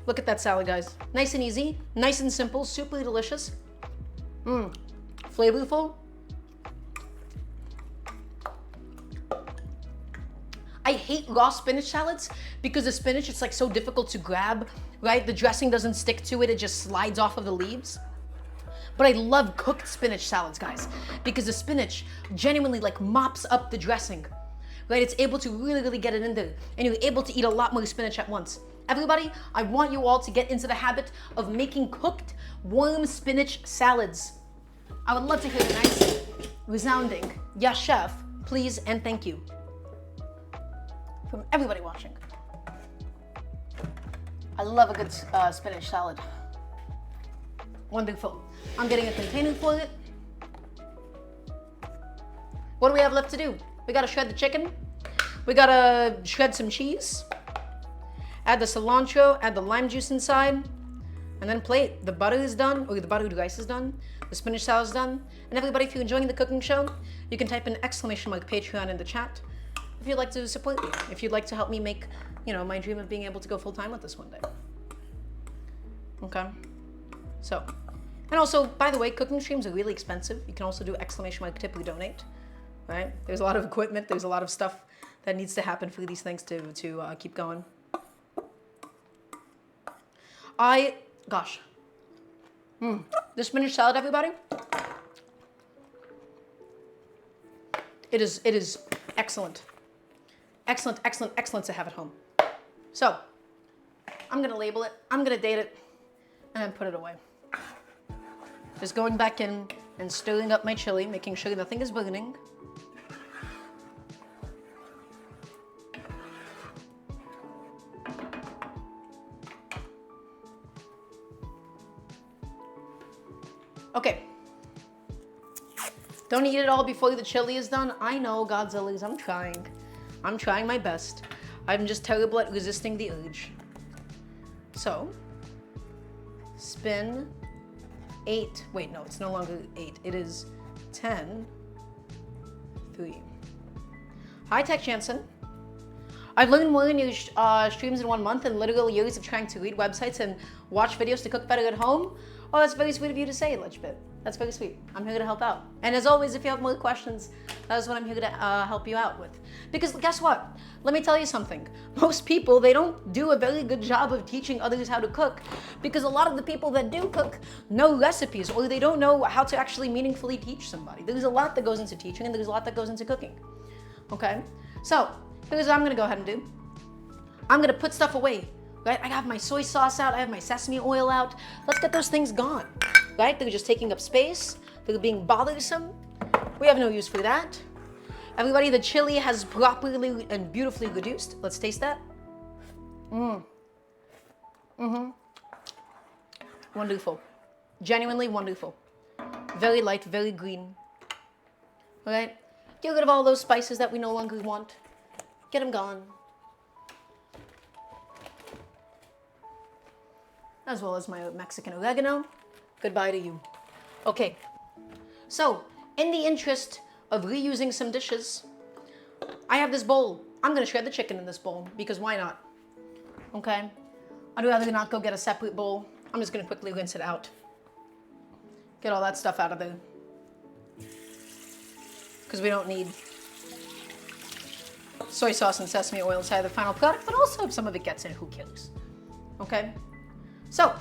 Look at that salad, guys. Nice and easy, nice and simple, super delicious. Mmm, flavorful. I hate raw spinach salads because the spinach, it's like so difficult to grab, right? The dressing doesn't stick to it, it just slides off of the leaves. But I love cooked spinach salads, guys, because the spinach genuinely like mops up the dressing, right? It's able to really, really get it in there, and you're able to eat a lot more spinach at once. Everybody, I want you all to get into the habit of making cooked warm spinach salads. I would love to hear a nice, resounding, yes, chef, please, and thank you from everybody watching. I love a good spinach salad. Wonderful. I'm getting a container for it. What do we have left to do? We gotta shred the chicken. We gotta shred some cheese. Add the cilantro, add the lime juice inside, and then plate. The butter is done, or the buttered rice is done. The spinach salad is done. And everybody, if you're enjoying the cooking show, you can type in exclamation mark Patreon in the chat if you'd like to support me, if you'd like to help me make, you know, my dream of being able to go full time with this one day. Okay? So, and also, by the way, cooking streams are really expensive. You can also do exclamation mark tip or donate, right? There's a lot of equipment, there's a lot of stuff that needs to happen for these things to keep going. The spinach salad, everybody, it is excellent. Excellent, excellent, excellent to have at home. So, I'm gonna label it, I'm gonna date it, and then put it away. Just going back in and stirring up my chili, making sure nothing is burning. Okay. Don't eat it all before the chili is done. I know, Godzillas, I'm trying. I'm trying my best. I'm just terrible at resisting the urge. So, spin 8. Wait, no, it's no longer 8. It is 10, 3. Hi, Tech Jansen. I've learned more in your streams in 1 month than literal years of trying to read websites and watch videos to cook better at home. Oh, that's very sweet of you to say, Lichbit. That's very sweet. I'm here to help out. And as always, if you have more questions, That is what I'm here to help you out with. Because guess what? Let me tell you something. Most people, they don't do a very good job of teaching others how to cook, because a lot of the people that do cook know recipes, or they don't know how to actually meaningfully teach somebody. There's a lot that goes into teaching, and there's a lot that goes into cooking. Okay? So, here's what I'm gonna go ahead and do. I'm gonna put stuff away. Right? I have my soy sauce out, I have my sesame oil out. Let's get those things gone. Right? They're just taking up space, they're being bothersome. We have no use for that. Everybody, the chili has properly and beautifully reduced. Let's taste that. Wonderful. Genuinely wonderful. Very light, very green. All right? Get rid of all those spices that we no longer want. Get them gone. As well as my Mexican oregano. Goodbye to you. Okay. So, in the interest of reusing some dishes, I have this bowl. I'm gonna shred the chicken in this bowl, because why not? Okay? I'd rather not go get a separate bowl. I'm just gonna quickly rinse it out. Get all that stuff out of there. Because we don't need soy sauce and sesame oil inside the final product, but also if some of it gets in, who cares? Okay? So,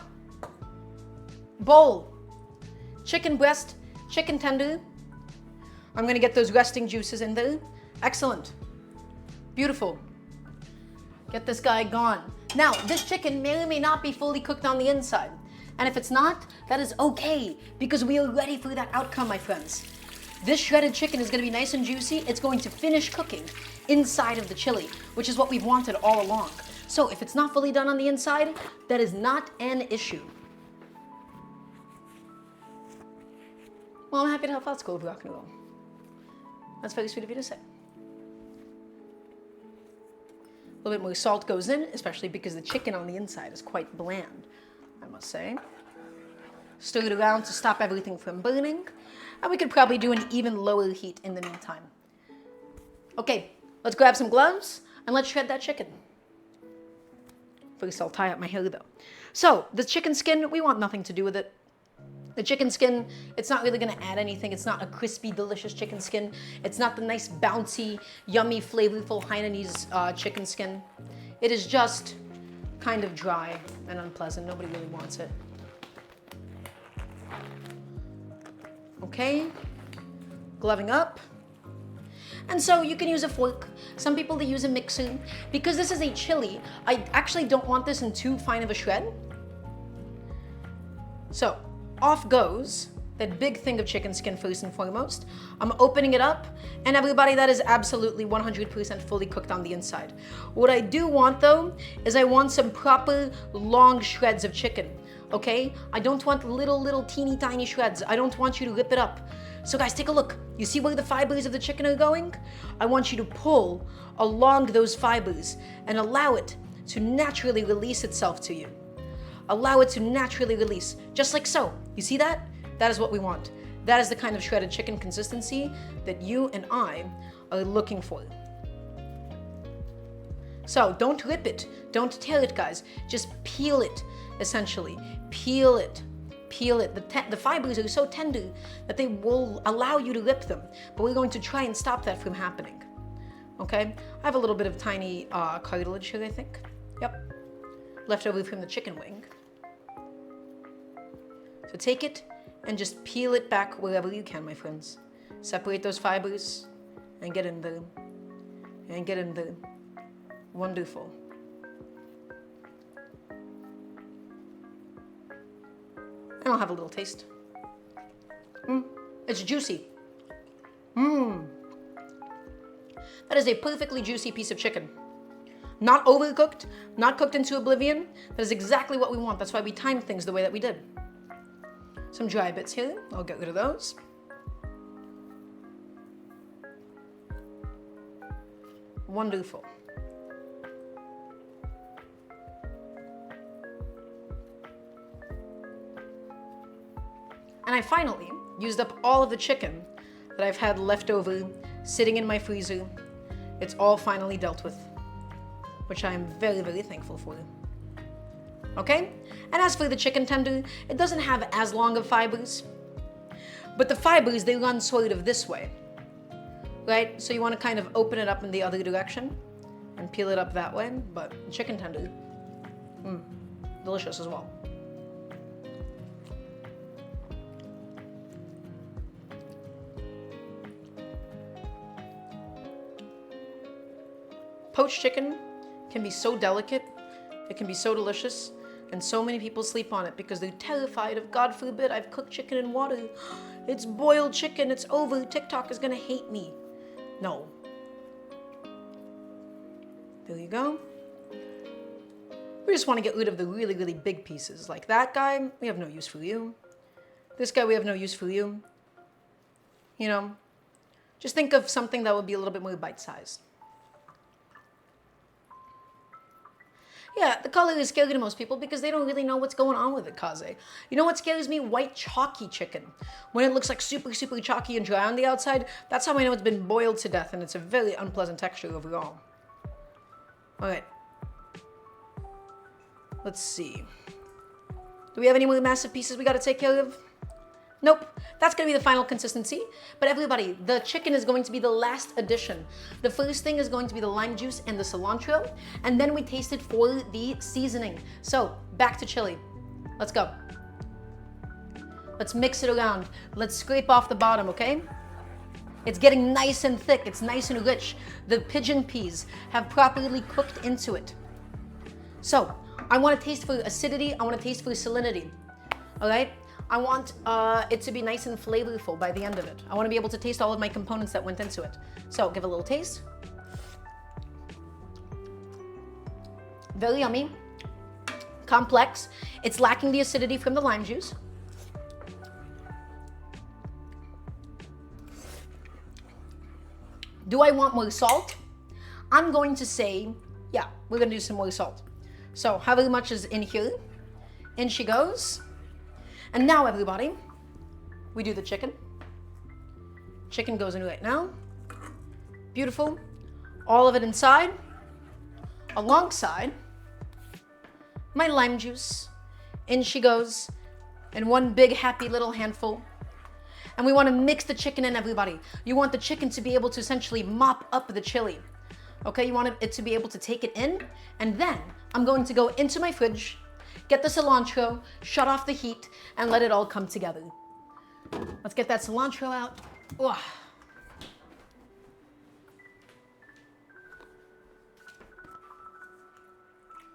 bowl, chicken breast, chicken tender. I'm gonna get those resting juices in there. Excellent. Beautiful. Get this guy gone. Now, this chicken may or may not be fully cooked on the inside. And if it's not, that is okay, because we are ready for that outcome, my friends. This shredded chicken is gonna be nice and juicy. It's going to finish cooking inside of the chili, which is what we've wanted all along. So if it's not fully done on the inside, that is not an issue. Well, I'm happy to help out School of Rock and Roll. That's very sweet of you to say. A little bit more salt goes in, especially because the chicken on the inside is quite bland, I must say. Stir it around to stop everything from burning. And we could probably do an even lower heat in the meantime. Okay, let's grab some gloves and let's shred that chicken. First, I'll tie up my hair though. So, the chicken skin, we want nothing to do with it. The chicken skin, it's not really gonna add anything. It's not a crispy, delicious chicken skin. It's not the nice, bouncy, yummy, flavorful Hainanese chicken skin. It is just kind of dry and unpleasant. Nobody really wants it. Okay, gloving up. And so you can use a fork. Some people, they use a mixer. Because this is a chili, I actually don't want this in too fine of a shred. So, off goes that big thing of chicken skin first and foremost. I'm opening it up, and everybody, that is absolutely 100% fully cooked on the inside. What I do want though, is I want some proper long shreds of chicken, okay? I don't want little teeny tiny shreds. I don't want you to rip it up. So guys, take a look. You see where the fibers of the chicken are going? I want you to pull along those fibers and allow it to naturally release itself to you. Allow it to naturally release, just like so. You see that? That is what we want. That is the kind of shredded chicken consistency that you and I are looking for. So don't rip it, don't tear it, guys. Just peel it, essentially. Peel it, peel it. The fibers are so tender that they will allow you to rip them, but we're going to try and stop that from happening. Okay? I have a little bit of tiny cartilage here, I think. Yep. Left over from the chicken wing. So take it and just peel it back wherever you can, my friends. Separate those fibers and get in there. And get in there. Wonderful. And I'll have a little taste. It's juicy. That is a perfectly juicy piece of chicken. Not overcooked, not cooked into oblivion. That is exactly what we want. That's why we timed things the way that we did. Some dry bits here. I'll get rid of those. Wonderful. And I finally used up all of the chicken that I've had left over sitting in my freezer. It's all finally dealt with, which I am very, very thankful for. Okay? And as for the chicken tender, it doesn't have as long of fibers, but the fibers, they run sort of this way. right? So you want to kind of open it up in the other direction and peel it up that way, but chicken tender, delicious as well. Poached chicken can be so delicate, it can be so delicious, and so many people sleep on it because they're terrified of, God forbid, I've cooked chicken in water. It's boiled chicken, it's over, TikTok is gonna hate me. No. There you go. We just want to get rid of the really, really big pieces. Like that guy, we have no use for you. This guy, we have no use for you. You know, just think of something that would be a little bit more bite-sized. Yeah, the color is scary to most people because they don't really know what's going on with it, Kaze. You know what scares me? White chalky chicken. When it looks like super, super chalky and dry on the outside, that's how I know it's been boiled to death, and it's a very unpleasant texture overall. All right. Let's see. Do we have any more massive pieces we gotta take care of? Nope, that's gonna be the final consistency. But everybody, the chicken is going to be the last addition. The first thing is going to be the lime juice and the cilantro, and then we taste it for the seasoning. So, back to chili. Let's go. Let's mix it around. Let's scrape off the bottom, okay? It's getting nice and thick, it's nice and rich. The pigeon peas have properly cooked into it. So, I wanna taste for acidity, I wanna taste for salinity, all right? I want it to be nice and flavorful by the end of it. I want to be able to taste all of my components that went into it. So give a little taste. Very yummy, complex. It's lacking the acidity from the lime juice. Do I want more salt? I'm going to say, yeah, we're gonna do some more salt. So however much is in here, in she goes. And now everybody, we do the chicken. Chicken goes in right now. Beautiful. All of it inside, alongside my lime juice. In she goes, and one big happy little handful. And we want to mix the chicken in, everybody. You want the chicken to be able to essentially mop up the chili. Okay, you want it to be able to take it in, and then I'm going to go into my fridge, get the cilantro, shut off the heat, and let it all come together. Let's get that cilantro out. Ugh.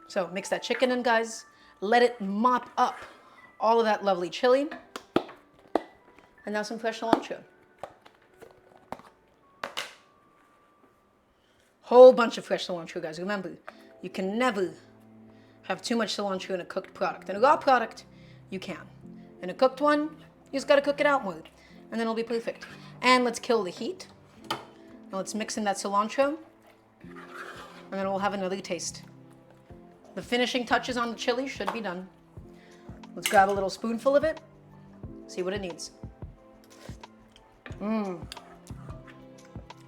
So mix that chicken in, guys. Let it mop up all of that lovely chili. And now some fresh cilantro. Whole bunch of fresh cilantro, guys. Remember, you can never have too much cilantro in a cooked product. In a raw product, you can. In a cooked one, you just gotta cook it out more, and then it'll be perfect. And let's kill the heat. Now let's mix in that cilantro, and then we'll have another taste. The finishing touches on the chili should be done. Let's grab a little spoonful of it, see what it needs.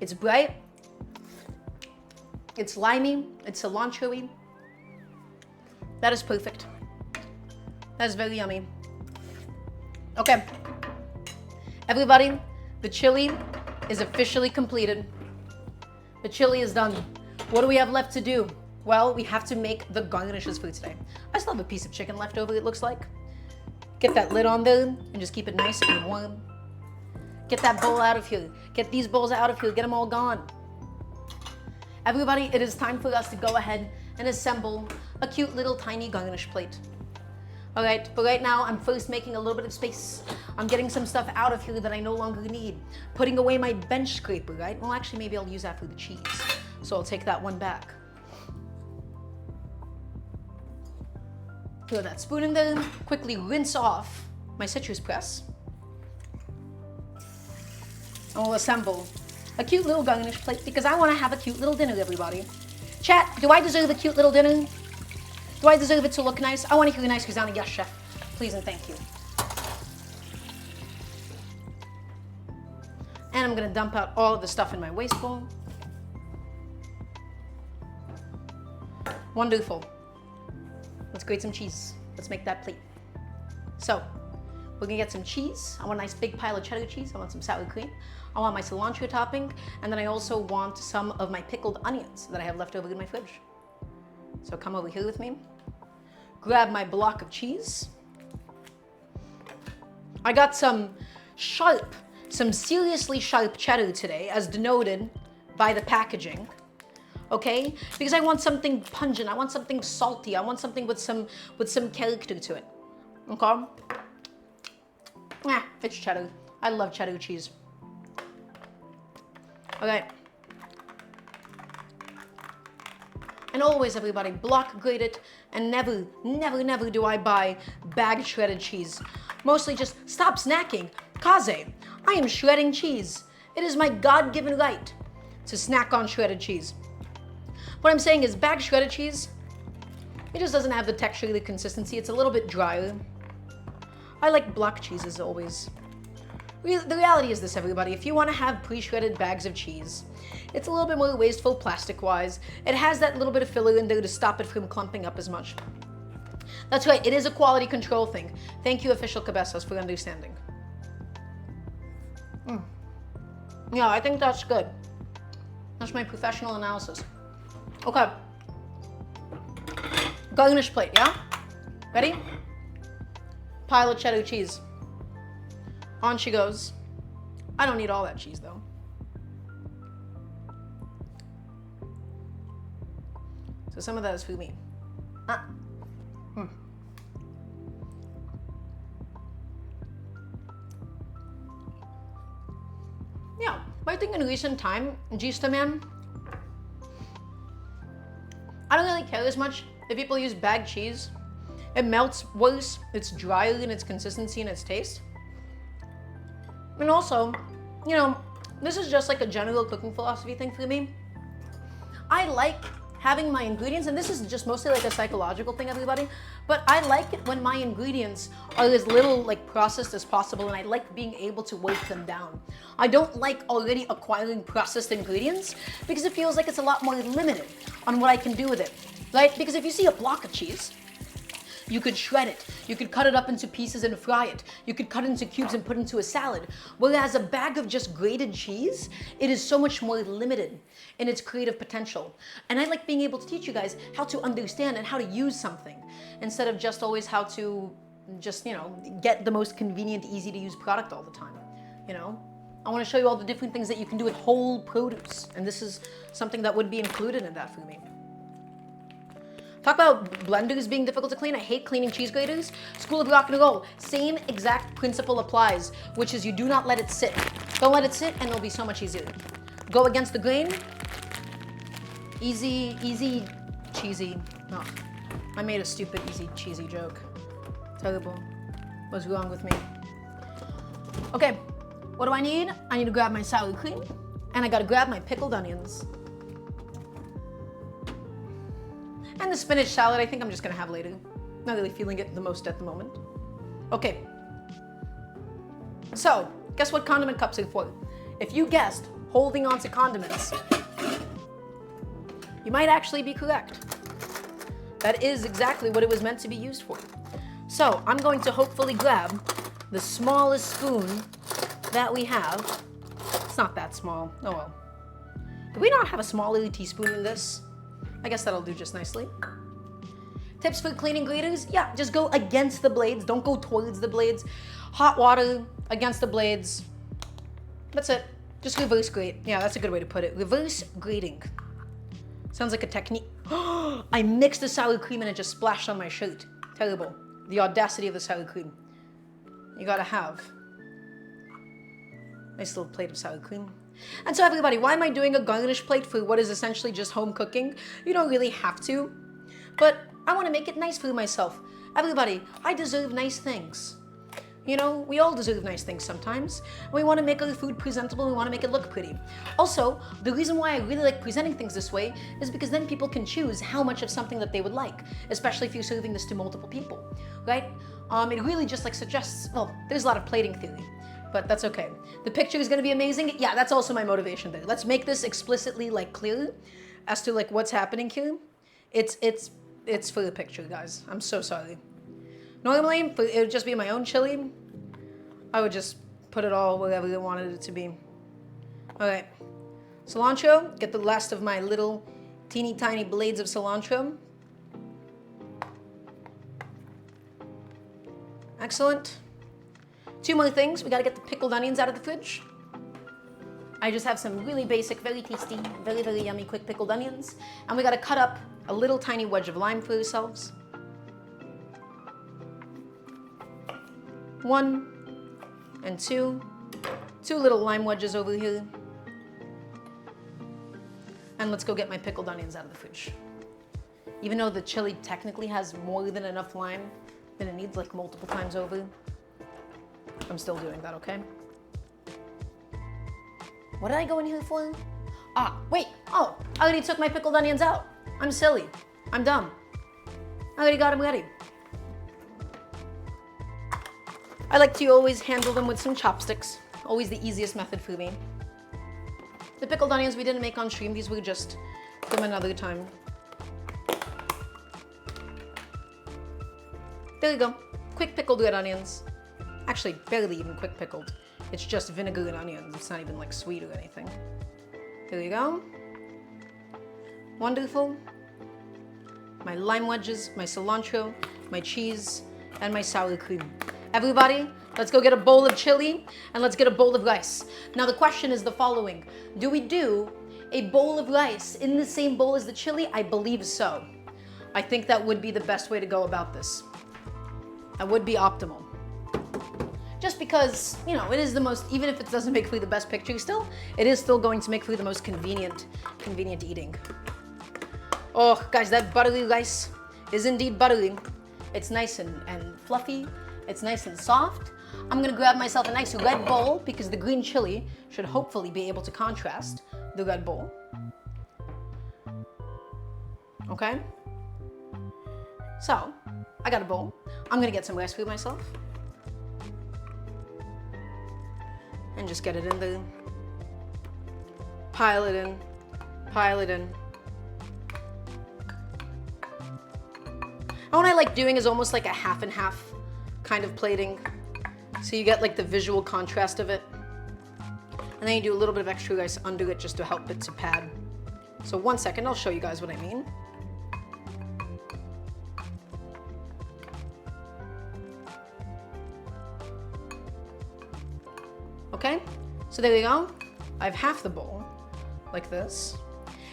It's bright, it's limey, it's cilantro-y. That is perfect. That is very yummy. Okay. Everybody, the chili is officially completed. The chili is done. What do we have left to do? Well, we have to make the garnishes for today. I still have a piece of chicken left over, it looks like. Get that lid on there and just keep it nice and warm. Get that bowl out of here. Get these bowls out of here. Get them all gone. Everybody, it is time for us to go ahead and assemble a cute little tiny garnish plate. All right, but right now I'm first making a little bit of space. I'm getting some stuff out of here that I no longer need. Putting away my bench scraper, right? Well, actually, maybe I'll use that for the cheese. So I'll take that one back. Throw that spoon in there. Quickly rinse off my citrus press. And we'll assemble a cute little garnish plate because I want to have a cute little dinner, everybody. Chat, do I deserve a cute little dinner? Do I deserve it to look nice? I want to hear a nice Rosanna, yes, chef. Please and thank you. And I'm going to dump out all of the stuff in my waste bowl. Wonderful. Let's grate some cheese. Let's make that plate. So, We're gonna get some cheese. I want a nice big pile of cheddar cheese. I want some sour cream. I want my cilantro topping. And then I also want some of my pickled onions that I have left over in my fridge. So come over here with me. Grab my block of cheese. I got some seriously sharp cheddar today, as denoted by the packaging. Okay? Because I want something pungent. I want something salty. I want something with some character to it. Okay? It's cheddar. I love cheddar cheese. Okay. And always, everybody, block grate it, and never, never, never do I buy bagged shredded cheese. Mostly just stop snacking. Kaze, I am shredding cheese. It is my God-given right to snack on shredded cheese. What I'm saying is bagged shredded cheese, it just doesn't have the texture, the consistency. It's a little bit drier. I like block cheeses always. The reality is this, everybody. If you want to have pre-shredded bags of cheese, it's a little bit more wasteful plastic-wise. It has that little bit of filler in there to stop it from clumping up as much. That's right, it is a quality control thing. Thank you, official Cabezas, for understanding. Yeah, I think that's good. That's my professional analysis. Okay. Garnish plate, yeah? Ready? Pile of cheddar cheese. On she goes. I don't need all that cheese, though. So some of that is for me. Yeah, but I think in recent time, Gista man, I don't really care as much if people use bagged cheese. It melts worse, it's drier in its consistency and its taste. And also, you know, this is just like a general cooking philosophy thing for me. I like having my ingredients, and this is just mostly like a psychological thing, everybody, but I like it when my ingredients are as little like processed as possible, and I like being able to weight them down. I don't like already acquiring processed ingredients because it feels like it's a lot more limited on what I can do with it, right? Because if you see a block of cheese, you could shred it. You could cut it up into pieces and fry it. You could cut it into cubes and put it into a salad. Whereas a bag of just grated cheese, it is so much more limited in its creative potential. And I like being able to teach you guys how to understand and how to use something instead of just always how to just, you know, get the most convenient, easy to use product all the time, you know? I want to show you all the different things that you can do with whole produce. And this is something that would be included in that for me. Talk about blenders being difficult to clean. I hate cleaning cheese graters. School of rock and roll. Same exact principle applies, which is you do not let it sit. Don't let it sit and it'll be so much easier. Go against the grain. Easy, easy, cheesy. No, I made a stupid, easy, cheesy joke. Terrible. What's wrong with me? Okay, what do I need? I need to grab my sour cream and I gotta grab my pickled onions. And the spinach salad, I think I'm just gonna have later. Not really feeling it the most at the moment. Okay. So, guess what condiment cups are for? If you guessed holding on to condiments, you might actually be correct. That is exactly what it was meant to be used for. So, I'm going to hopefully grab the smallest spoon that we have. It's not that small. Oh well. Do we not have a smaller teaspoon in this? I guess that'll do just nicely. Tips for cleaning graters? Yeah, just go against the blades. Don't go towards the blades. Hot water against the blades. That's it. Just reverse grate. Yeah, that's a good way to put it. Reverse grating. Sounds like a technique. I mixed the sour cream and it just splashed on my shirt. Terrible. The audacity of the sour cream. You gotta have. Nice little plate of sour cream. And so everybody, why am I doing a garnish plate for what is essentially just home cooking? You don't really have to, but I want to make it nice for myself. Everybody, I deserve nice things. You know, we all deserve nice things sometimes. We want to make our food presentable, we want to make it look pretty. Also, the reason why I really like presenting things this way is because then people can choose how much of something that they would like, especially if you're serving this to multiple people, right? It really just like suggests, well, there's a lot of plating theory, but that's okay. The picture is gonna be amazing. Yeah, that's also my motivation there. Let's make this explicitly like clear as to like what's happening here. It's for the picture, guys. I'm so sorry. Normally, it would just be my own chili, I would just put it all wherever you wanted it to be. All right, cilantro, get the last of my little teeny tiny blades of cilantro. Excellent. 2 more things. We gotta get the pickled onions out of the fridge. I just have some really basic, very tasty, very, very yummy, quick pickled onions. And we gotta cut up a little tiny wedge of lime for ourselves. 1 and 2. 2 little lime wedges over here. And let's go get my pickled onions out of the fridge. Even though the chili technically has more than enough lime, then it needs like multiple times over. I'm still doing that, okay? What did I go in here for? Ah, wait, oh, I already took my pickled onions out. I'm silly, I'm dumb. I already got them ready. I like to always handle them with some chopsticks. Always the easiest method for me. The pickled onions we didn't make on stream, these were just from another time. There you go, quick pickled red onions. Actually, barely even quick pickled. It's just vinegar and onions. It's not even like sweet or anything. There you go. Wonderful. My lime wedges, my cilantro, my cheese, and my sour cream. Everybody, let's go get a bowl of chili and let's get a bowl of rice. Now the question is the following. Do we do a bowl of rice in the same bowl as the chili? I believe so. I think that would be the best way to go about this. That would be optimal. Just because, you know, it is the most, even if it doesn't make for the best picture still, it is still going to make for the most convenient eating. Oh, guys, that buttery rice is indeed buttery. It's nice and fluffy. It's nice and soft. I'm gonna grab myself a nice red bowl because the green chili should hopefully be able to contrast the red bowl. Okay? So, I got a bowl. I'm gonna get some rice for myself. And just get it in there. Pile it in, pile it in. And what I like doing is almost like a half and half kind of plating. So you get like the visual contrast of it. And then you do a little bit of extra rice under it just to help it to pad. So 1 second, I'll show you guys what I mean. Okay, so there you go. I have half the bowl, like this.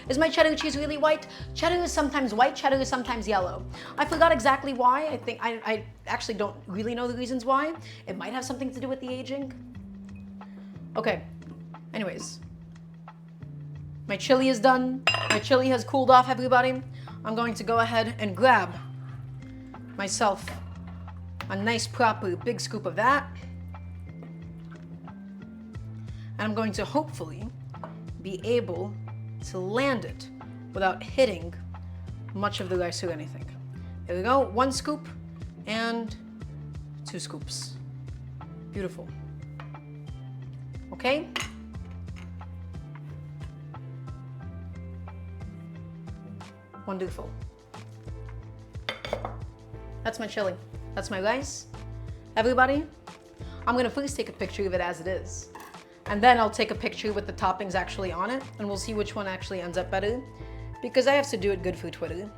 Is my cheddar cheese really white? Cheddar is sometimes white, cheddar is sometimes yellow. I forgot exactly why. I think I actually don't really know the reasons why. It might have something to do with the aging. Okay, anyways. My chili is done. My chili has cooled off, everybody. I'm going to go ahead and grab myself a nice proper big scoop of that. And I'm going to hopefully be able to land it without hitting much of the rice or anything. There we go, 1 scoop and 2 scoops. Beautiful. Okay? Wonderful. That's my chili. That's my rice. Everybody, I'm gonna first take a picture of it as it is. And then I'll take a picture with the toppings actually on it, and we'll see which one actually ends up better, because I have to do it good for Twitter.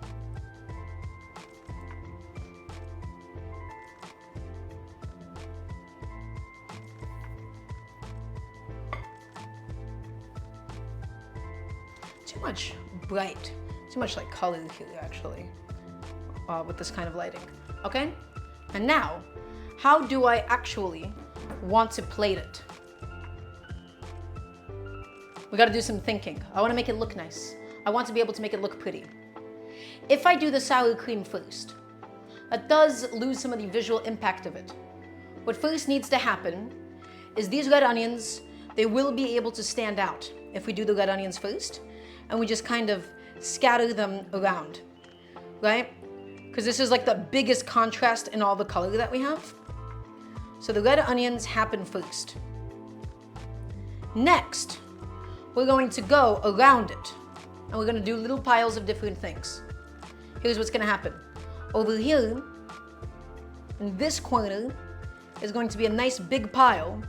Too much bright, too much like color here actually, with this kind of lighting. Okay? And now, how do I actually want to plate it? We gotta do some thinking. I wanna make it look nice. I want to be able to make it look pretty. If I do the sour cream first, that does lose some of the visual impact of it. What first needs to happen is these red onions, they will be able to stand out if we do the red onions first, and we just kind of scatter them around, right? Because this is like the biggest contrast in all the color that we have. So the red onions happen first. Next, we're going to go around it, and we're gonna do little piles of different things. Here's what's gonna happen. Over here, in this corner, is going to be a nice big pile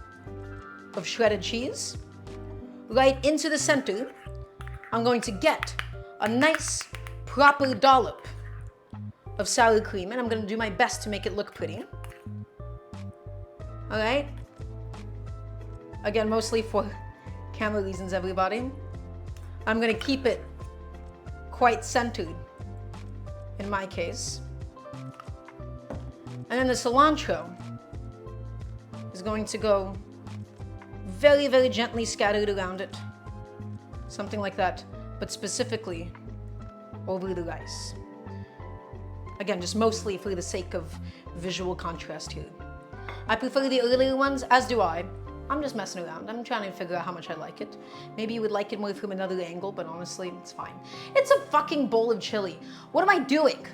of shredded cheese. Right into the center, I'm going to get a nice proper dollop of sour cream, and I'm going to do my best to make it look pretty. All right? Again, mostly for camera reasons, everybody. I'm going to keep it quite centered in my case. And then the cilantro is going to go very, very gently scattered around it. Something like that, but specifically over the rice. Again, just mostly for the sake of visual contrast here. I prefer the earlier ones, as do I. I'm just messing around. I'm trying to figure out how much I like it. Maybe you would like it more from another angle, but honestly, it's fine. It's a fucking bowl of chili. What am I doing?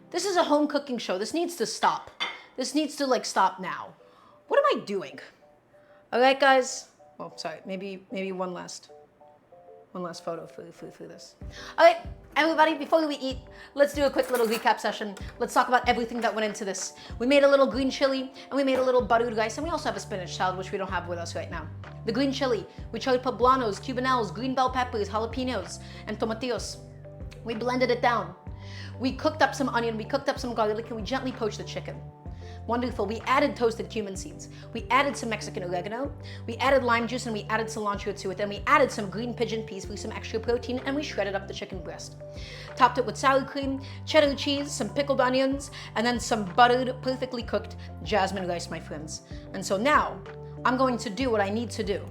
This is a home cooking show. This needs to stop. This needs to like stop now. What am I doing? All right, guys. Oh, sorry. Maybe one last photo for this. All right, everybody, before we eat, let's do a quick little recap session. Let's talk about everything that went into this. We made a little green chili, and we made a little buttered rice, and we also have a spinach salad, which we don't have with us right now. The green chili, we chose poblanos, cubanelles, green bell peppers, jalapenos, and tomatillos. We blended it down. We cooked up some onion, we cooked up some garlic, and we gently poached the chicken. Wonderful. We added toasted cumin seeds. We added some Mexican oregano. We added lime juice and we added cilantro to it. Then we added some green pigeon peas for some extra protein, and we shredded up the chicken breast. Topped it with sour cream, cheddar cheese, some pickled onions, and then some buttered, perfectly cooked jasmine rice, my friends. And so now I'm going to do what I need to do.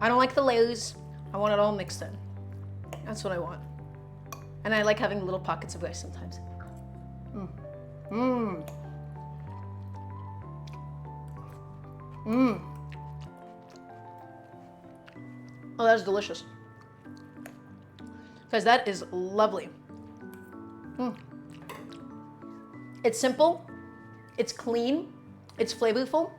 I don't like the layers. I want it all mixed in. That's what I want. And I like having little pockets of rice sometimes. Oh, that is delicious. Guys, that is lovely. It's simple, it's clean, it's flavorful.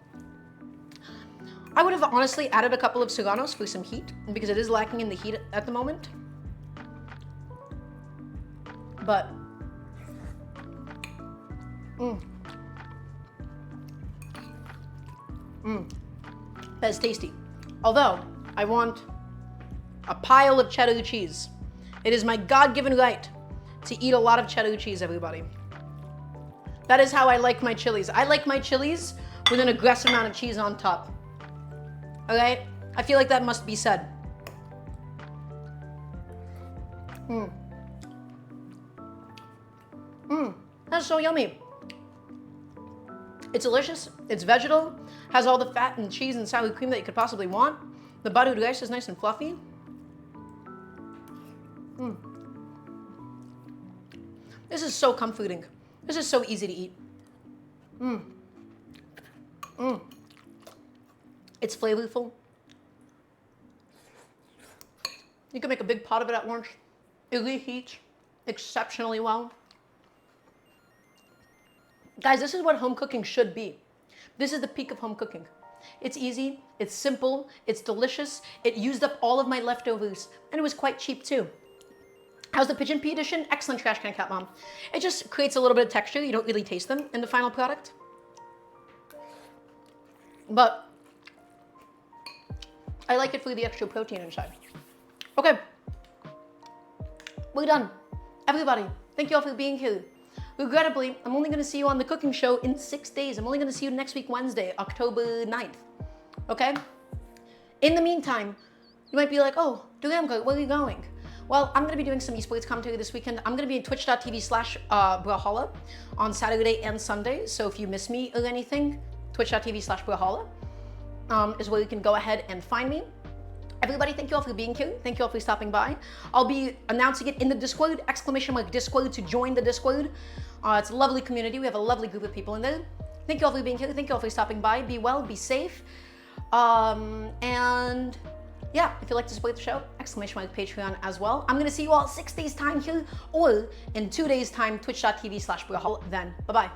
I would have honestly added a couple of serranos for some heat, because it is lacking in the heat at the moment. But that's tasty. Although I want a pile of cheddar cheese. It is my God-given right to eat a lot of cheddar cheese, everybody. That is how I like my chilies. I like my chilies with an aggressive amount of cheese on top. All right? I feel like that must be said. That's so yummy. It's delicious, it's vegetal, has all the fat and cheese and sour cream that you could possibly want. The buttered rice is nice and fluffy. This is so comforting. This is so easy to eat. It's flavorful. You can make a big pot of it at once. It reheats exceptionally well. Guys, this is what home cooking should be. This is the peak of home cooking. It's easy, it's simple, it's delicious. It used up all of my leftovers, and it was quite cheap too. How's the pigeon pea addition? Excellent, Trash Can Cat Mom. It just creates a little bit of texture. You don't really taste them in the final product. But I like it for the extra protein inside. Okay, we're done. Everybody, thank you all for being here. Regrettably, I'm only going to see you on the cooking show in 6 days. I'm only going to see you next week, Wednesday, October 9th. Okay? In the meantime, you might be like, oh, Daramgar, where are you going? Well, I'm going to be doing some esports commentary this weekend. I'm going to be at twitch.tv/Brawlhalla on Saturday and Sunday. So if you miss me or anything, twitch.tv/Brawlhalla is where you can go ahead and find me. Everybody, thank you all for being here. Thank you all for stopping by. I'll be announcing it in the Discord, !Discord to join the Discord. It's a lovely community. We have a lovely group of people in there. Thank you all for being here. Thank you all for stopping by. Be well, be safe. And yeah, if you'd like to support the show, Patreon as well. I'm gonna see you all 6 days time here, or in 2 days time, twitch.tv/Brawlhalla. Then, bye-bye.